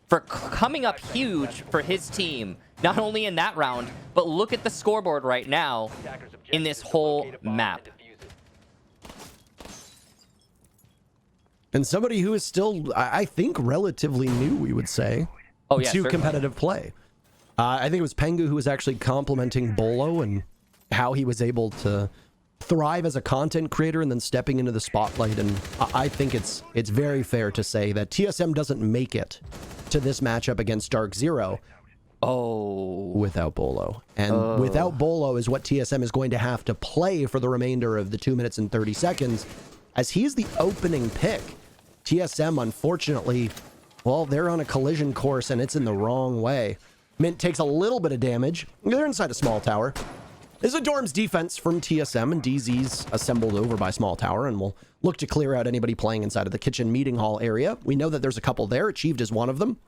for coming up huge for his team. Not only in that round, but look at the scoreboard right now in this whole map. And somebody who is still, I think, relatively new, we would say, yeah, to competitive play. I think it was Pengu who was actually complimenting Bolo and how he was able to thrive as a content creator and then stepping into the spotlight. And I think it's very fair to say that TSM doesn't make it to this matchup against DarkZero without Bolo. And without Bolo is what TSM is going to have to play for the remainder of the 2 minutes and 30 seconds, as he's the opening pick. TSM, unfortunately, well, they're on a collision course and it's in the wrong way. Mint takes a little bit of damage. They're inside a small tower. There's a Dorm's defense from TSM, and DZ's assembled over by small tower, and we'll look to clear out anybody playing inside of the kitchen meeting hall area. We know that there's a couple there. Achieved is one of them.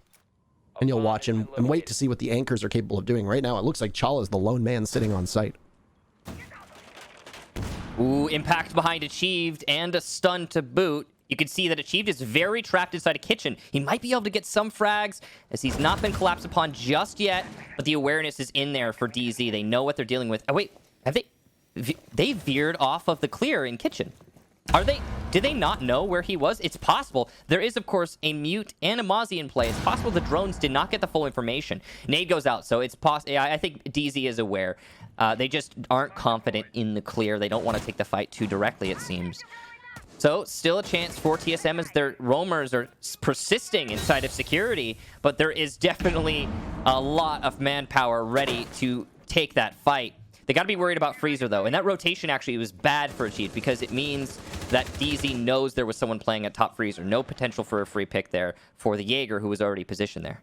And you'll watch and wait to see what the anchors are capable of doing. Right now, it looks like Chala's the lone man sitting on site. Ooh, impact behind Achieved and a stun to boot. You can see that Achieved is very trapped inside a kitchen. He might be able to get some frags, as he's not been collapsed upon just yet, but the awareness is in there for DZ. They know what they're dealing with. Oh, wait, have they veered off of the clear in kitchen? Did they not know where he was? It's possible. There is, of course, a mute and a Mozzie in play. It's possible the drones did not get the full information. Nade goes out, so it's possible. I think DZ is aware. They just aren't confident in the clear. They don't want to take the fight too directly, it seems. So, still a chance for TSM as their roamers are persisting inside of security, but there is definitely a lot of manpower ready to take that fight. They got to be worried about Freezer, though, and that rotation actually was bad for Achieved because it means that DZ knows there was someone playing at top Freezer. No potential for a free pick there for the Jaeger, who was already positioned there.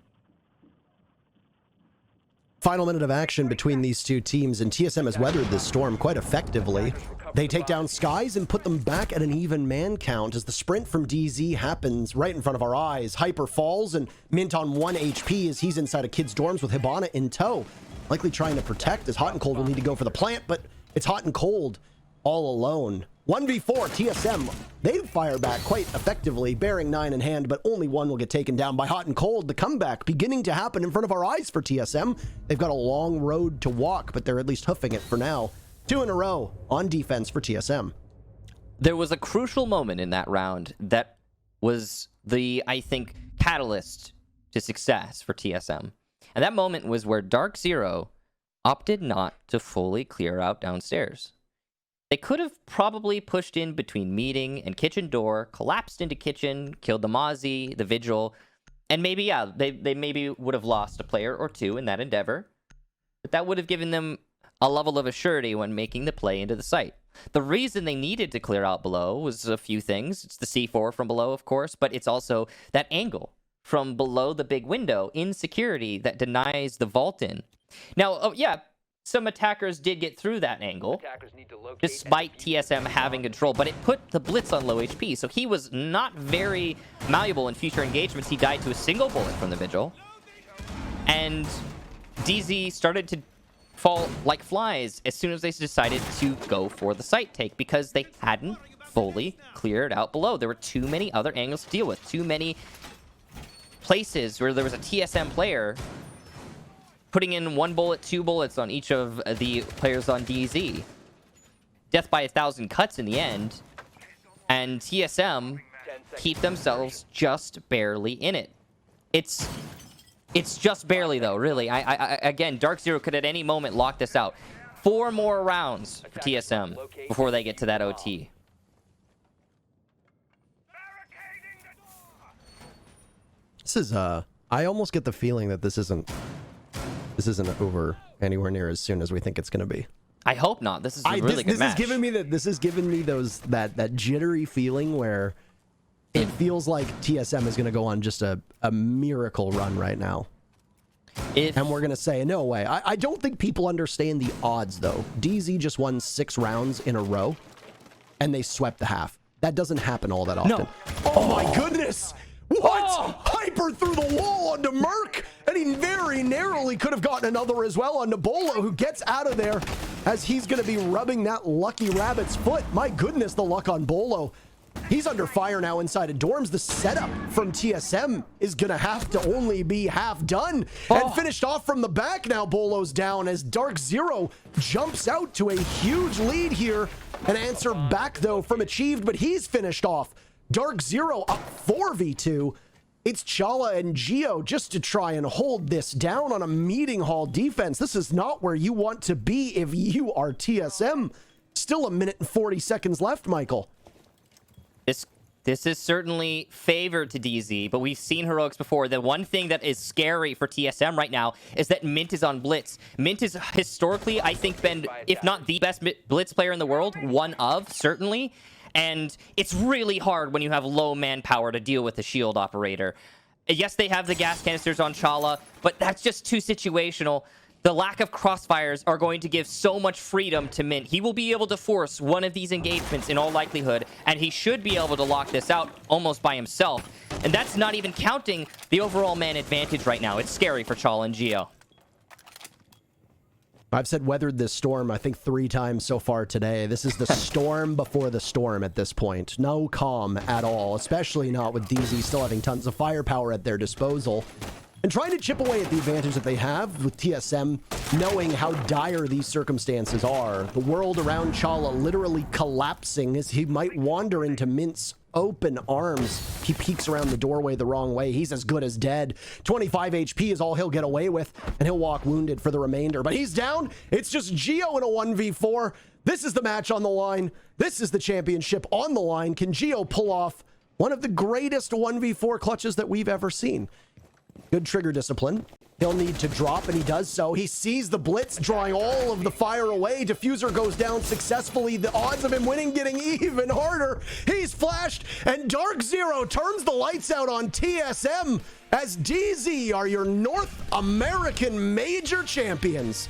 Final minute of action between these two teams, and TSM has weathered this storm quite effectively. They take down Skies and put them back at an even man count as the sprint from DZ happens right in front of our eyes. Hyper falls, and Mint on 1 HP as he's inside a kid's dorms with Hibana in tow. Likely trying to protect, as Hot and Cold will need to go for the plant, but it's Hot and Cold all alone. 1v4, TSM, they fire back quite effectively, bearing 9 in hand, but only one will get taken down by Hot and Cold. The comeback beginning to happen in front of our eyes for TSM. They've got a long road to walk, but they're at least hoofing it for now. 2 in a row on defense for TSM. There was a crucial moment in that round that was the, I think, catalyst to success for TSM. And that moment was where DarkZero opted not to fully clear out downstairs. They could have probably pushed in between meeting and kitchen door, collapsed into kitchen, killed the Mozzie, the Vigil, and maybe, yeah, they maybe would have lost a player or two in that endeavor. But that would have given them a level of assurity when making the play into the site. The reason they needed to clear out below was a few things. It's the C4 from below, of course, but it's also that angle from below the big window in security that denies the vault in. Now, yeah, some attackers did get through that angle, despite TSM having control, but it put the Blitz on low HP, so he was not very malleable in future engagements. He died to a single bullet from the Vigil, and DZ started to fall like flies as soon as they decided to go for the site take, because they hadn't fully cleared out below. There were too many other angles to deal with, too many places where there was a TSM player putting in 1 bullet, 2 bullets on each of the players on DZ. death by 1,000 cuts in the end. And TSM keep themselves just barely in it. It's just barely, though, really. Again, DarkZero could at any moment lock this out. 4 more rounds for TSM before they get to that OT. This is I almost get the feeling that this isn't over anywhere near as soon as we think it's going to be. I hope not. This is a really good match. This is giving me that jittery feeling where it feels like TSM is going to go on just a miracle run right now. And we're going to say, no way. I don't think people understand the odds, though. DZ just won 6 rounds in a row, and they swept the half. That doesn't happen all that often. No. Oh, my goodness! What? Oh. Hyper through the wall onto Merc, and he very narrowly could have gotten another as well onto Bolo, who gets out of there as he's going to be rubbing that lucky rabbit's foot. My goodness, the luck on Bolo. He's under fire now inside of dorms. The setup from TSM is going to have to only be half done. And finished off from the back now. Bolo's down as DarkZero jumps out to a huge lead here. An answer back, though, from Achieved, but he's finished off. DarkZero up 4v2. It's Chala and Geo just to try and hold this down on a meeting hall defense. This is not where you want to be if you are TSM. Still 1 minute and 40 seconds left, Michael. This is certainly favored to DZ, but we've seen heroics before. The one thing that is scary for TSM right now is that Mint is on Blitz. Mint has historically, I think, been, if not the best Blitz player in the world, one of, certainly. And it's really hard when you have low manpower to deal with the shield operator. Yes, they have the gas canisters on Chala, but that's just too situational. The lack of crossfires are going to give so much freedom to Mint. He will be able to force one of these engagements in all likelihood, and he should be able to lock this out almost by himself. And that's not even counting the overall man advantage right now. It's scary for Chala and Geo. I've said weathered this storm, I think 3 times so far today. This is the storm before the storm at this point. No calm at all, especially not with DZ still having tons of firepower at their disposal. And trying to chip away at the advantage that they have with TSM, knowing how dire these circumstances are. The world around Chala literally collapsing as he might wander into Mint's open arms. He peeks around the doorway the wrong way. He's as good as dead. 25 HP is all he'll get away with, and he'll walk wounded for the remainder. But he's down. It's just Geo in a 1v4. This is the match on the line. This is the championship on the line. Can Geo pull off one of the greatest 1v4 clutches that we've ever seen? Good trigger discipline. He'll need to drop, and he does so. He sees the blitz drawing all of the fire away. Diffuser goes down successfully. The odds of him winning getting even harder. He's flashed, and DarkZero turns the lights out on TSM as DZ are your North American major champions.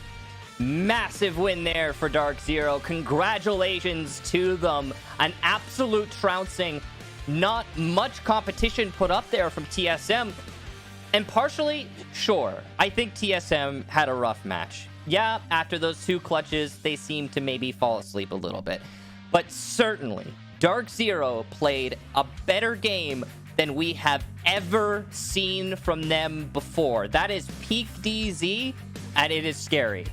Massive win there for DarkZero. Congratulations to them. An absolute trouncing. Not much competition put up there from TSM. And partially, sure, I think TSM had a rough match. Yeah, after those 2 clutches, they seemed to maybe fall asleep a little bit. But certainly, DarkZero played a better game than we have ever seen from them before. That is peak DZ, and it is scary.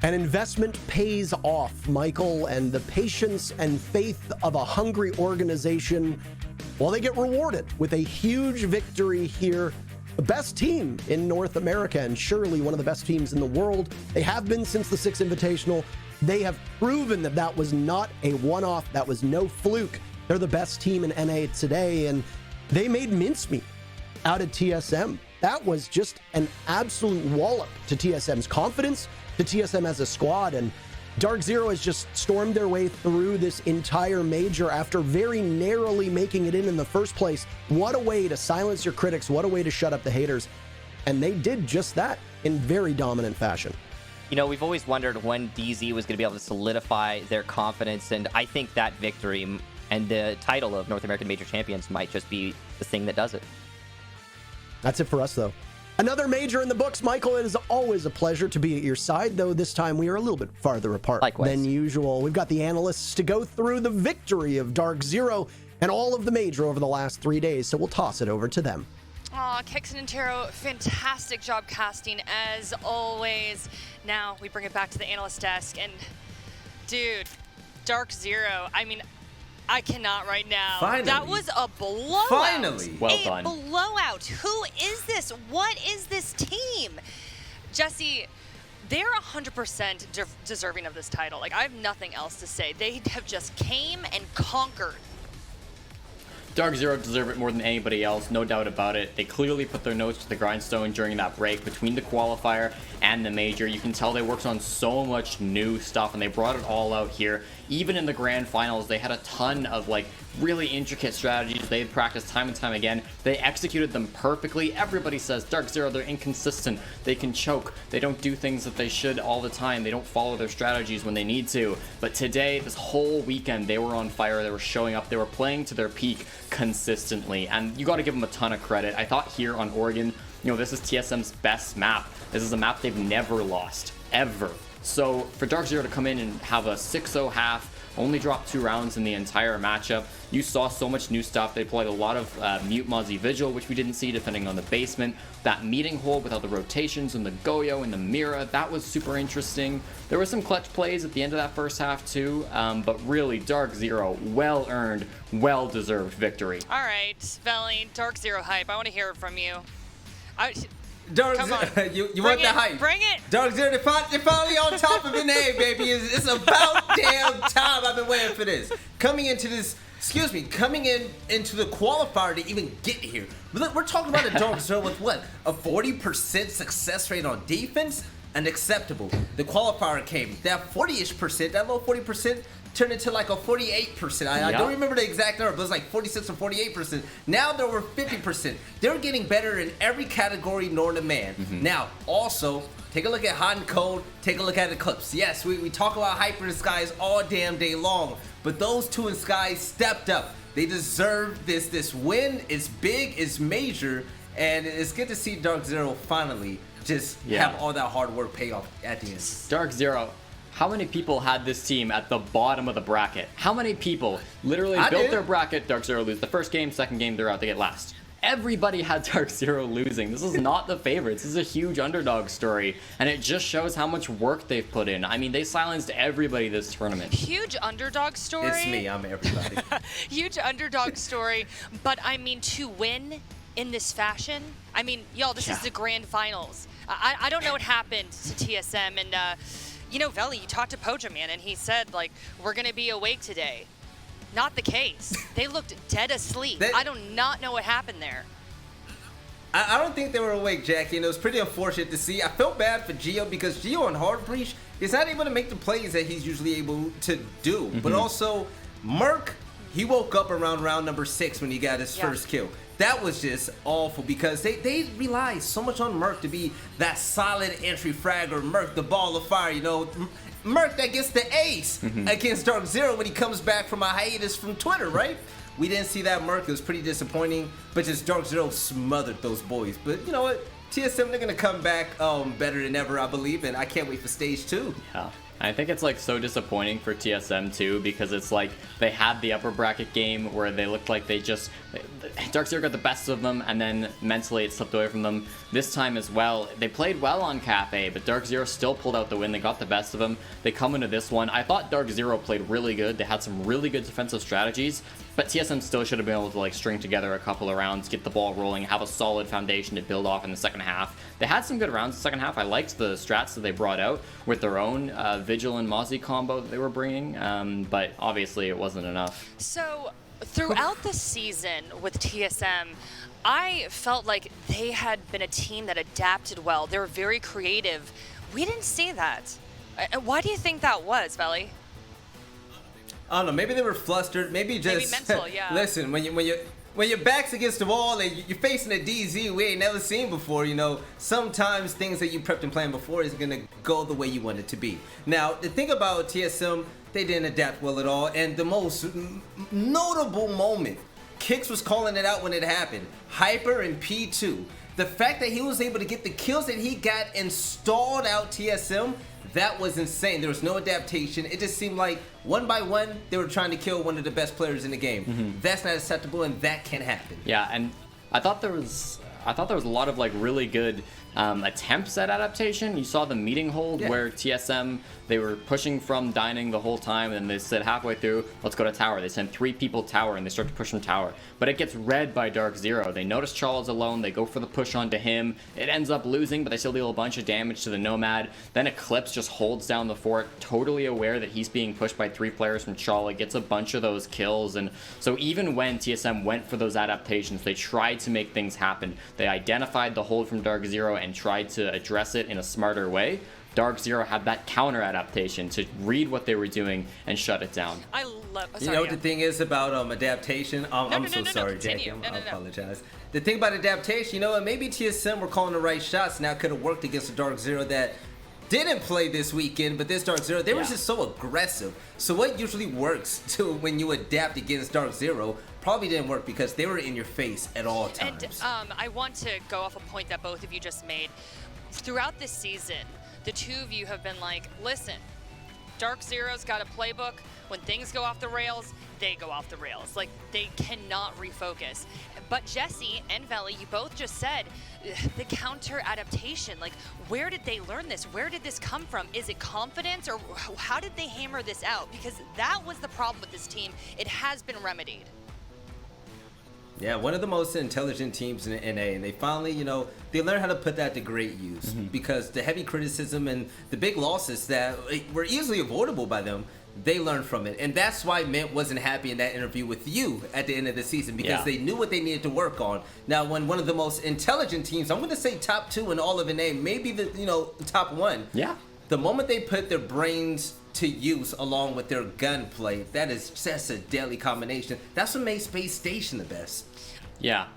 An investment pays off, Michael, and the patience and faith of a hungry organization, well, they get rewarded with a huge victory here. The best team in North America, and surely one of the best teams in the world. They have been since the 6 Invitational. They have proven that that was not a one-off. That was no fluke. They're the best team in NA today, and they made mincemeat out of TSM. That was just an absolute wallop to TSM's confidence, to TSM as a squad, and DarkZero has just stormed their way through this entire major after very narrowly making it in the first place. What a way to silence your critics. What a way to shut up the haters. And they did just that in very dominant fashion. You know, we've always wondered when DZ was going to be able to solidify their confidence, and I think that victory and the title of North American Major Champions might just be the thing that does it. That's it for us, though. Another major in the books, Michael. It is always a pleasure to be at your side, though this time we are a little bit farther apart than usual. We've got the analysts to go through the victory of DarkZero and all of the major over the last 3 days, so we'll toss it over to them. Aw, Kexon and Taro, fantastic job casting as always. Now we bring it back to the analyst desk, and dude, DarkZero, I mean, I cannot right now. Finally. That was a blowout. Finally. Well a done. blowout. Who is this? What is this team? Jesse, they're 100% deserving of this title. Like, I have nothing else to say. They have just came and conquered. DarkZero deserve it more than anybody else, no doubt about it. They clearly put their nose to the grindstone during that break between the qualifier and the major. You can tell they worked on so much new stuff, and they brought it all out here. Even in the grand finals, they had a ton of like really intricate strategies they had practiced time and time again. They executed them perfectly. Everybody says DarkZero, they're inconsistent. They can choke. They don't do things that they should all the time. They don't follow their strategies when they need to. But today, this whole weekend, they were on fire. They were showing up. They were playing to their peak consistently, and you got to give them a ton of credit. I thought here on Oregon, you know, this is TSM's best map. This is a map they've never lost, ever. So for DarkZero to come in and have a 6-0 half, only drop 2 rounds in the entire matchup, you saw so much new stuff. They played a lot of Mute Mozzie Vigil, which we didn't see defending on the basement. That meeting hole with all the rotations and the Goyo and the Mira, that was super interesting. There were some clutch plays at the end of that first half too, but really DarkZero, well-earned, well-deserved victory. All right, Veli, DarkZero hype. I want to hear it from you. Come on. you want the hype? Bring it. DarkZero, they're finally on top of it. Hey, baby. It's about damn time. I've been waiting for this. Coming into the qualifier to even get here. Look, we're talking about a DarkZero with what? A 40% success rate on defense? Unacceptable. The qualifier came. That 40-ish%, that low 40%, turned into like a 48%. I don't remember the exact number, but it was like 46 or 48%. Now they're over 50%. They're getting better in every category known to man. Now, also, take a look at Hot and Cold, take a look at Eclipse. Yes, we talk about Hyper and Skies all damn day long, but those two in Skies stepped up. They deserve this win. It's big, it's major, and it's good to see DarkZero finally just have all that hard work pay off at the end. DarkZero, how many people had this team at the bottom of the bracket? How many people literally built their bracket? DarkZero lose the first game, second game they're out, they get last. Everybody had DarkZero losing. This is not the favorites. This is a huge underdog story, and it just shows how much work they've put in. I mean, they silenced everybody this tournament. Huge underdog story. It's me, I'm everybody. Huge underdog story, but I mean, to win in this fashion, I mean, y'all, this is the grand finals. I don't know what happened to TSM, and you know, Veli, you talked to Poja, man, and he said, like, we're going to be awake today. Not the case. They looked dead asleep. I do not know what happened there. I don't think they were awake, Jackie, and it was pretty unfortunate to see. I felt bad for Gio because Gio on Hard Breach is not able to make the plays that he's usually able to do. But also, Merc, he woke up around round number 6 when he got his first kill. That was just awful because they rely so much on Merc to be that solid entry fragger. Merc, the ball of fire, you know. Merc that gets the ace against DarkZero when he comes back from a hiatus from Twitter, right? We didn't see that Merc. It was pretty disappointing, but just DarkZero smothered those boys. But you know what? TSM, they're going to come back better than ever, I believe, and I can't wait for stage 2. Yeah. I think it's like so disappointing for TSM too, because it's like they had the upper bracket game where they looked like DarkZero got the best of them, and then mentally it slipped away from them. This time as well, they played well on Cafe, but DarkZero still pulled out the win. They got the best of them. They come into this one. I thought DarkZero played really good. They had some really good defensive strategies, but TSM still should have been able to like string together a couple of rounds, get the ball rolling, have a solid foundation to build off in the second half. They had some good rounds in the second half. I liked the strats that they brought out with their own Vigil and Mozzie combo that they were bringing, but obviously it wasn't enough. So throughout the season with TSM, I felt like they had been a team that adapted well. They were very creative. We didn't see that. Why do you think that was, Veli? I don't know. Maybe they were flustered. Maybe just mental. Yeah. Listen, when your back's against the wall and you're facing a DZ we ain't never seen before, you know, sometimes things that you prepped and planned before is gonna go the way you want it to be. Now, the thing about TSM, they didn't adapt well at all, and the most notable moment, Kix was calling it out when it happened. Hyper and P2. The fact that he was able to get the kills that he got and stalled out TSM, that was insane. There was no adaptation. It just seemed like one by one, they were trying to kill one of the best players in the game. That's not acceptable, and that can happen. Yeah, and I thought there was I thought there was a lot of like really good attempts at adaptation. You saw the meeting hold where TSM, they were pushing from dining the whole time, and they said halfway through, let's go to tower. They send 3 people tower, and they start to push from tower. But it gets read by DarkZero. They notice Charles alone. They go for the push onto him. It ends up losing, but they still deal a bunch of damage to the Nomad. Then Eclipse just holds down the fort, totally aware that he's being pushed by 3 players from Charlotte, gets a bunch of those kills. And so even when TSM went for those adaptations, they tried to make things happen. They identified the hold from DarkZero and tried to address it in a smarter way. DarkZero had that counter adaptation to read what they were doing and shut it down. I love. Sorry, you know what the thing is about adaptation? I'm so sorry, Jackie. I apologize. The thing about adaptation, you know what? Maybe TSM were calling the right shots. Now could have worked against the DarkZero that didn't play this weekend, but this DarkZero, they were just so aggressive. So what usually works to when you adapt against DarkZero probably didn't work because they were in your face at all times. And I want to go off a point that both of you just made. Throughout this season, the two of you have been like, listen, DarkZero's got a playbook. When things go off the rails, they go off the rails. Like, they cannot refocus. But Jesse and Veli, you both just said the counter adaptation. Like, where did they learn this? Where did this come from? Is it confidence, or how did they hammer this out? Because that was the problem with this team. It has been remedied. Yeah, one of the most intelligent teams in NA, and they finally, they learned how to put that to great use because the heavy criticism and the big losses that were easily avoidable by them, they learned from it. And that's why Mint wasn't happy in that interview with you at the end of the season because they knew what they needed to work on. Now, when one of the most intelligent teams, I'm going to say top 2 in all of NA, maybe the, top 1. Yeah. The moment they put their brains to use along with their gunplay, that is just a deadly combination. That's what made Space Station the best. Yeah.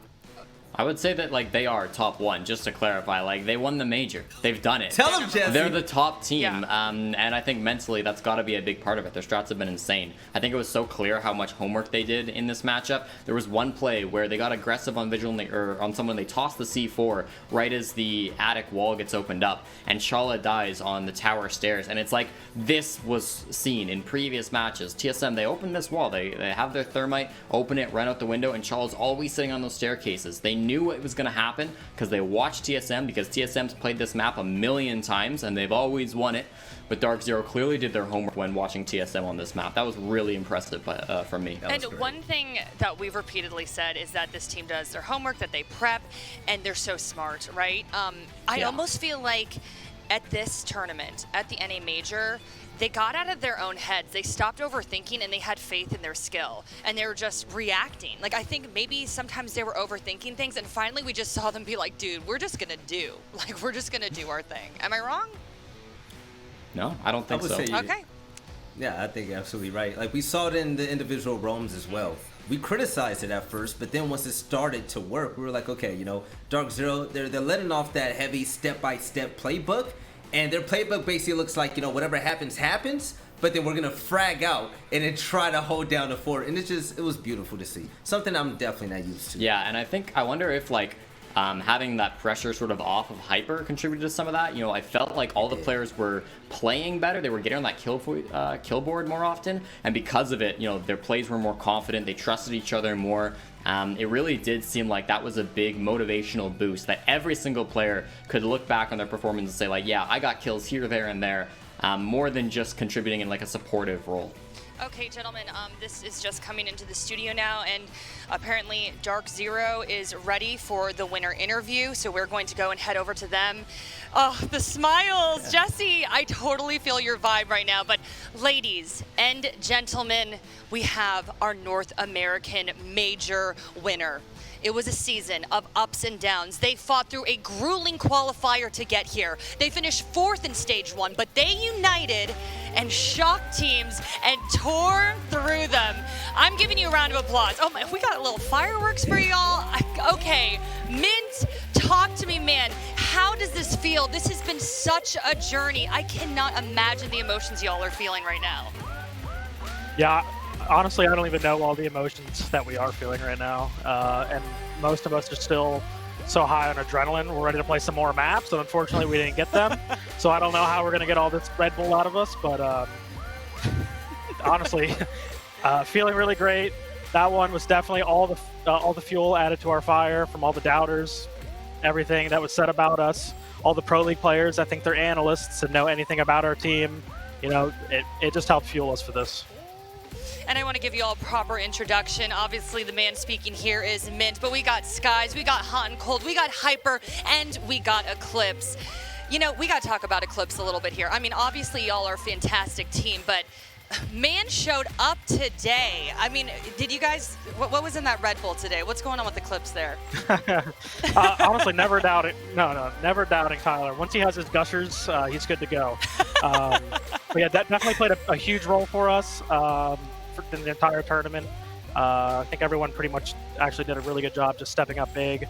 I would say that, like, they are top 1, just to clarify. Like, they won the major. They've done it. Tell them, Jesse. They're the top team, and I think mentally that's got to be a big part of it. Their strats have been insane. I think it was so clear how much homework they did in this matchup. There was one play where they got aggressive on Vigil, or on someone. They tossed the C4 right as the attic wall gets opened up, and Shala dies on the tower stairs. And it's like, this was seen in previous matches. TSM, they open this wall. They have their thermite, open it, run out the window, and Shala's always sitting on those staircases. They knew it was going to happen because they watched TSM, because TSM's played this map a million times and they've always won it. But DarkZero clearly did their homework when watching TSM on this map. That was really impressive from me. And one thing that we've repeatedly said is that this team does their homework, that they prep, and they're so smart, right? I almost feel like at this tournament, at the NA Major, they got out of their own heads. They stopped overthinking and they had faith in their skill. And they were just reacting. Like, I think maybe sometimes they were overthinking things, and finally we just saw them be like, dude, we're just gonna do. Like, we're just gonna do our thing. Am I wrong? No, I don't think so. Okay. Yeah, I think you're absolutely right. Like, we saw it in the individual roams as well. We criticized it at first, but then once it started to work, we were like, okay, DarkZero, they're letting off that heavy step-by-step playbook. And their playbook basically looks like, whatever happens, happens, but then we're going to frag out and then try to hold down the fort. And it was beautiful to see. Something I'm definitely not used to. Yeah, and I wonder if, like, having that pressure sort of off of Hyper contributed to some of that. I felt like all the players were playing better. They were getting on that kill board more often. And because of it, their plays were more confident. They trusted each other more. It really did seem like that was a big motivational boost, that every single player could look back on their performance and say, like, yeah, I got kills here, there, and there, more than just contributing in like a supportive role. Okay, gentlemen, this is just coming into the studio now, and apparently DarkZero is ready for the winner interview, so we're going to go and head over to them. Oh, the smiles, Jesse, I totally feel your vibe right now, but ladies and gentlemen, we have our North American Major winner. It was a season of ups and downs. They fought through a grueling qualifier to get here. They finished 4th in stage 1, but they united and shocked teams and tore through them. I'm giving you a round of applause. Oh my, we got a little fireworks for y'all. Okay, Mint, talk to me, man. How does this feel? This has been such a journey. I cannot imagine the emotions y'all are feeling right now. Yeah. Honestly, I don't even know all the emotions that we are feeling right now. And most of us are still so high on adrenaline. We're ready to play some more maps, and unfortunately we didn't get them. So I don't know how we're going to get all this Red Bull out of us, but honestly, feeling really great. That one was definitely all the fuel added to our fire from all the doubters. everything that was said about us. All the Pro League players, I think they're analysts and know anything about our team. You know, it just helped fuel us for this. And I want to give you all a proper introduction. Obviously, the man speaking here is Mint, but we got Skies, we got Hot and Cold, we got Hyper, and we got Eclipse. You know, we got to talk about Eclipse a little bit here. I mean, obviously, y'all are a fantastic team, but man showed up today. I mean, did you guys, what was in that Red Bull today? What's going on with Eclipse there? Honestly, never doubting Tyler. Once he has his gushers, he's good to go. But yeah, that definitely played a huge role for us in the entire tournament. I think everyone pretty much actually did a really good job just stepping up big,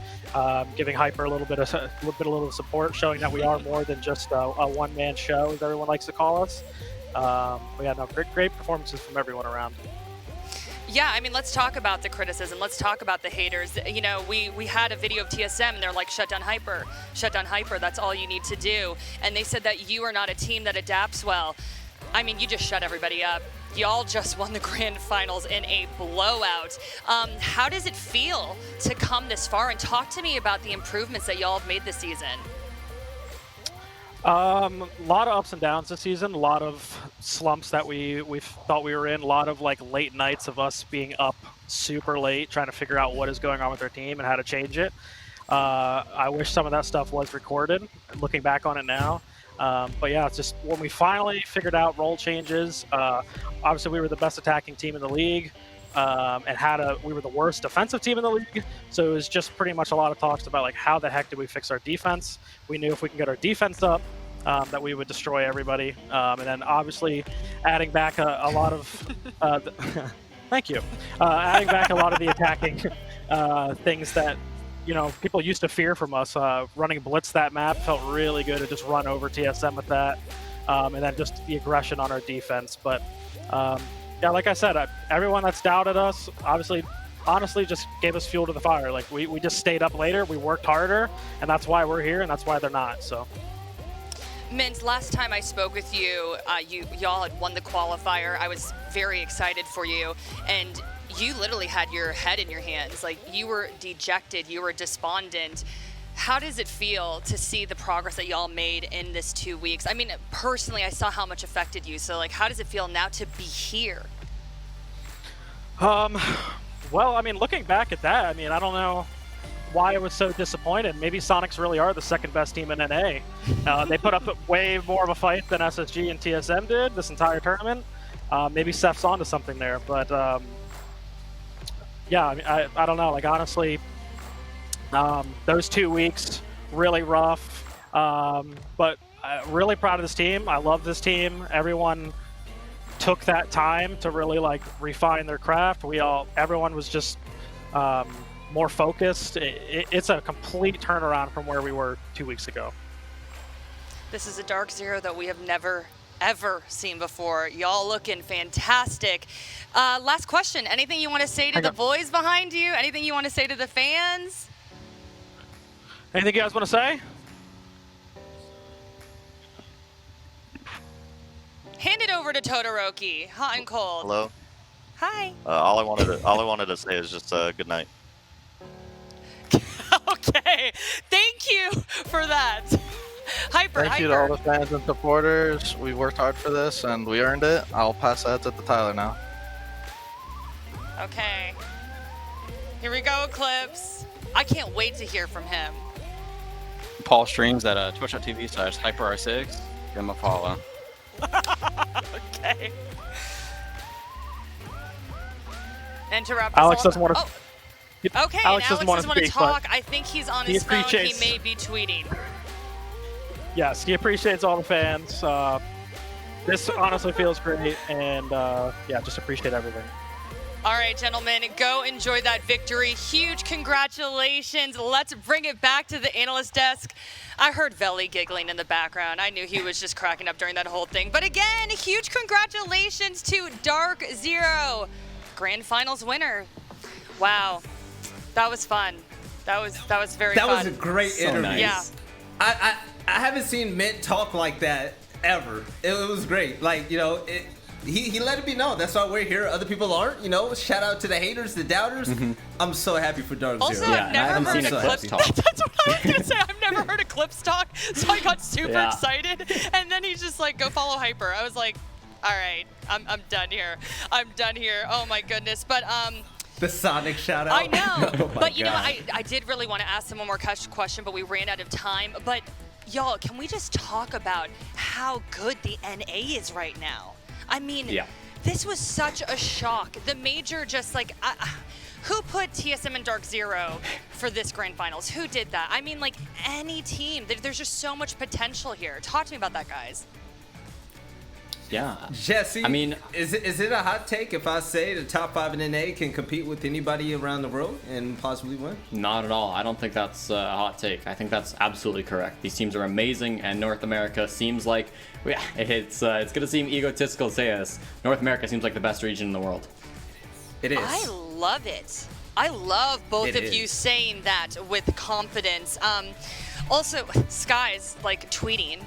giving Hyper a little bit of support, showing that we are more than just a one-man show, as everyone likes to call us. But yeah, no, great performances from everyone around. Yeah, I mean, let's talk about the criticism. Let's talk about the haters. You know, we had a video of TSM, and they're like, shut down Hyper. Shut down Hyper. That's all you need to do. And they said that you are not a team that adapts well. I mean, you just shut everybody up. Y'all just won the grand finals in a blowout. How does it feel to come this far? And talk to me about the improvements that y'all have made this season. A lot of ups and downs this season, a lot of slumps that we thought we were in, a lot of like late nights of us being up super late trying to figure out what is going on with our team and how to change it. I wish some of that stuff was recorded, looking back on it now. But yeah, it's just when we finally figured out role changes, obviously we were the best attacking team in the league, and we were the worst defensive team in the league. So it was just pretty much a lot of talks about like how the heck do we fix our defense. We knew if we can get our defense up, that we would destroy everybody. And then obviously adding back a lot of thank you, adding back a lot of the attacking things that, you know, people used to fear from us. Running Blitz that map felt really good to just run over TSM with that, and then just the aggression on our defense. But yeah, like I said, everyone that's doubted us, honestly, just gave us fuel to the fire. Like we just stayed up later, we worked harder, and that's why we're here, and that's why they're not. So. Mint, last time I spoke with you, y'all had won the qualifier. I was very excited for you, and you literally had your head in your hands. Like, you were dejected, you were despondent. How does it feel to see the progress that y'all made in this 2 weeks? I mean, personally, I saw how much affected you. So, like, how does it feel now to be here? Well, I mean, looking back at that, I mean, I don't know why I was so disappointed. Maybe Sonics really are the second best team in NA. They put up way more of a fight than SSG and TSM did this entire tournament. Maybe Ceph's onto something there, but yeah, I mean, I don't know. Like, honestly, those 2 weeks, really rough, but really proud of this team. I love this team. Everyone took that time to really like refine their craft. Everyone was just more focused. It's a complete turnaround from where we were 2 weeks ago. This is a DarkZero that we have never, ever seen before. Y'all looking fantastic. Last question. Anything you want to say to the boys behind you? Anything you want to say to the fans? Anything you guys want to say? Hand it over to Todoroki. Hot and cold. Hello. Hi. All I wanted to say is just good night. Okay. Thank you for that. Thank you to all the fans and supporters. We worked hard for this and we earned it. I'll pass that to Tyler now. Okay. Here we go, Eclipse. I can't wait to hear from him. Paul streams at twitch.tv/hyperr6. Give him a follow. Okay. And to wrap Alex this doesn't want to. Oh. Okay, Alex Alex doesn't want to speak, talk. I think he's on his phone. He appreciates- may be tweeting. Yes, he appreciates all the fans. This honestly feels great, and yeah, just appreciate everything. All right, gentlemen, go enjoy that victory. Huge congratulations. Let's bring it back to the analyst desk. I heard Veli giggling in the background. I knew he was just cracking up during that whole thing. But again, huge congratulations to DarkZero, Grand Finals winner. Wow, that was fun. That was very fun. That was a great interview. Nice. Yeah. I haven't seen Mint talk like that ever. It was great. Like, you know, He let it be known. That's why we're here. Other people aren't. You know, shout out to the haters, the doubters. I'm so happy for DarkZero. Also, I've never heard a clip talk. That's what I was gonna say. I've never heard a clips talk, so I got super excited. And then he's just like, "Go follow Hyper." I was like, "All right, I'm done here. I'm done here." Oh my goodness. But the Sonic shout out. I know. Oh my But you know, God. I did really want to ask him one more question, but we ran out of time. But y'all, can we just talk about how good the NA is right now? I mean, this was such a shock. The major just like, who put TSM and DarkZero for this grand finals? Who did that? I mean, like any team. There's just so much potential here. Talk to me about that, guys. Yeah. Jesse, I mean, is it a hot take if I say the top 5 in NA can compete with anybody around the world and possibly win? Not at all. I don't think that's a hot take. I think that's absolutely correct. These teams are amazing, and North America seems like, it's going to seem egotistical to say this. North America seems like the best region in the world. It is. I love it. I love both of you saying that with confidence. Also, Sky's like tweeting.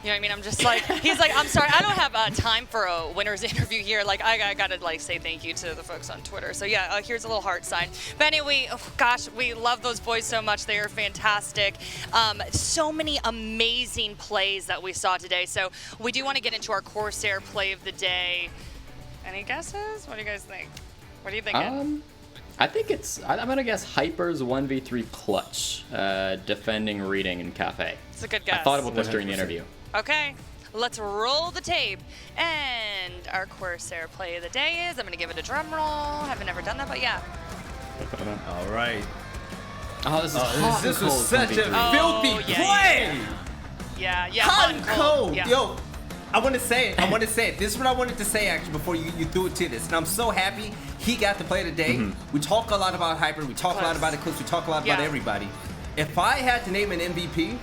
You know what I mean? I'm just like, he's like, I'm sorry, I don't have time for a winner's interview here. Like, I gotta like say thank you to the folks on Twitter. So yeah, here's a little heart sign. But anyway, gosh, we love those boys so much. They are fantastic. So many amazing plays that we saw today. So we do want to get into our Corsair play of the day. Any guesses? What do you guys think? What are you thinking? I think I'm gonna guess Hyper's 1v3 clutch, defending reading in Cafe. It's a good guess. I thought about this during the interview. Okay, let's roll the tape. And our Corsair play of the day is, I'm gonna give it a drum roll. Haven't ever done that, but yeah. All right. Oh, this was such a filthy play. Yeah, Hot and cold. Yeah. Yo, I want to say it. This is what I wanted to say actually before you threw it to this. And I'm so happy he got the play today. We talk a lot about Hyper. We talk a lot about Eclipse. We talk a lot about everybody. If I had to name an MVP,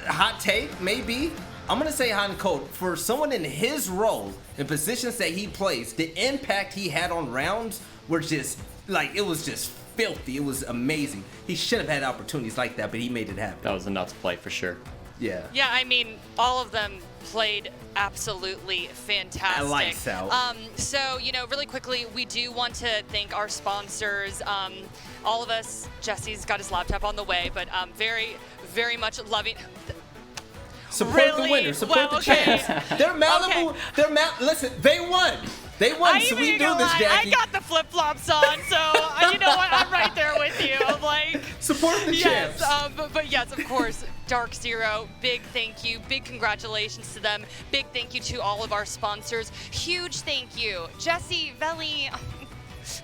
hot take, maybe. I'm going to say hot and cold. For someone in his role, in positions that he plays, the impact he had on rounds were just, like, it was just filthy. It was amazing. He should have had opportunities like that, but he made it happen. That was a nuts play for sure. Yeah. Yeah, I mean, all of them played absolutely fantastic. Lights out. So, you know, really quickly, we do want to thank our sponsors. All of us, Jesse's got his laptop on the way, but very, very much loving. Support the winner. Support the champs. They're Malibu. Listen, they won. They won, so we do this, Jackie. I got the flip-flops on, so you know what? I'm right there with you. I'm like, support the champs. But yes, of course, DarkZero, big thank you, big congratulations to them, big thank you to all of our sponsors, huge thank you, Jesse, Veli.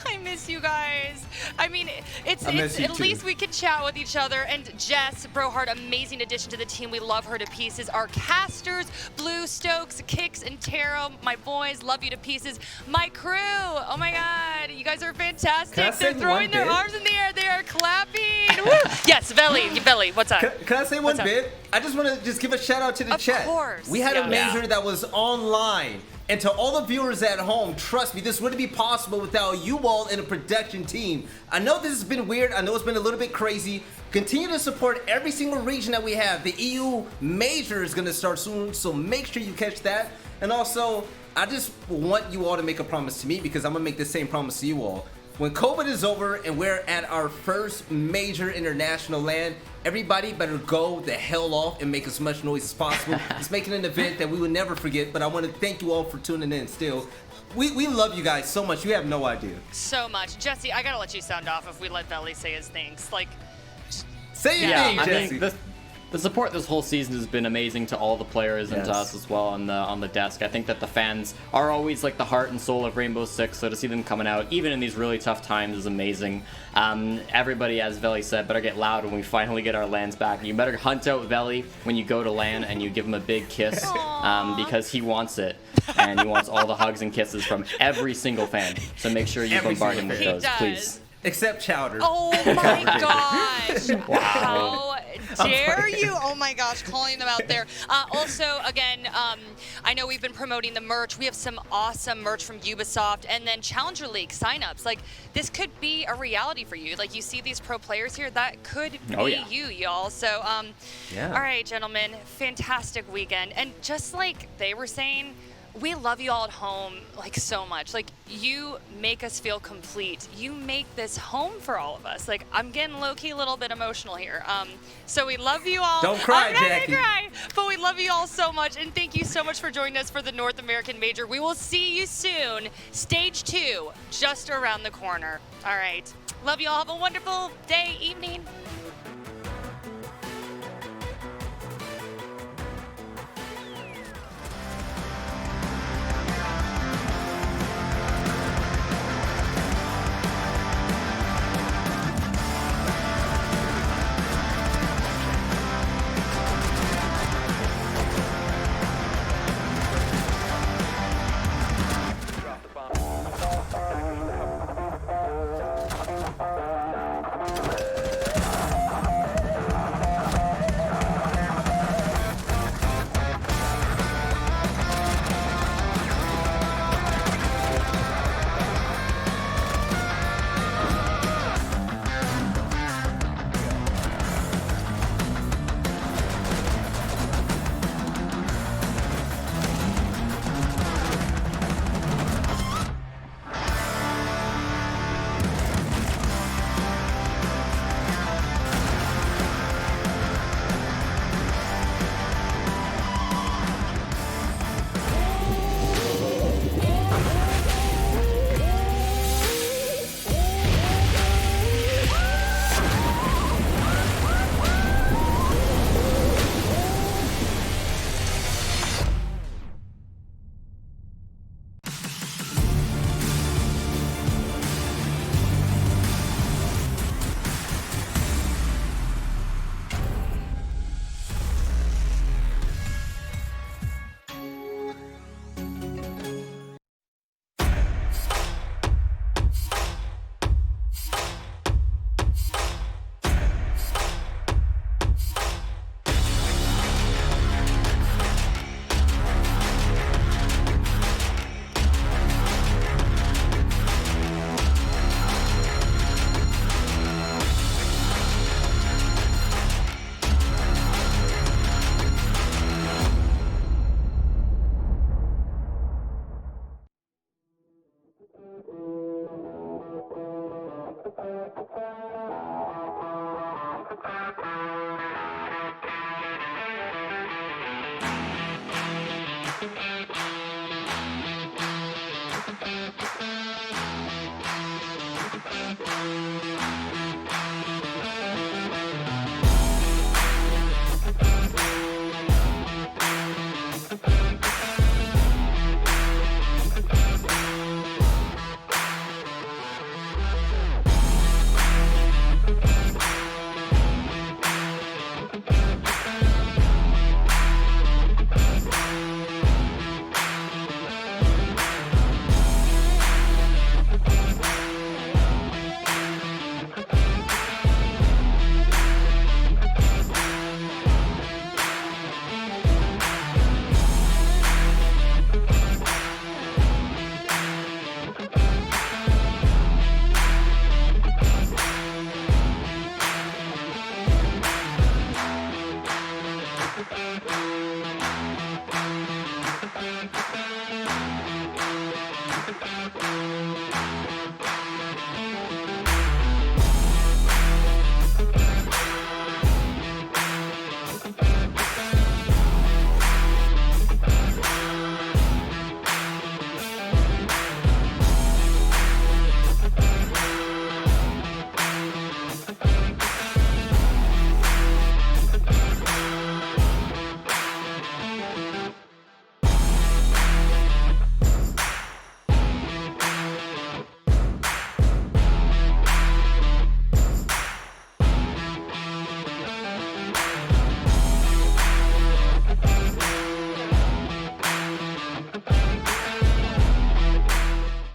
I miss you guys. I mean, it's at least we can chat with each other. And Jess Brohart, amazing addition to the team. We love her to pieces. Our casters, Blue, Stokes, Kicks, and Taro, my boys, love you to pieces. My crew, oh my God, you guys are fantastic. They're throwing their arms in the air. They are clapping. Woo. Yes, Veli, what's up? Can I say one bit? I just want to give a shout out to the chat. Of course. We had a major that was online. And to all the viewers at home, trust me, this wouldn't be possible without you all and a production team. I know this has been weird. I know it's been a little bit crazy. Continue to support every single region that we have. The EU major is going to start soon, so make sure you catch that. And also, I just want you all to make a promise to me because I'm going to make the same promise to you all. When COVID is over and we're at our first major international LAN, everybody better go the hell off and make as much noise as possible. It's making an event that we will never forget, but I want to thank you all for tuning in still. We love you guys so much. You have no idea. So much. Jesse, I got to let you sound off if we let Veli say his things. Like, say your name, Jesse. I think the support this whole season has been amazing to all the players and to us as well on the desk. I think that the fans are always like the heart and soul of Rainbow Six, so to see them coming out, even in these really tough times, is amazing. Everybody, as Veli said, better get loud when we finally get our LANs back. You better hunt out Veli when you go to LAN and you give him a big kiss because he wants it. And he wants all the hugs and kisses from every single fan. So make sure you bombard him with those, please. Except Chowder. Oh my gosh. Wow. How dare you? Oh my gosh, calling them out there. Also, again, I know we've been promoting the merch. We have some awesome merch from Ubisoft, and then Challenger League signups. Like, this could be a reality for you. Like, you see these pro players here, that could be you, y'all. So, all right, gentlemen, fantastic weekend. And just like they were saying, we love you all at home like so much. Like, you make us feel complete. You make this home for all of us. Like, I'm getting low-key a little bit emotional here. So we love you all. Don't cry, I'm not Jackie. gonna cry, but we love you all so much, and thank you so much for joining us for the North American Major. We will see you soon. Stage 2, just around the corner. All right. Love you all. Have a wonderful day, evening. Thank you.